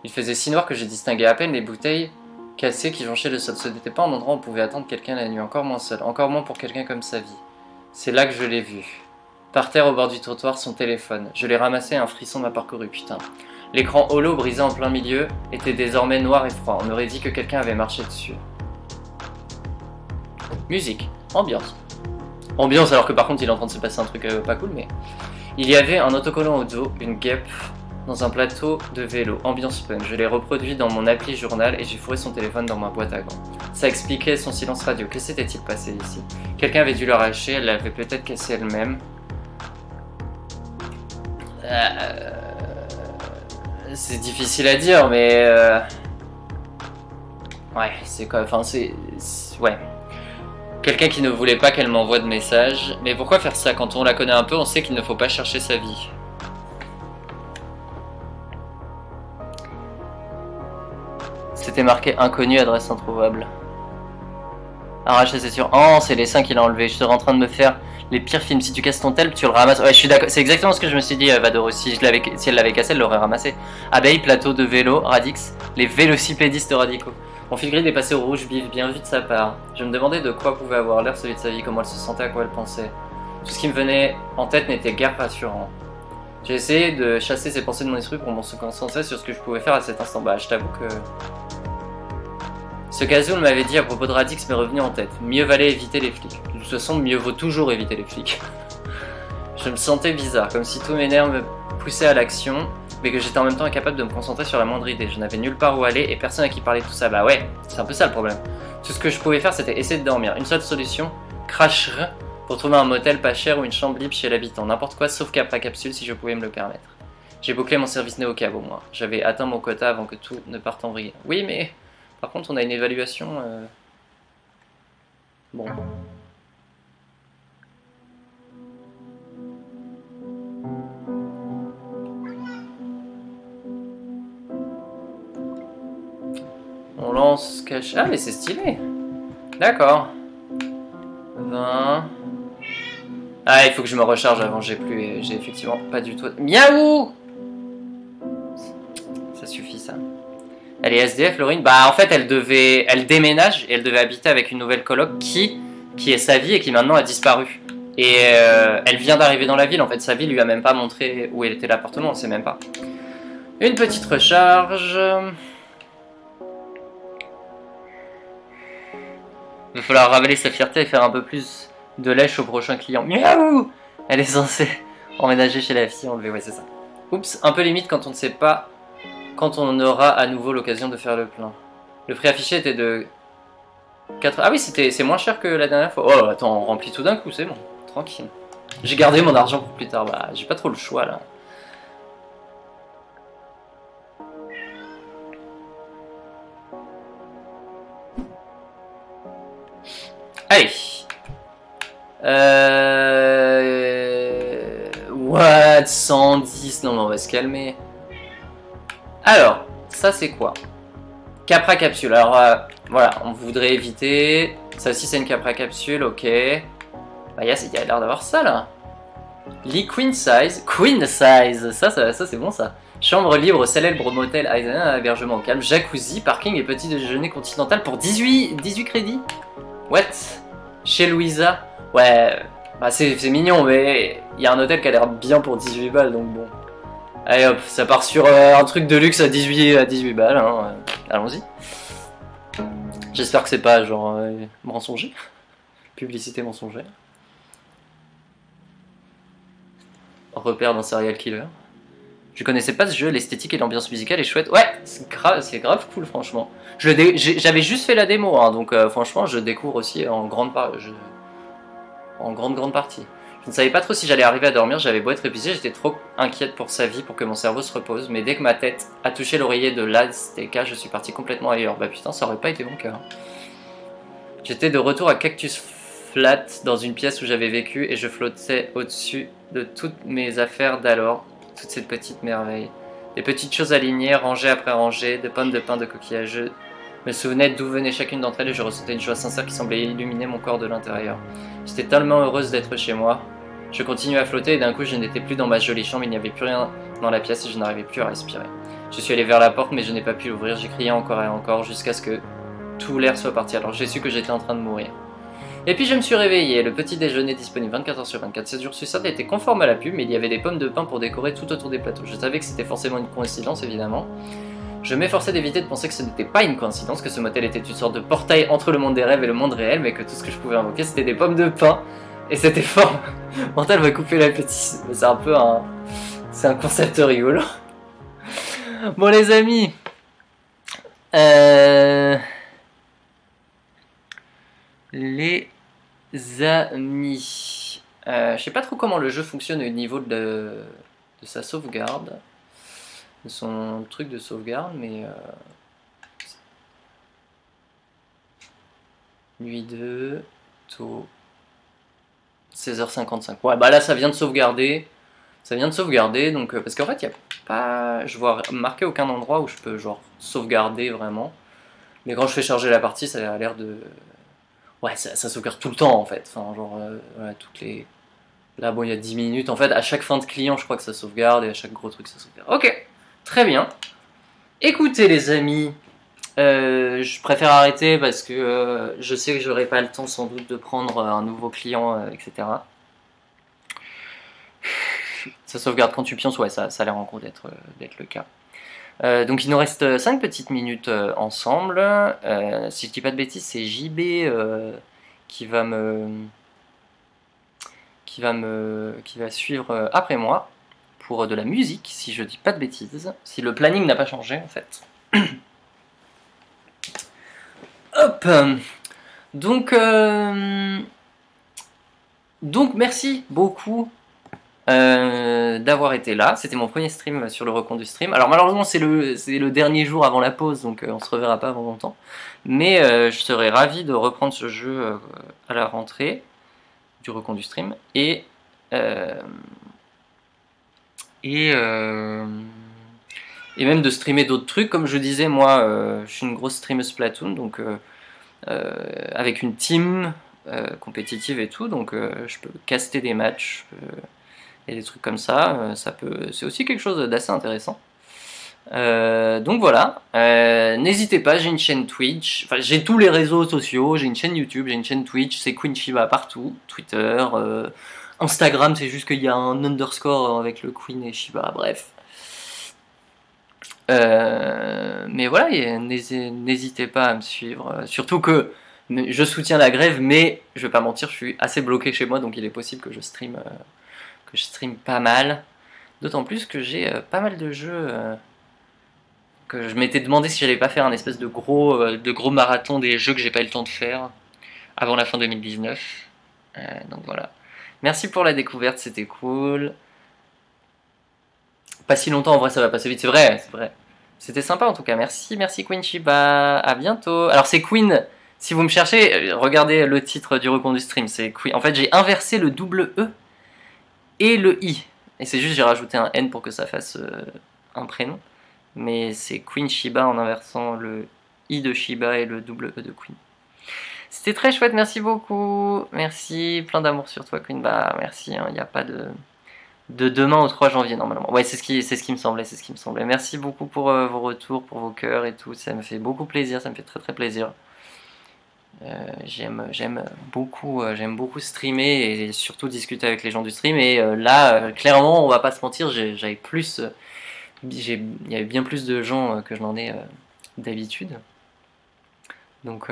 Il faisait si noir que j'ai distingué à peine les bouteilles cassées qui jonchaient le sol. Ce n'était pas un endroit où on pouvait attendre quelqu'un la nuit, encore moins seul, encore moins pour quelqu'un comme sa vie. C'est là que je l'ai vu. Par terre au bord du trottoir, son téléphone. Je l'ai ramassé et un frisson m'a parcouru, putain. L'écran holo brisé en plein milieu était désormais noir et froid. On aurait dit que quelqu'un avait marché dessus. Musique, ambiance. Ambiance alors que par contre il est en train de se passer un truc pas cool, mais... Il y avait un autocollant au dos, une guêpe dans un plateau de vélo, ambiance punk. Je l'ai reproduit dans mon appli journal et j'ai fourré son téléphone dans ma boîte à gants. Ça expliquait son silence radio. Que s'était-il passé ici? Quelqu'un avait dû l'arracher, elle l'avait peut-être cassé elle-même. C'est difficile à dire, mais... Ouais, c'est quoi... Enfin, c'est... Ouais. Quelqu'un qui ne voulait pas qu'elle m'envoie de messages. Mais pourquoi faire ça? Quand on la connaît un peu, on sait qu'il ne faut pas chercher sa vie. C'était marqué inconnu, adresse introuvable. Arraché, c'est sûr. Oh, c'est les seins qu'il a enlevé. Je serais en train de me faire les pires films. Si tu casses ton tel, tu le ramasses. Ouais, je suis d'accord. C'est exactement ce que je me suis dit, Vador. Si elle l'avait cassé, elle l'aurait ramassé. Abeille, plateau de vélo, Radix. Les vélocipédistes radicaux. Mon fil gris est passé au rouge bif, bien vu de sa part. Je me demandais de quoi pouvait avoir l'air celui de sa vie, comment elle se sentait, à quoi elle pensait. Tout ce qui me venait en tête n'était guère rassurant. J'ai essayé de chasser ces pensées de mon esprit pour me concentrer sur ce que je pouvais faire à cet instant. Bah, je t'avoue que... Ce qu'Azul m'avait dit à propos de Radix m'est revenu en tête. Mieux valait éviter les flics. De toute façon, mieux vaut toujours éviter les flics. Je me sentais bizarre, comme si tous mes nerfs me poussaient à l'action, mais que j'étais en même temps incapable de me concentrer sur la moindre idée. Je n'avais nulle part où aller et personne à qui parler de tout ça. Bah ouais, c'est un peu ça le problème. Tout ce que je pouvais faire, c'était essayer de dormir. Une seule solution, crasher, pour trouver un motel pas cher ou une chambre libre chez l'habitant. N'importe quoi, sauf qu'après capsule, si je pouvais me le permettre. J'ai bouclé mon service NeoCab au moins. J'avais atteint mon quota avant que tout ne parte en vrille. Oui, mais... Par contre, on a une évaluation... Bon. On lance cache... Ah, mais c'est stylé. D'accord. 20... Ah, il faut que je me recharge avant, j'ai effectivement pas du tout... Miaou! Ça suffit, ça. Elle est SDF, Laurine. Bah en fait elle déménage et elle devait habiter avec une nouvelle coloc qui est sa vie et qui maintenant a disparu. Et elle vient d'arriver dans la ville, en fait sa vie lui a même pas montré où elle était l'appartement, on sait même pas. Une petite recharge. Il va falloir ravaler sa fierté et faire un peu plus de lèche au prochain client. Miaou! Elle est censée emménager chez la fille enlevée, ouais c'est ça. Oups, un peu limite quand on ne sait pas... Quand on aura à nouveau l'occasion de faire le plein. Le prix affiché était de 4... Ah oui, c'est moins cher que la dernière fois. Oh, attends, on remplit tout d'un coup, c'est bon. Tranquille. J'ai gardé mon argent pour plus tard. Bah, j'ai pas trop le choix, là. Allez. What? 110? Non, mais on va se calmer. Alors, ça c'est quoi? Capra capsule. Alors, voilà, on voudrait éviter. Ça aussi, c'est une Capra capsule, ok. Bah, il y a l'air d'avoir ça là. Lit queen size. Queen size! Ça c'est bon ça. Chambre libre, célèbre motel, hébergement au calme, jacuzzi, parking et petit déjeuner continental pour 18 crédits? What? Chez Louisa? Ouais, bah c'est mignon, mais il y a un hôtel qui a l'air bien pour 18 balles, donc bon. Allez hop, ça part sur un truc de luxe à 18 balles, hein. Allons-y. J'espère que c'est pas genre mensonger. Publicité mensongère. Repère d'un serial killer. Je connaissais pas ce jeu, l'esthétique et l'ambiance musicale est chouette. Ouais, c'est grave cool franchement. J'avais juste fait la démo, hein, donc franchement je découvre aussi en grande partie. Je ne savais pas trop si j'allais arriver à dormir, j'avais beau être épuisé, j'étais trop inquiète pour sa vie, pour que mon cerveau se repose. Mais dès que ma tête a touché l'oreiller de l'Azteca, je suis parti complètement ailleurs. Bah putain, ça aurait pas été mon cas. J'étais de retour à Cactus Flat, dans une pièce où j'avais vécu, et je flottais au-dessus de toutes mes affaires d'alors. Toutes ces petites merveilles. Des petites choses alignées, rangées après rangées, de pommes de pain, de coquillages. Je me souvenais d'où venait chacune d'entre elles et je ressentais une joie sincère qui semblait illuminer mon corps de l'intérieur. J'étais tellement heureuse d'être chez moi. Je continuais à flotter et d'un coup je n'étais plus dans ma jolie chambre, il n'y avait plus rien dans la pièce et je n'arrivais plus à respirer. Je suis allé vers la porte mais je n'ai pas pu l'ouvrir, j'ai crié encore et encore jusqu'à ce que tout l'air soit parti, alors j'ai su que j'étais en train de mourir. Et puis je me suis réveillé, le petit déjeuner disponible 24h sur 24, 7 jours sur 7 était conforme à la pub, mais il y avait des pommes de pain pour décorer tout autour des plateaux. Je savais que c'était forcément une coïncidence, évidemment. Je m'efforçais d'éviter de penser que ce n'était pas une coïncidence, que ce motel était une sorte de portail entre le monde des rêves et le monde réel, mais que tout ce que je pouvais invoquer c'était des pommes de pain. Et c'était fort. Mental va couper l'appétit. C'est un peu un... C'est un concept rigolo. Bon les amis. Les amis. Je sais pas trop comment le jeu fonctionne au niveau de sa sauvegarde. De son truc de sauvegarde, mais... Nuit 2, tôt... 16h55. Ouais, bah là, ça vient de sauvegarder. Ça vient de sauvegarder, donc... parce qu'en fait, il n'y a pas... Je vois marqué aucun endroit où je peux, genre, sauvegarder vraiment. Mais quand je fais charger la partie, ça a l'air de... Ouais, ça sauvegarde tout le temps, en fait. Enfin, genre, voilà, toutes les... Là, bon, il y a 10 minutes. En fait, à chaque fin de client, je crois que ça sauvegarde, et à chaque gros truc, ça sauvegarde. Ok, très bien. Écoutez, les amis... je préfère arrêter parce que je sais que j'aurai pas le temps sans doute de prendre un nouveau client, etc. Ça sauvegarde quand tu pionces, ouais, ça a l'air en gros d'être le cas. Donc il nous reste 5 petites minutes ensemble. Si je dis pas de bêtises, c'est JB qui va suivre après moi pour de la musique, si je dis pas de bêtises. Si le planning n'a pas changé en fait. Hop. Donc merci beaucoup d'avoir été là. C'était mon premier stream sur le recompte du stream. Alors malheureusement c'est le dernier jour avant la pause, donc on se reverra pas avant longtemps. Mais je serais ravi de reprendre ce jeu à la rentrée du recompte du stream. Et même de streamer d'autres trucs. Comme je disais, moi je suis une grosse streameuse Splatoon, donc avec une team compétitive et tout, donc je peux caster des matchs et des trucs comme ça, c'est aussi quelque chose d'assez intéressant. Donc voilà, n'hésitez pas, j'ai une chaîne Twitch, enfin j'ai tous les réseaux sociaux, j'ai une chaîne YouTube, j'ai une chaîne Twitch, c'est Queen Shiba partout, Twitter, Instagram, c'est juste qu'il y a un underscore avec le Queen et Shiba, bref. Mais voilà, n'hésitez pas à me suivre, surtout que je soutiens la grève, mais je vais pas mentir, je suis assez bloqué chez moi, donc il est possible que je stream pas mal, d'autant plus que j'ai pas mal de jeux que je m'étais demandé si j'allais pas faire un espèce de gros marathon des jeux que j'ai pas eu le temps de faire avant la fin 2019, donc voilà. Merci pour la découverte, c'était cool. Pas si longtemps, en vrai ça va passer vite, c'est vrai. C'était sympa en tout cas, merci Queen Shiba, à bientôt. Alors c'est Queen Si vous me cherchez, regardez le titre du recon du stream, c'est Queen. En fait, j'ai inversé le double E et le I. Et c'est juste, j'ai rajouté un N pour que ça fasse un prénom. Mais c'est Queen Shiba en inversant le I de Shiba et le double E de Queen. C'était très chouette, merci beaucoup. Merci, plein d'amour sur toi, Queen. Bah, merci, il n'y a pas de demain au 3 janvier normalement. Ouais, c'est ce qui me semblait, c'est ce qui me semblait. Merci beaucoup pour vos retours, pour vos cœurs et tout. Ça me fait beaucoup plaisir, ça me fait très très plaisir. J'aime beaucoup streamer et surtout discuter avec les gens du stream. Et là, clairement, on va pas se mentir, j'avais plus, il y avait bien plus de gens que je n'en ai d'habitude. Donc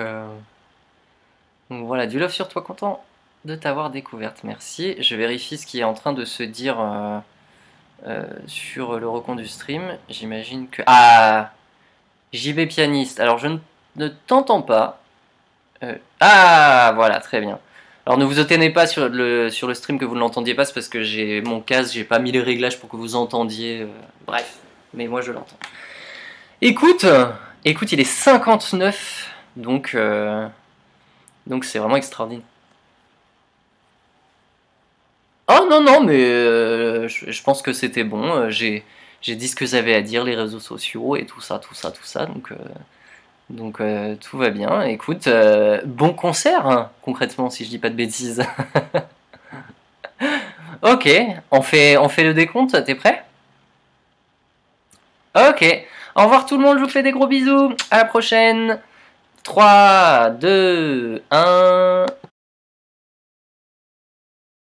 voilà, du love sur toi, content de t'avoir découverte, merci. Je vérifie ce qui est en train de se dire sur le recon du stream. J'imagine que... Ah, JB pianiste, alors je ne t'entends pas. Ah, voilà, très bien. Alors ne vous étonnez pas sur le stream que vous ne l'entendiez pas, c'est parce que j'ai mon casque, j'ai pas mis les réglages pour que vous entendiez. Bref, mais moi je l'entends. Écoute, il est 59, donc c'est vraiment extraordinaire. Oh non, non, mais je pense que c'était bon. J'ai dit ce que j'avais à dire, les réseaux sociaux et tout ça, donc tout va bien. Écoute, bon concert, hein, concrètement, si je dis pas de bêtises. Ok, on fait le décompte, t'es prêt? Ok, au revoir tout le monde, je vous fais des gros bisous, à la prochaine. 3, 2, 1...